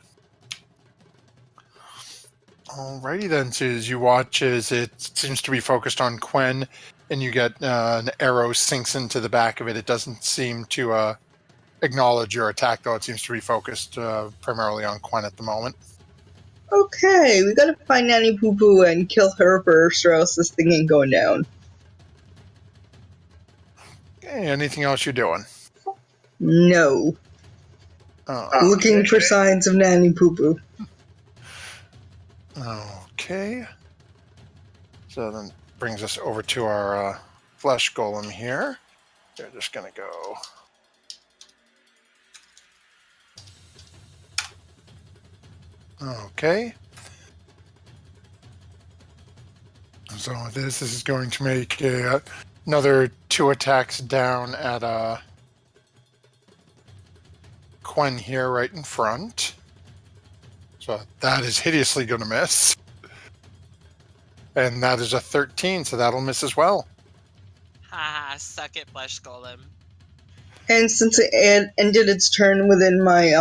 Alrighty then, so as you watch as it seems to be focused on Quen, and you get an arrow sinks into the back of it. It doesn't seem to acknowledge your attack, though. It seems to be focused primarily on Quen at the moment. Okay, we gotta find Nanny Poo Poo and kill her first, or else this thing ain't going down. Okay, anything else you're doing? No. Looking for signs of Nanny Poo Poo. Okay. So then brings us over to our flesh golem here. They're just going to go. Okay. So this is going to make another 2 attacks down at Quen here right in front. So that is hideously going to miss. And that is a 13, so that'll miss as well. Ha, suck it, Flesh Golem. And since it ended its turn within my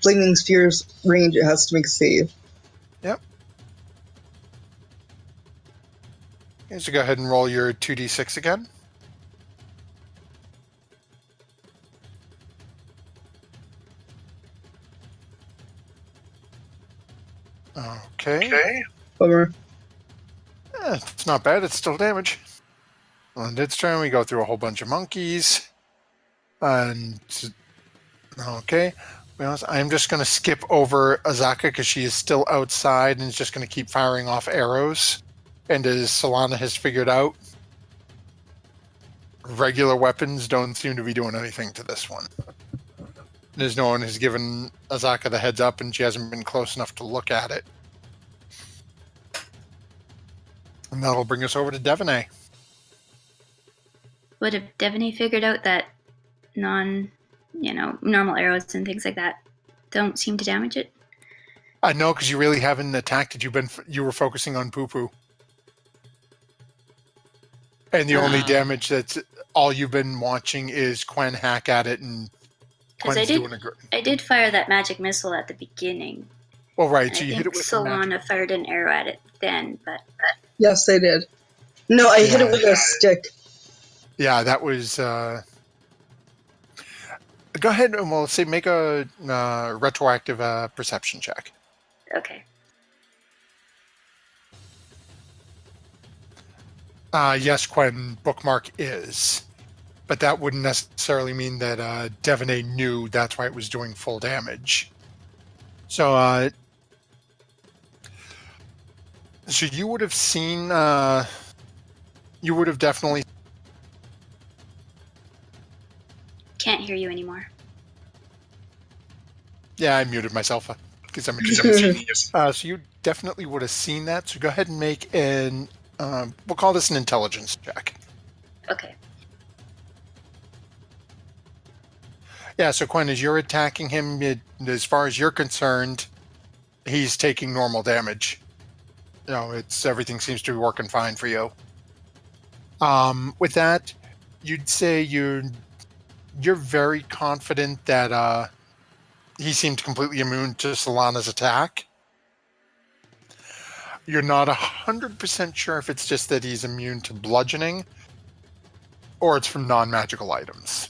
Flaming Sphere's range, it has to make a save. Yep. Okay, so go ahead and roll your 2d6 again. Okay. Bummer. It's not bad. It's still damage. On its turn, we go through a whole bunch of monkeys. And okay. I'm just going to skip over Azaka because she is still outside and is just going to keep firing off arrows. And as Solana has figured out, regular weapons don't seem to be doing anything to this one. As no one has given Azaka the heads up and she hasn't been close enough to look at it. And that'll bring us over to Devaney. Would have Devaney figured out that normal arrows and things like that don't seem to damage it? No, because you really haven't attacked it. You were focusing on Poo Poo. And the only damage that's all you've been watching is Quen hack at it, and Quen's doing a great. I did fire that magic missile at the beginning. Well, right, so you hit it with Solana fired an arrow at it then, but yes, I did. No, I hit it with a stick. Yeah, that was. Go ahead and we'll say make a retroactive perception check. Okay. Yes, Quen, bookmark is. But that wouldn't necessarily mean that Devaney knew that's why it was doing full damage. So, so you would have seen, you would have definitely. Can't hear you anymore. Yeah, I muted myself because I'm a genius. So you definitely would have seen that. So go ahead and make an, we'll call this an intelligence check. Okay. Yeah, so Quen, as you're attacking him, as far as you're concerned, he's taking normal damage. Everything seems to be working fine for you. With that, you'd say you're very confident that he seemed completely immune to Solana's attack. You're not 100% sure if it's just that he's immune to bludgeoning, or it's from non-magical items.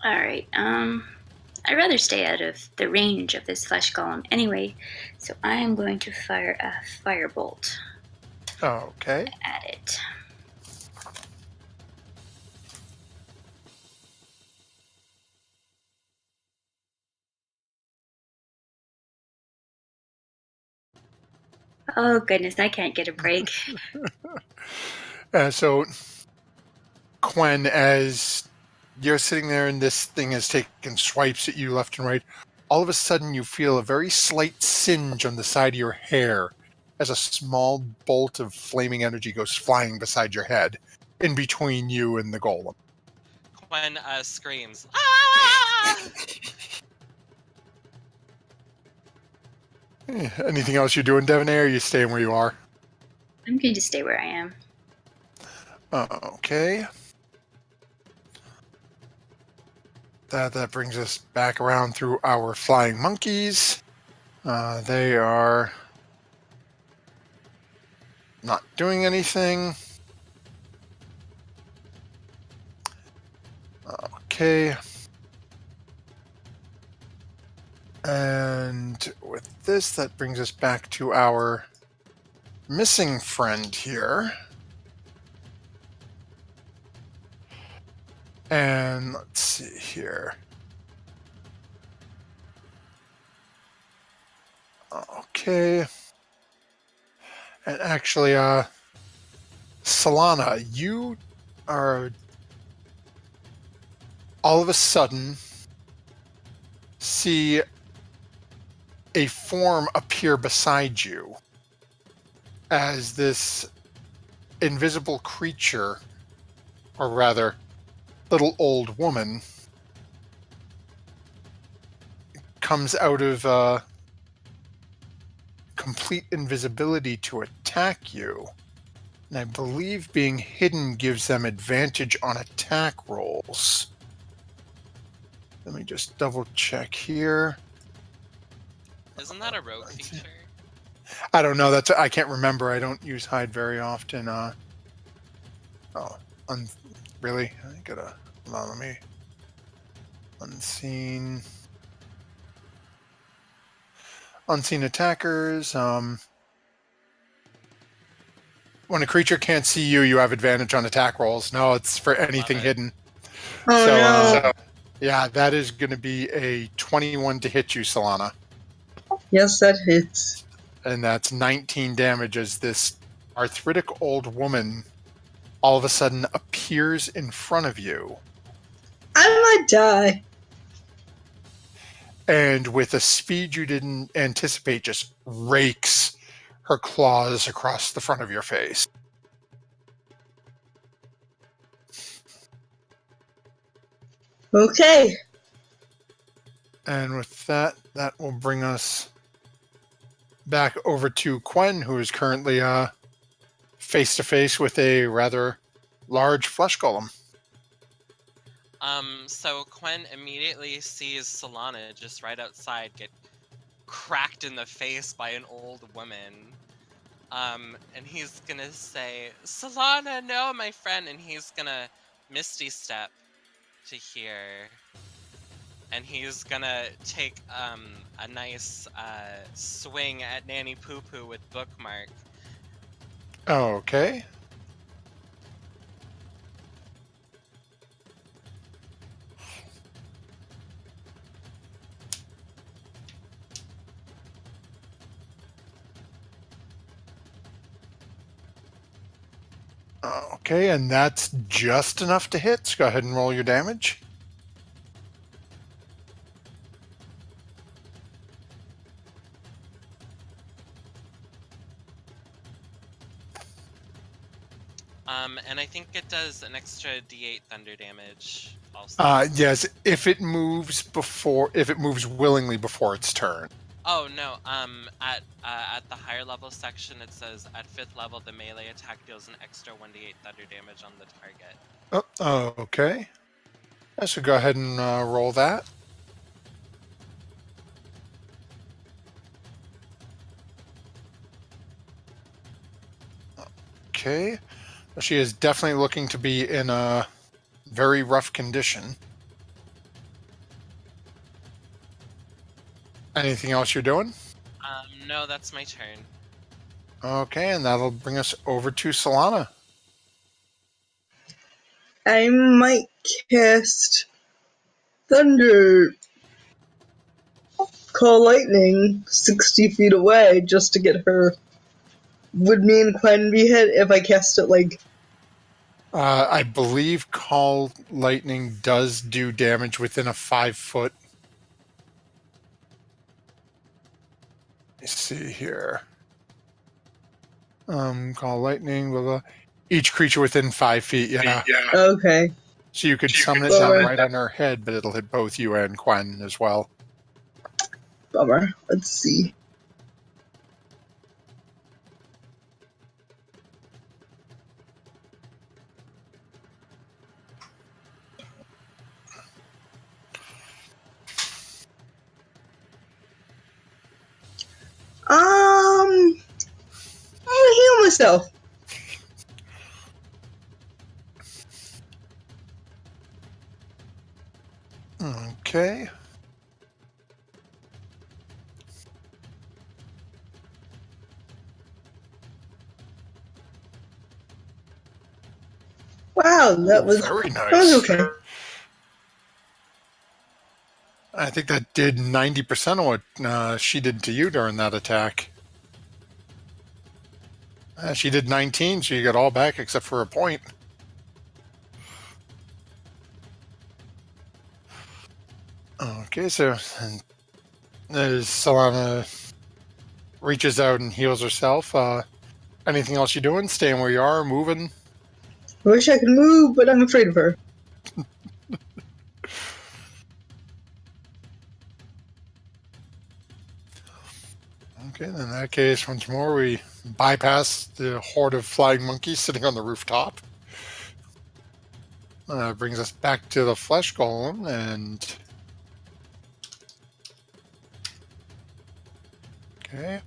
Alright, I'd rather stay out of the range of this flesh golem anyway, so I am going to fire a firebolt. Okay. At it. Oh goodness, I can't get a break. So, Quen, as you're sitting there and this thing has taken swipes at you left and right, all of a sudden you feel a very slight singe on the side of your hair as a small bolt of flaming energy goes flying beside your head, in between you and the golem. Quen screams, "Ah!" Anything else you're doing, Devanay, or are you staying where you are? I'm going to stay where I am. Okay. That brings us back around through our flying monkeys. They are not doing anything. Okay. And with this, that brings us back to our missing friend here. And let's see here. Okay. And actually, Solana, you are all of a sudden see a form appear beside you as this invisible creature, or rather, little old woman, comes out of complete invisibility to attack you. And I believe being hidden gives them advantage on attack rolls. Let me just double check here. Isn't that a rogue feature? I don't know. I can't remember. I don't use hide very often. Really? I gotta allow me. Unseen attackers. When a creature can't see you, you have advantage on attack rolls. No, it's for anything hidden. Oh no. Yeah, that is going to be a 21 to hit you, Solana. Yes, that hits. And that's 19 damage as this arthritic old woman all of a sudden appears in front of you. I might die. And with a speed you didn't anticipate, just rakes her claws across the front of your face. Okay. And with that will bring us back over to Quen, who is currently face to face with a rather large flesh golem. So Quen immediately sees Solana just right outside get cracked in the face by an old woman. And he's gonna say, "Solana, no, my friend," and he's gonna Misty Step to here. And he's gonna take a nice swing at Nanny Poo Poo with Bookmark. Okay. Okay, and that's just enough to hit. So go ahead and roll your damage. And I think it does an extra D8 thunder damage also. Yes, if it moves willingly before its turn. Oh no, at the higher level section it says at 5th level the melee attack deals an extra 1d8 thunder damage on the target. Oh, okay. So go ahead and roll that. Okay. She is definitely looking to be in a very rough condition. Anything else you're doing? No, that's my turn. Okay, and that'll bring us over to Solana. I might cast Thunder. Call lightning 60 feet away just to get her would me and Quen be hit if I cast it like? I believe Call Lightning does do damage within a 5-foot. Let's see here. Call Lightning, blah, blah. Each creature within 5 feet, yeah. Okay. So you could summon it down right on her head, but it'll hit both you and Quen as well. Bummer. Let's see. I'll heal myself. Okay. Wow, that was very nice. That was okay. I think that did 90% of what she did to you during that attack. She did 19, so you got all back except for a point. Okay, so as Solana reaches out and heals herself, anything else you doing? Staying where you are, moving? I wish I could move, but I'm afraid of her. Okay, then in that case, once more, we bypass the horde of flying monkeys sitting on the rooftop. Brings us back to the flesh golem, and... Okay.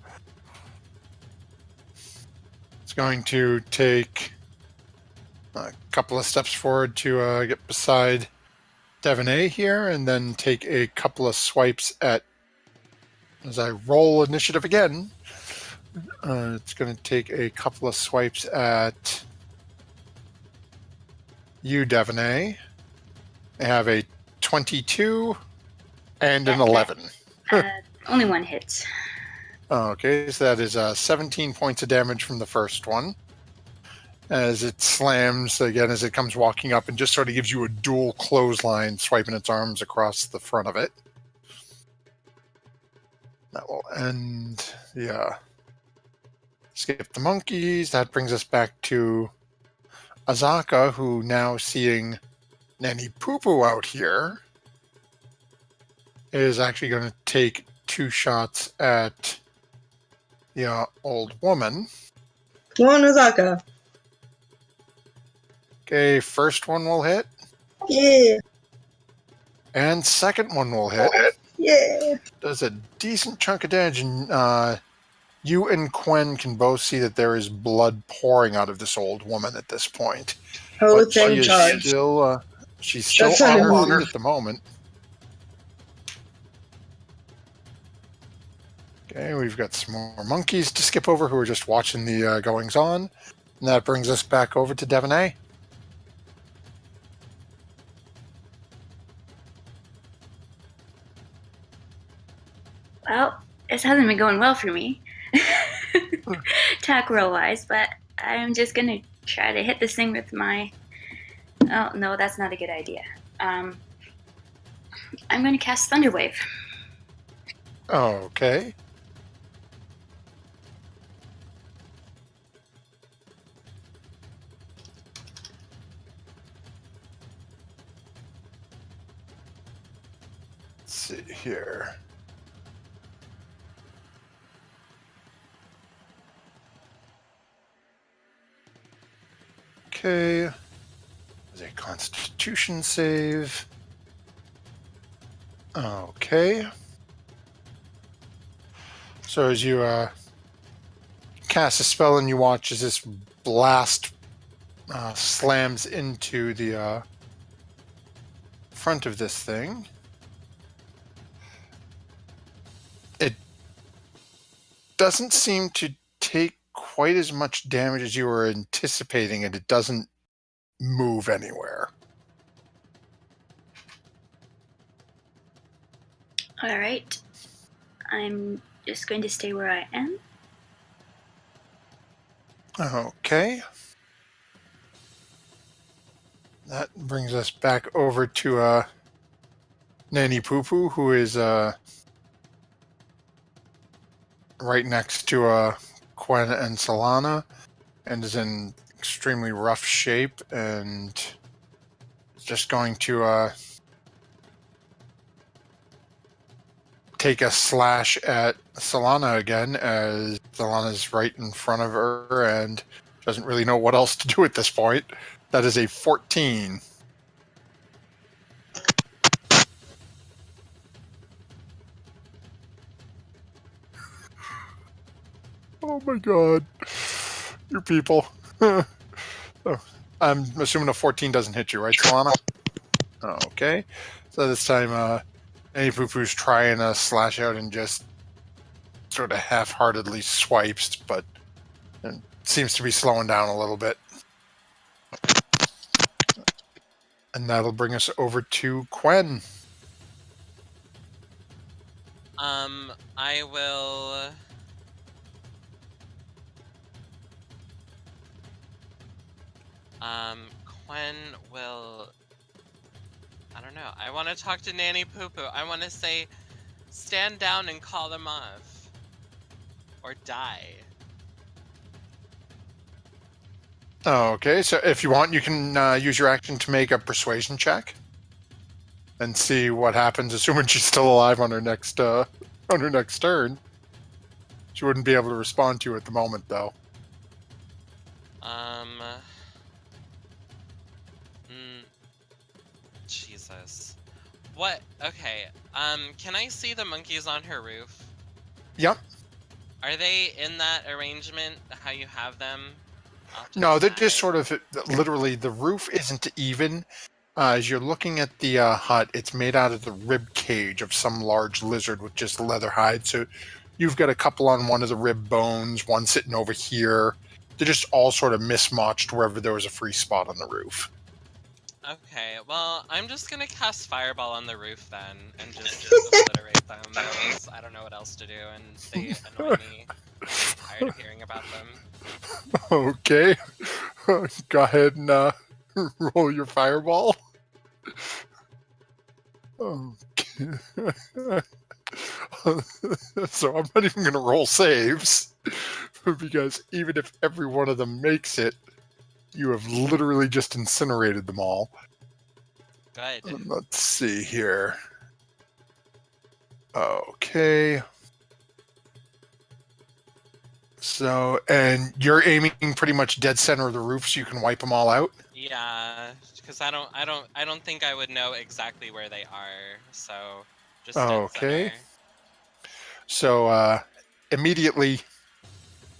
It's going to take a couple of steps forward to get beside Devaney here, and then take a couple of swipes at... As I roll initiative again, it's going to take a couple of swipes at you, Devaney. I have a 22 and an 11. Only one hits. Okay, so that is 17 points of damage from the first one. As it slams, again, as it comes walking up and just sort of gives you a dual clothesline, swiping its arms across the front of it. That will end, yeah. Skip the monkeys. That brings us back to Azaka, who now seeing Nanny Poo Poo out here is actually going to take 2 shots at the old woman. Come on, Azaka. Okay, first one will hit. Yeah. And second one will hit. Yeah. Does a decent chunk of damage, and you and Quen can both see that there is blood pouring out of this old woman at this point. Oh, But she thank is God. still, she's still That's on her honor. feet at the moment. Okay, we've got some more monkeys to skip over who are just watching the goings on. And that brings us back over to Devaney. Well, this hasn't been going well for me, attack roll wise, but I'm just gonna try to hit this thing with my. Oh no, that's not a good idea. I'm gonna cast Thunderwave. Okay. Let's see here. Okay. There's a Constitution save. Okay. So as you cast a spell and you watch as this blast slams into the front of this thing, it doesn't seem to take quite as much damage as you were anticipating, and it doesn't move anywhere. All right, I'm just going to stay where I am. Okay. That brings us back over to Nanny Poo Poo, who is right next to Quen and Solana, and is in extremely rough shape, and is just going to take a slash at Solana again, as Solana's right in front of her and doesn't really know what else to do at this point. That is a 14. Oh my god. You people. Oh, I'm assuming a 14 doesn't hit you, right, Solana? Okay. So this time, Nanny Poo Poo's trying to slash out and just sort of half-heartedly swipes, but it seems to be slowing down a little bit. And that'll bring us over to Quen. I will. Quen will. I don't know. I want to talk to Nanny Poo Poo. I want to say, stand down and call them off. Or die. Okay, so if you want, you can use your action to make a persuasion check and see what happens, assuming she's still alive on her next turn. She wouldn't be able to respond to you at the moment, though. Jesus. What? Okay. Can I see the monkeys on her roof? Yep. Are they in that arrangement? How you have them? Off to No, the they're just side? sort of literally the roof isn't even. As you're looking at the hut, it's made out of the rib cage of some large lizard with just leather hide. So you've got a couple on one of the rib bones, one sitting over here. They're just all sort of mismatched wherever there was a free spot on the roof. Okay, well, I'm just gonna cast Fireball on the roof then, and just obliterate them, because I don't know what else to do, and they annoy me. I'm tired of hearing about them. Okay. Go ahead and roll your fireball. Okay. So I'm not even going to roll saves, because even if every one of them makes it, you have literally just incinerated them all. Good. Let's see here. Okay. So, and you're aiming pretty much dead center of the roof, so you can wipe them all out. Yeah, because I don't think I would know exactly where they are, so just Okay. dead center. So, immediately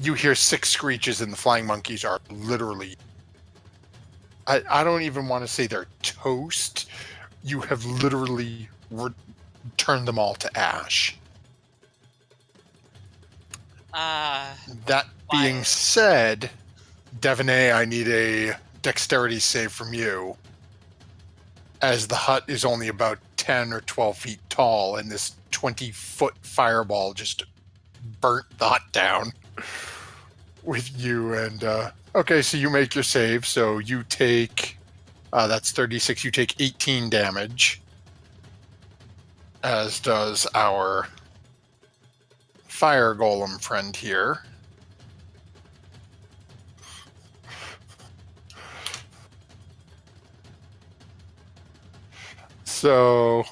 you hear 6 screeches, and the flying monkeys are literally. I don't even want to say they're toast. You have literally turned them all to ash. That being said, Devonay, I need a dexterity save from you, as the hut is only about 10 or 12 feet tall, and this 20-foot fireball just burnt the hut down with you. And okay, so you make your save, so you take that's 36. You take 18 damage, as does our fire golem friend here. So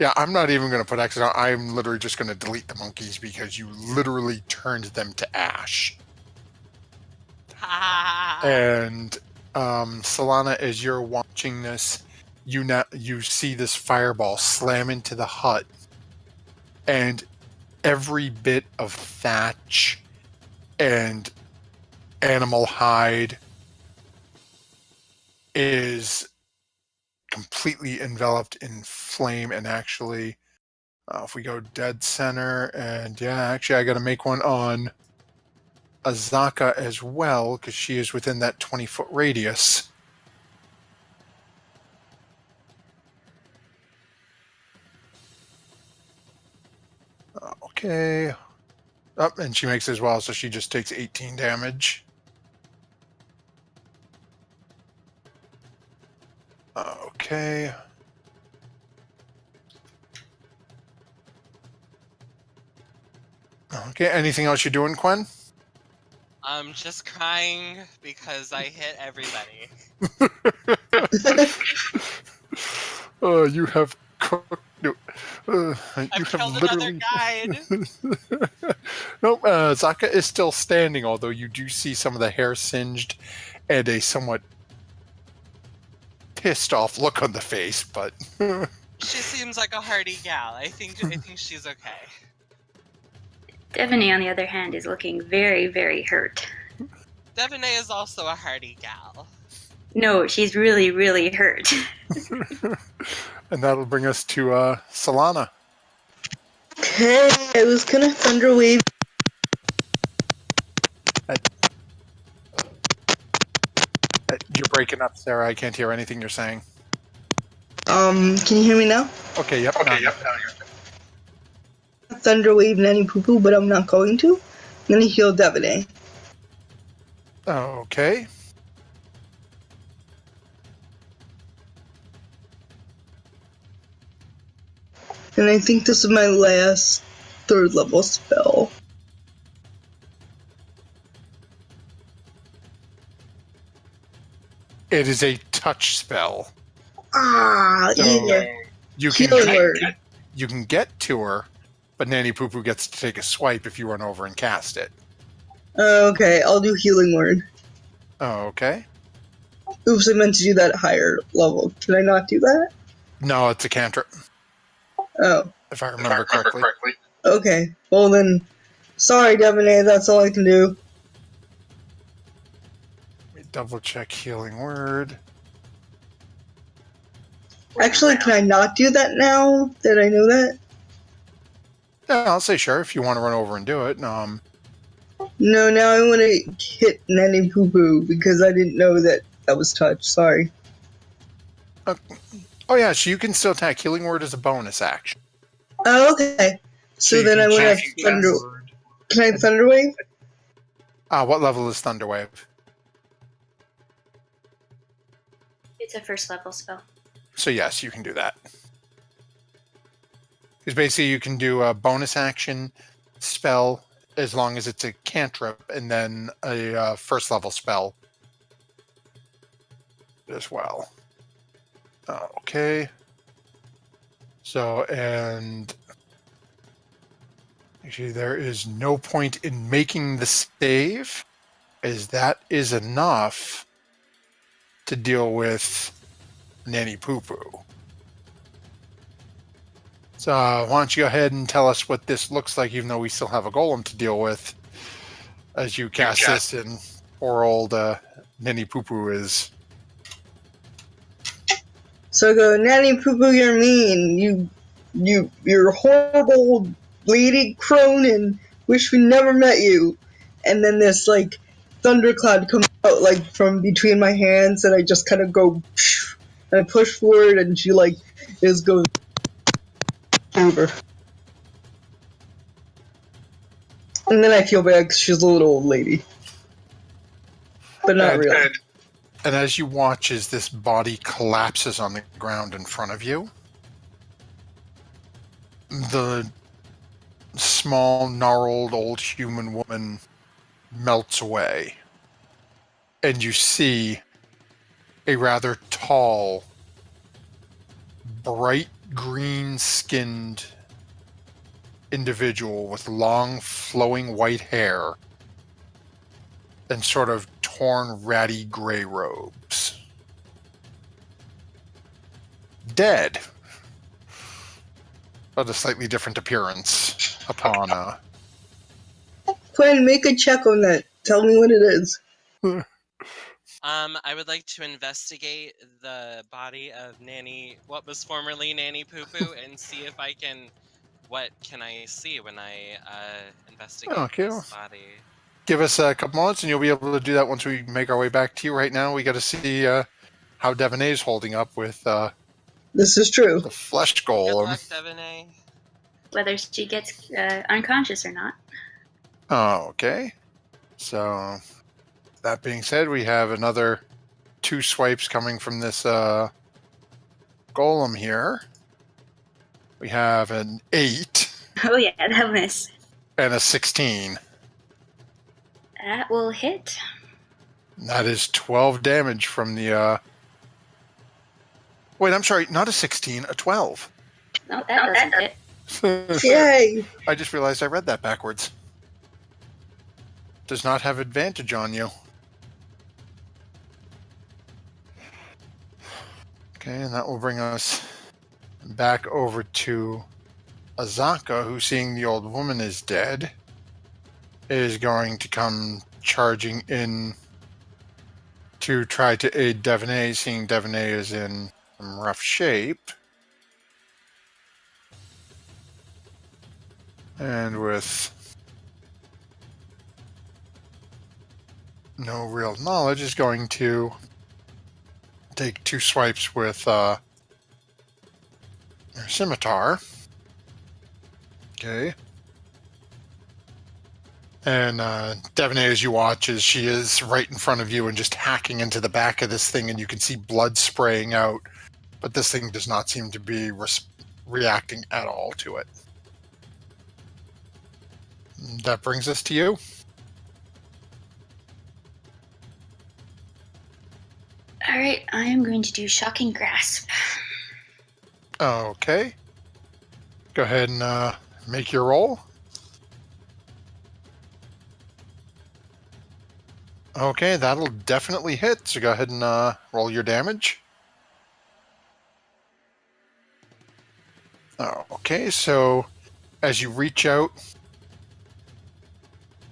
yeah, I'm not even going to put X on. I'm literally just going to delete the monkeys, because you literally turned them to ash. And Solana, as you're watching this, you see this fireball slam into the hut, and every bit of thatch and animal hide is completely enveloped in flame. And actually, if we go dead center, and yeah, actually I got to make one on Azaka as well, because she is within that 20-foot radius. Oh. Okay. Oh, and she makes it as well, so she just takes 18 damage. Okay. Okay, anything else you're doing, Quinn? I'm just crying because I hit everybody. You have cooked. No, you I've have killed another literally. guide. Nope, Zaka is still standing, although you do see some of the hair singed and a somewhat pissed off look on the face, but She seems like a hardy gal. I think she's okay. Devaney, on the other hand, is looking very, very hurt. Devaney is also a hardy gal. No, she's really, really hurt. and that'll bring us to Solana. Okay, I was gonna thunder wave. You're breaking up, Sarah. I can't hear anything you're saying. Can you hear me now? Okay, yep. Okay, yep. Thunder wave Nanny Poo Poo, but I'm not going to. I'm gonna heal Devaney. Okay. And I think this is my last 3rd level spell. It is a touch spell. Ah, So yeah. you can Healing word. you can get to her, but Nanny Poo Poo gets to take a swipe if you run over and cast it. Okay, I'll do healing word. Okay. Oops, I meant to do that higher level. Can I not do that? No, it's a cantrip, Oh, if I remember correctly. okay. Well then, sorry Devaney, that's all I can do. Let me double check healing word. Actually, can I not do that now that I know that? Yeah, I'll say sure if you want to run over and do it. No, now I want to hit Nanny Poo Poo because I didn't know that was touch. Sorry. Oh yeah, so you can still attack. Healing word as a bonus action. Oh, okay. So you then can I want cast to thunder. Can I thunder wave? What level is Thunderwave? It's a 1st level spell. So yes, you can do that. Because basically you can do a bonus action spell as long as it's a cantrip, and then a 1st level spell as well. Okay. So, and actually there is no point in making the save, as that is enough to deal with Nanny Poo Poo. So why don't you go ahead and tell us what this looks like, even though we still have a golem to deal with, as you cast this, and poor old Nanny Poo Poo is... So I go, Nanny Poo Poo, you're mean. You're a horrible lady crone and wish we never met you. And then this, like, thundercloud comes out, like, from between my hands, and I just kind of go, and I push forward, and she, like, goes over. And then I feel bad because she's a little old lady. But not really. And as you watch as this body collapses on the ground in front of you, the small, gnarled, old human woman melts away. And you see a rather tall, bright green-skinned individual with long, flowing white hair and sort of torn, ratty gray robes. Dead, but a slightly different appearance upon Quinn, make a check on that. Tell me what it is. I would like to investigate the body of what was formerly Nanny Poo Poo, and see if I can. What can I see when I investigate this body? Give us a couple moments, and you'll be able to do that once we make our way back to you. Right now, we got to see how Devaney's holding up with this is true. the flesh Good golem. luck, Devaney. whether she gets unconscious or not. Okay. So, that being said, we have another 2 swipes coming from this golem here. We have an 8 Oh yeah, that'll miss. and a 16. That will hit. That is 12 damage from the... Wait, I'm sorry, not a 16, a 12. No, that doesn't hit. Yay! I just realized I read that backwards. Does not have advantage on you. Okay, and that will bring us back over to Azaka, who, seeing the old woman is dead, is going to come charging in to try to aid Devaney, seeing Devaney is in some rough shape. And with no real knowledge, is going to take 2 swipes with her scimitar. Okay. And Devaney, as you watch, as she is right in front of you and just hacking into the back of this thing, and you can see blood spraying out, but this thing does not seem to be reacting at all to it. That brings us to you. All right, I am going to do Shocking Grasp. Okay. Go ahead and make your roll. Okay, that'll definitely hit, so go ahead and roll your damage. Okay, so as you reach out,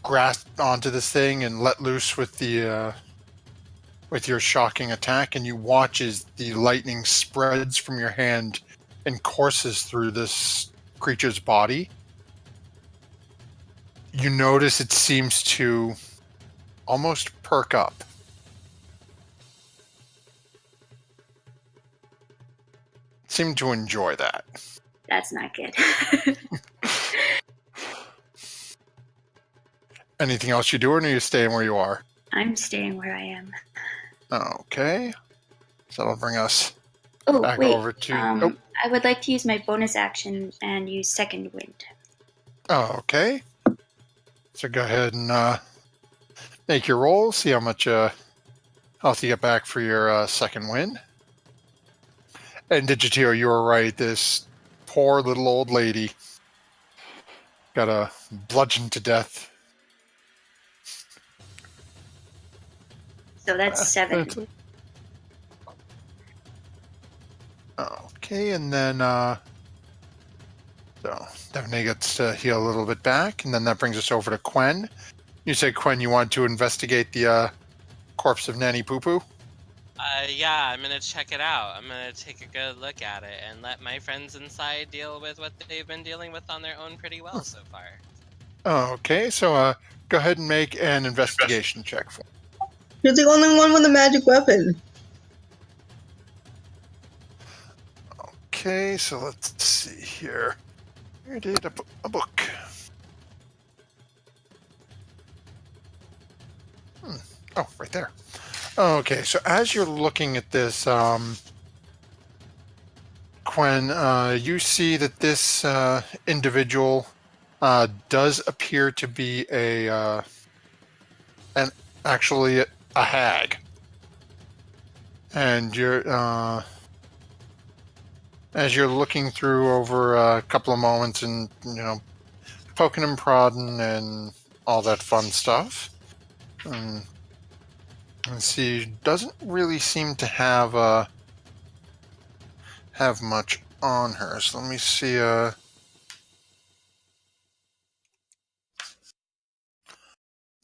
grasp onto this thing and let loose with the with your shocking attack, and you watch as the lightning spreads from your hand and courses through this creature's body. You notice it seems to almost perk up. Seem to enjoy that. That's not good. Anything else you do, or are you staying where you are? I'm staying where I am. Okay. So that'll bring us Oh, back wait. over to... I would like to use my bonus action and use Second Wind. Okay. So go ahead and make your roll. See how much health you get back for your second wind. And Digitio, you were right. This poor little old lady got bludgeoned to death. So that's 7. Okay, and then so Devaney gets to heal a little bit back, and then that brings us over to Quen. You said, Quen, you want to investigate the corpse of Nanny Poo Poo? Yeah, I'm gonna check it out. I'm gonna take a good look at it and let my friends inside deal with what they've been dealing with on their own pretty well so far. Okay, so go ahead and make an investigation check for me. You're the only one with a magic weapon. Okay, so let's see here. Where did a book? Oh, right there. Okay, so as you're looking at this, Quen, you see that this individual does appear to be actually a hag, and you're as you're looking through over a couple of moments and poking and prodding and all that fun stuff. Let's see, doesn't really seem to have much on her. So let me see. Let's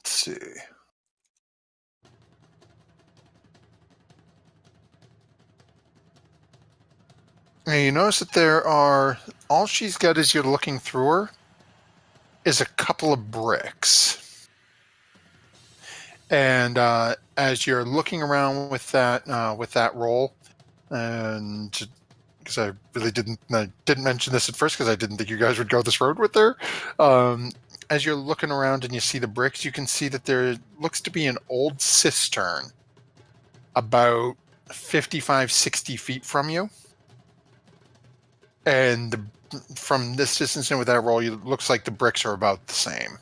see. Now you notice that there are all she's got as you're looking through her is a couple of bricks. And as you're looking around with that roll, and because I really I didn't mention this at first because I didn't think you guys would go this road with her. As you're looking around and you see the bricks, you can see that there looks to be an old cistern about 55, 60 feet from you. And from this distance and with that roll, it looks like the bricks are about the same.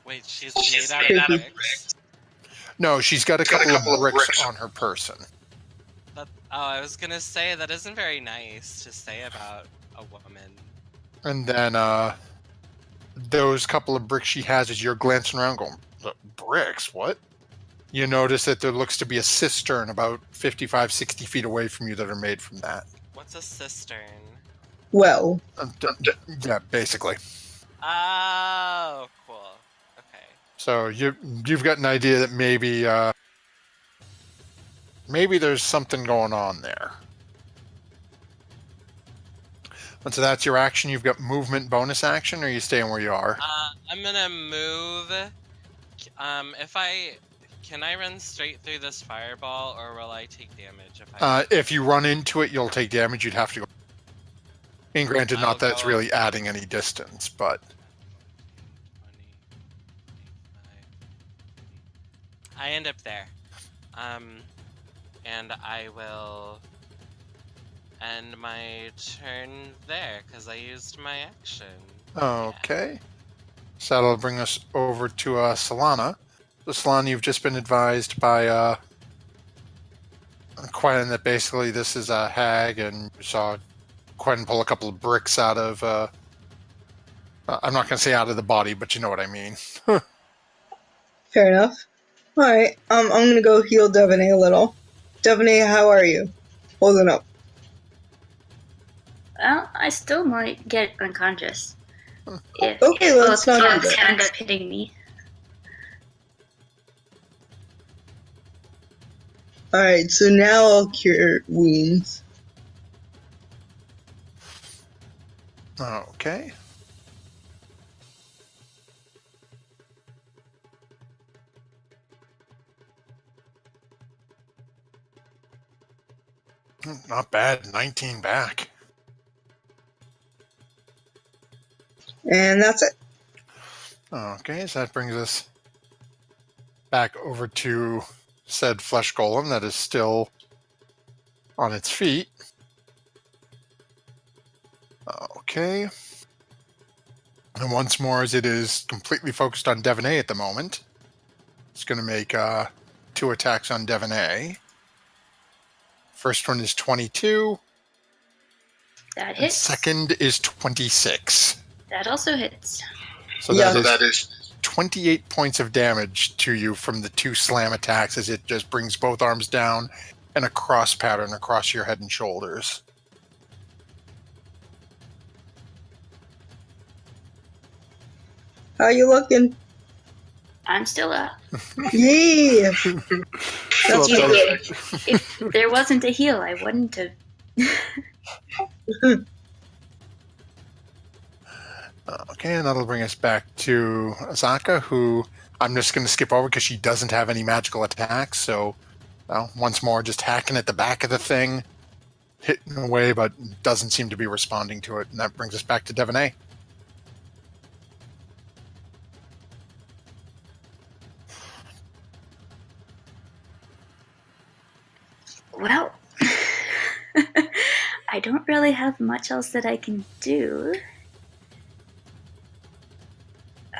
Wait, she's made out of bricks? No, she's got a couple of bricks on her person. I was gonna say, that isn't very nice to say about a woman. And then those couple of bricks she has, as you're glancing around going, bricks, what? You notice that there looks to be a cistern about 55, 60 feet away from you that are made from that. What's a cistern? Well, Yeah, basically. Oh, cool. Okay. So you've got an idea that maybe there's something going on there. And so that's your action. You've got movement bonus action, or are you staying where you are? I'm gonna move. Can I run straight through this fireball, or will I take damage if I? If you run into it, you'll take damage. You'd have to go. And granted, not that it's really adding any distance, but 20, 25. I end up there. And I will end my turn there because I used my action. okay. Yeah. So that'll bring us over to Solana. So Solana, you've just been advised by Quen that basically this is a hag, and you saw Quen pull a couple of bricks out of. I'm not going to say out of the body, but you know what I mean. fair enough. All right, I'm gonna go heal Devaney a little. Devaney, how are you? Holding up. Well, I still might get unconscious. If let's not do bugs that. end up hitting me. All right, so now I'll cure wounds. Okay. Not bad. 19 back. And that's it. Okay, so that brings us back over to said flesh golem that is still on its feet. Okay. And once more, as it is completely focused on Devaney at the moment, it's going to make 2 attacks on Devaney. First one is 22. That And hits. second is 26. That also hits. So that is 28 points of damage to you from the 2 slam attacks as it just brings both arms down and a cross pattern across your head and shoulders. How you looking? I'm still up. Yeah. So If there wasn't a heal, I wouldn't have. Okay, and that'll bring us back to Azaka, who I'm just going to skip over because she doesn't have any magical attacks. So, well, once more, just hacking at the back of the thing, hitting away, but doesn't seem to be responding to it. And that brings us back to Devaney. Well, I don't really have much else that I can do.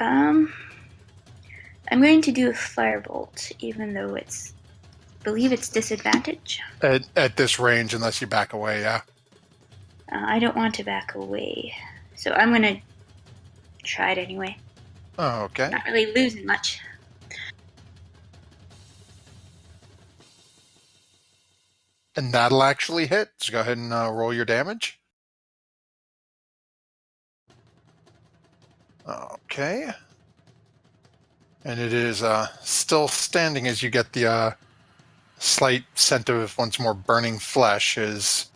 I'm going to do a firebolt, even though I believe it's disadvantage. At this range, unless you back away, yeah. I don't want to back away, so I'm going to try it anyway. Oh, okay. Not really losing much. And that'll actually hit. So go ahead and roll your damage. Okay. And it is still standing as you get the slight scent of once more burning flesh as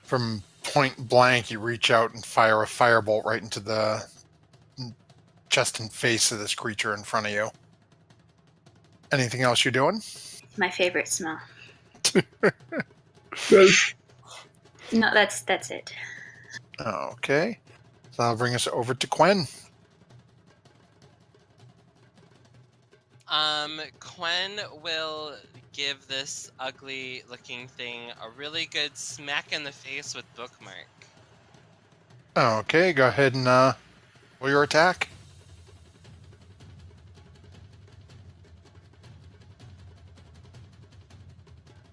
from point blank you reach out and fire a firebolt right into the chest and face of this creature in front of you. Anything else you're doing? My favorite smell. Gross. No, that's it. Okay. So that'll bring us over to Quen. Quen will give this ugly-looking thing a really good smack in the face with Bookmark. Okay, go ahead and roll your attack.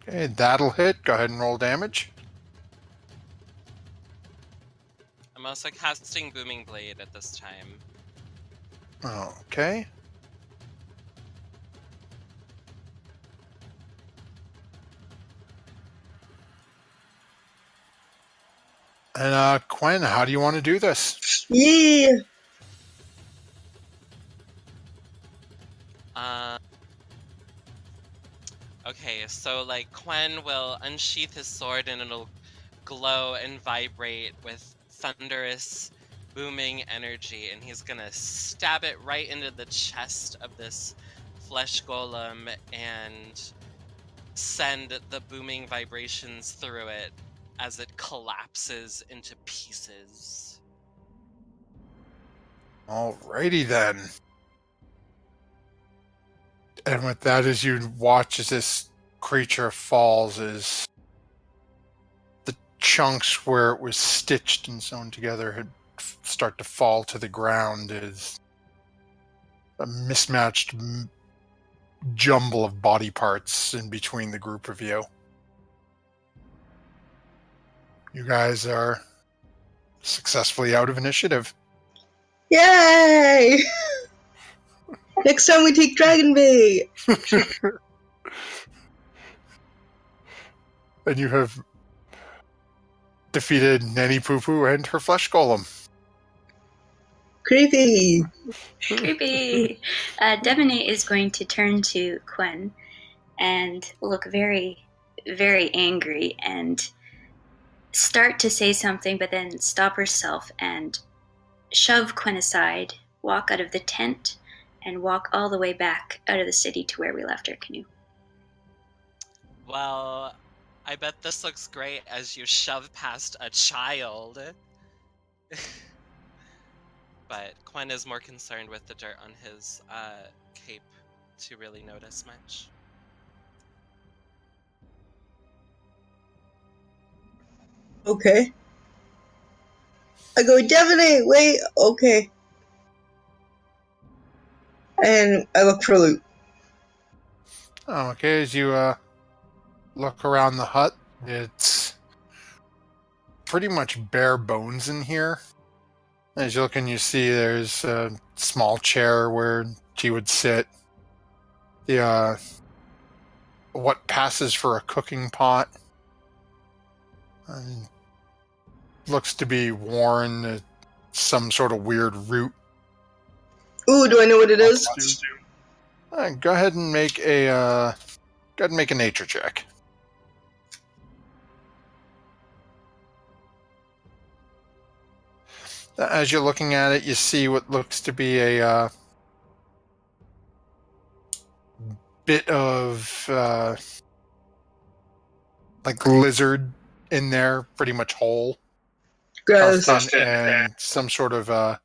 Okay, that'll hit. Go ahead and roll damage. I'm also casting Booming Blade at this time. Okay. And Quen, how do you want to do this? Yeah. Okay, so like Quen will unsheath his sword and it'll glow and vibrate with thunderous, booming energy, and he's gonna stab it right into the chest of this flesh golem and send the booming vibrations through it as it collapses into pieces. Alrighty then. And with that, as you watch as this creature falls, as the chunks where it was stitched and sewn together had start to fall to the ground, as a mismatched jumble of body parts in between the group of you. You guys are successfully out of initiative. Yay! Next time we take Dragon Bait. And you have defeated Nanny Poo Poo and her flesh golem. Creepy. Creepy. Devaney is going to turn to Quen and look very, very angry and start to say something, but then stop herself and shove Quen aside, walk out of the tent, and walk all the way back out of the city to where we left our canoe. Well, I bet this looks great as you shove past a child. But Quen is more concerned with the dirt on his cape to really notice much. Okay. I go, Devaney, wait, okay. And I look for loot. Okay, as you look around the hut, it's pretty much bare bones in here. As you look and you see there's a small chair where she would sit. The what passes for a cooking pot looks to be worn. Some sort of weird root. Ooh, do I know what it is? Go ahead and make a nature check. As you're looking at it, you see what looks to be a bit of like lizard in there, pretty much whole. Gross. And some sort of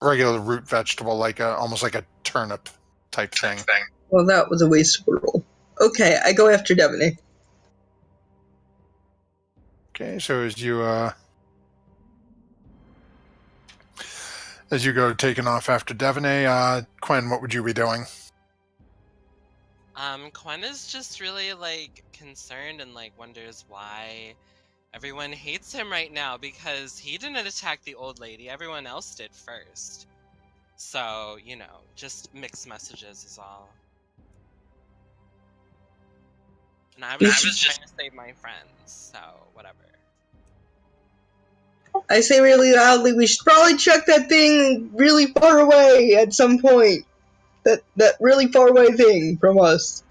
regular root vegetable, like almost like a turnip type thing. Well, that was a waste of a roll. Okay, I go after Devaney. Okay, so as you go taking off after Devaney, Quen, what would you be doing? Quen is just really like concerned and like wonders why everyone hates him right now, because he didn't attack the old lady, everyone else did first. So, you know, just mixed messages is all. And I was just trying to save my friends, so whatever. I say really loudly, we should probably chuck that thing really far away at some point. That really far away thing from us.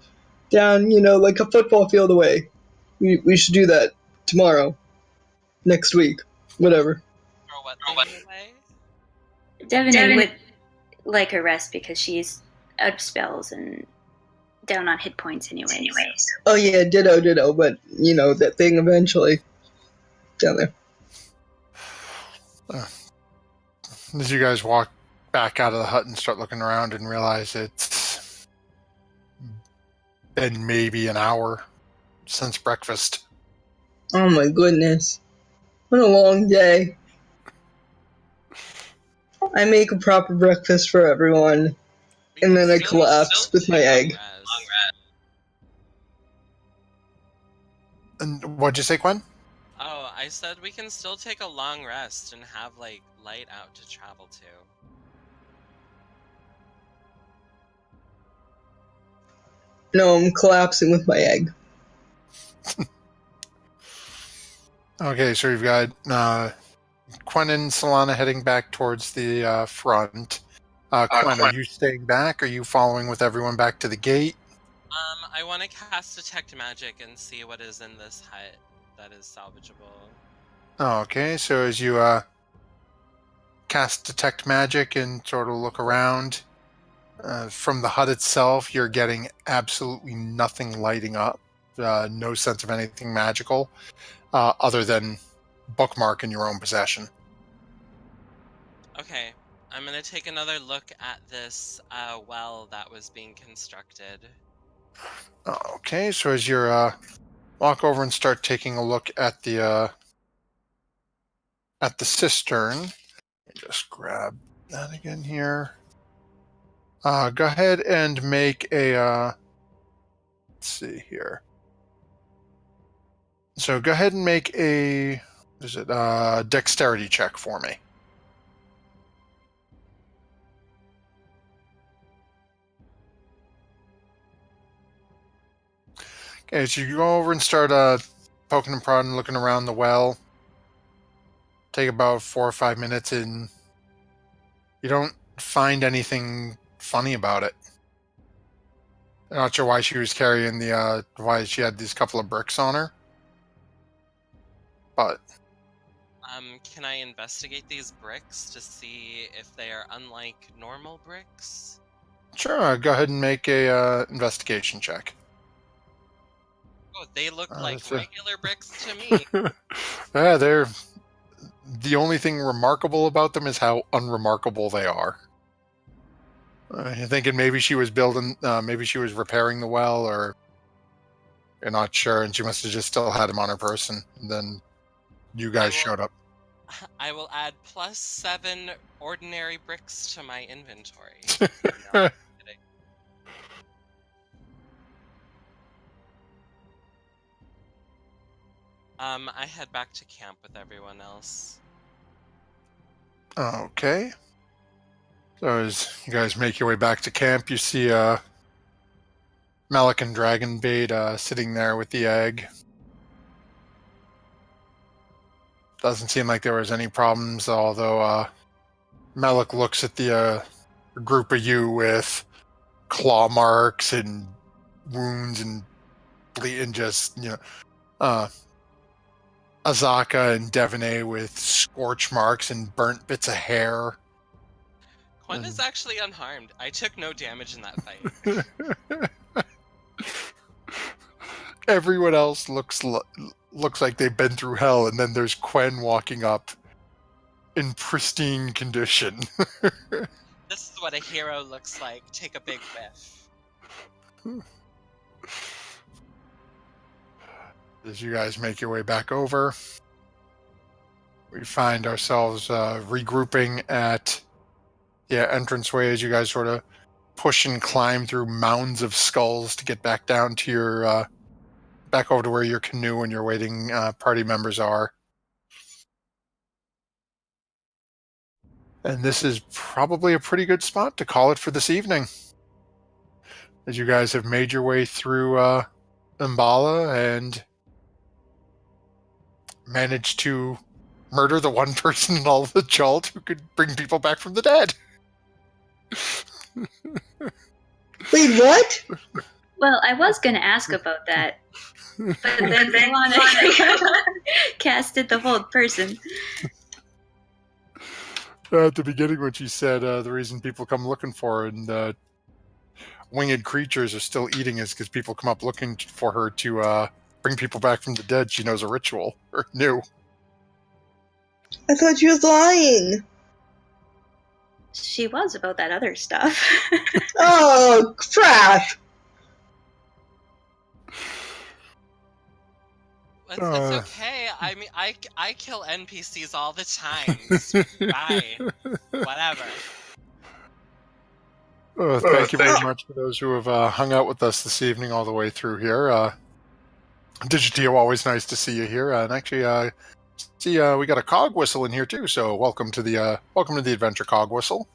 Down, like a football field away. We should do that tomorrow. Next week. Whatever. Throw what thing away? Devaney would like a rest because she's out of spells and down on hit points anyways. Oh yeah, ditto, but that thing eventually down there. As you guys walk back out of the hut and start looking around and realize it's been maybe an hour since breakfast. Oh my goodness. What a long day. I make a proper breakfast for everyone, and then I collapse with my egg. And what'd you say, Gwen? Oh, I said we can still take a long rest and have, like, light out to travel to. No, I'm collapsing with my egg. Okay, so you've got Quen and Solana heading back towards the front. Quen, are you staying back? Are you following with everyone back to the gate? I want to cast Detect Magic and see what is in this hut that is salvageable. Okay, so as you cast Detect Magic and sort of look around, from the hut itself, you're getting absolutely nothing lighting up. No sense of anything magical, other than bookmark in your own possession. Okay, I'm gonna take another look at this well that was being constructed. Okay, so as you walk over and start taking a look at the cistern, let me just grab that again here. Go ahead and make a let's see here. So go ahead and make a dexterity check for me. Okay, so you go over and start poking and prodding, looking around the well. Take about 4 or 5 minutes, and you don't find anything funny about it. I'm not sure why she was carrying why she had these couple of bricks on her. But Can I investigate these bricks to see if they are unlike normal bricks? sure, go ahead and make a investigation check. Oh, they look like that's a- regular bricks to me. Yeah, they're the only thing remarkable about them is how unremarkable they are. You're thinking maybe she was maybe she was repairing the well, or you're not sure, and she must have just still had them on her person. And then you guys showed up. I will add +7 ordinary bricks to my inventory. No, I'm kidding. I head back to camp with everyone else. Okay. So as you guys make your way back to camp, you see Malik and Dragonbait sitting there with the egg. Doesn't seem like there was any problems, although Malik looks at the group of you with claw marks and wounds and bleeding, just, Azaka and Devaney with scorch marks and burnt bits of hair. Quen is actually unharmed. I took no damage in that fight. Everyone else looks like they've been through hell, and then there's Quen walking up in pristine condition. This is what a hero looks like. Take a big whiff. As you guys make your way back over, we find ourselves regrouping at the entranceway as you guys sort of push and climb through mounds of skulls to get back down to your back over to where your canoe and your waiting party members are. And this is probably a pretty good spot to call it for this evening, as you guys have made your way through Mbala and managed to murder the one person in all of the Jalt who could bring people back from the dead. Wait, what? Well, I was going to ask about that, but then Solana casted the whole person. At the beginning when she said the reason people come looking for her, and winged creatures are still eating is because people come up looking for her to bring people back from the dead. She knows a ritual, or knew. I thought she was lying. She was about that other stuff. Oh, trash. It's okay. I mean, I kill NPCs all the time. Bye. Whatever. Thank you very much for those who have hung out with us this evening all the way through here. Digitio, always nice to see you here. And actually, see, we got a cog whistle in here too. So welcome to the adventure cog whistle.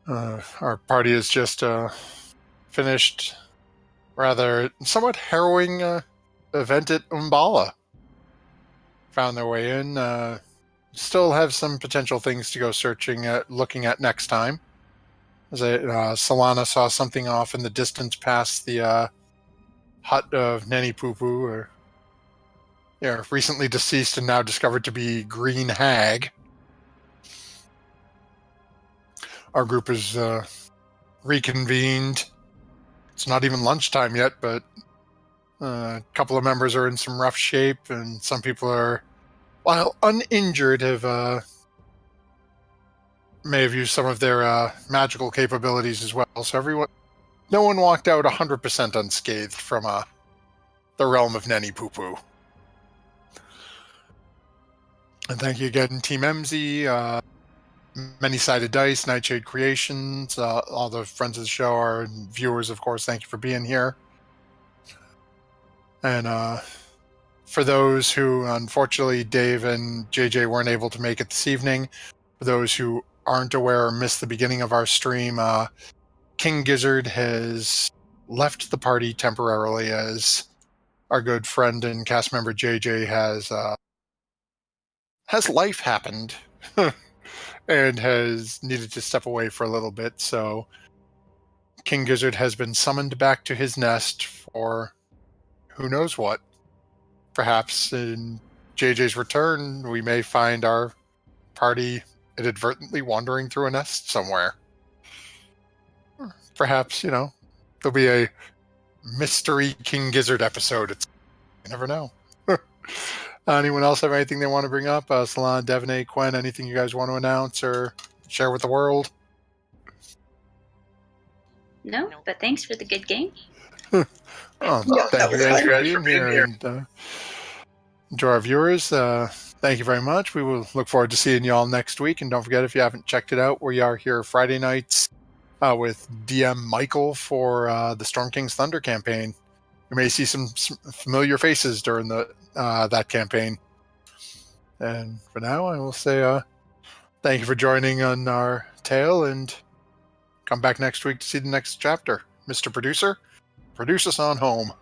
Our party has just finished rather somewhat harrowing event at Mbala. Found their way in. Still have some potential things to go looking at next time. As Solana saw something off in the distance past the hut of Nenny Poo Poo, or recently deceased and now discovered to be Green Hag. Our group is reconvened. It's not even lunchtime yet, but a couple of members are in some rough shape, and some people are, while uninjured, may have used some of their magical capabilities as well. So no one walked out 100% unscathed from the realm of Nenny Poo Poo. And thank you again, Team MZ, Many-Sided Dice, Nightshade Creations, all the friends of the show, our viewers, of course, thank you for being here. And for those who, unfortunately, Dave and JJ weren't able to make it this evening, for those who aren't aware or missed the beginning of our stream, King Gizzard has left the party temporarily as our good friend and cast member JJ has life happened and has needed to step away for a little bit. So King Gizzard has been summoned back to his nest for who knows what. Perhaps in JJ's return, we may find our party inadvertently wandering through a nest somewhere. Perhaps, there'll be a mystery King Gizzard episode. You never know. Anyone else have anything they want to bring up? Salon, Devaney, Quen, anything you guys want to announce or share with the world? No, but thanks for the good game. Thank you guys for being here. And to our viewers, thank you very much. We will look forward to seeing you all next week. And don't forget, if you haven't checked it out, we are here Friday nights with DM Michael for the Storm King's Thunder campaign. You may see some familiar faces during that campaign. And for now, I will say thank you for joining on our tale, and come back next week to see the next chapter. Mr. Producer, produce us on home.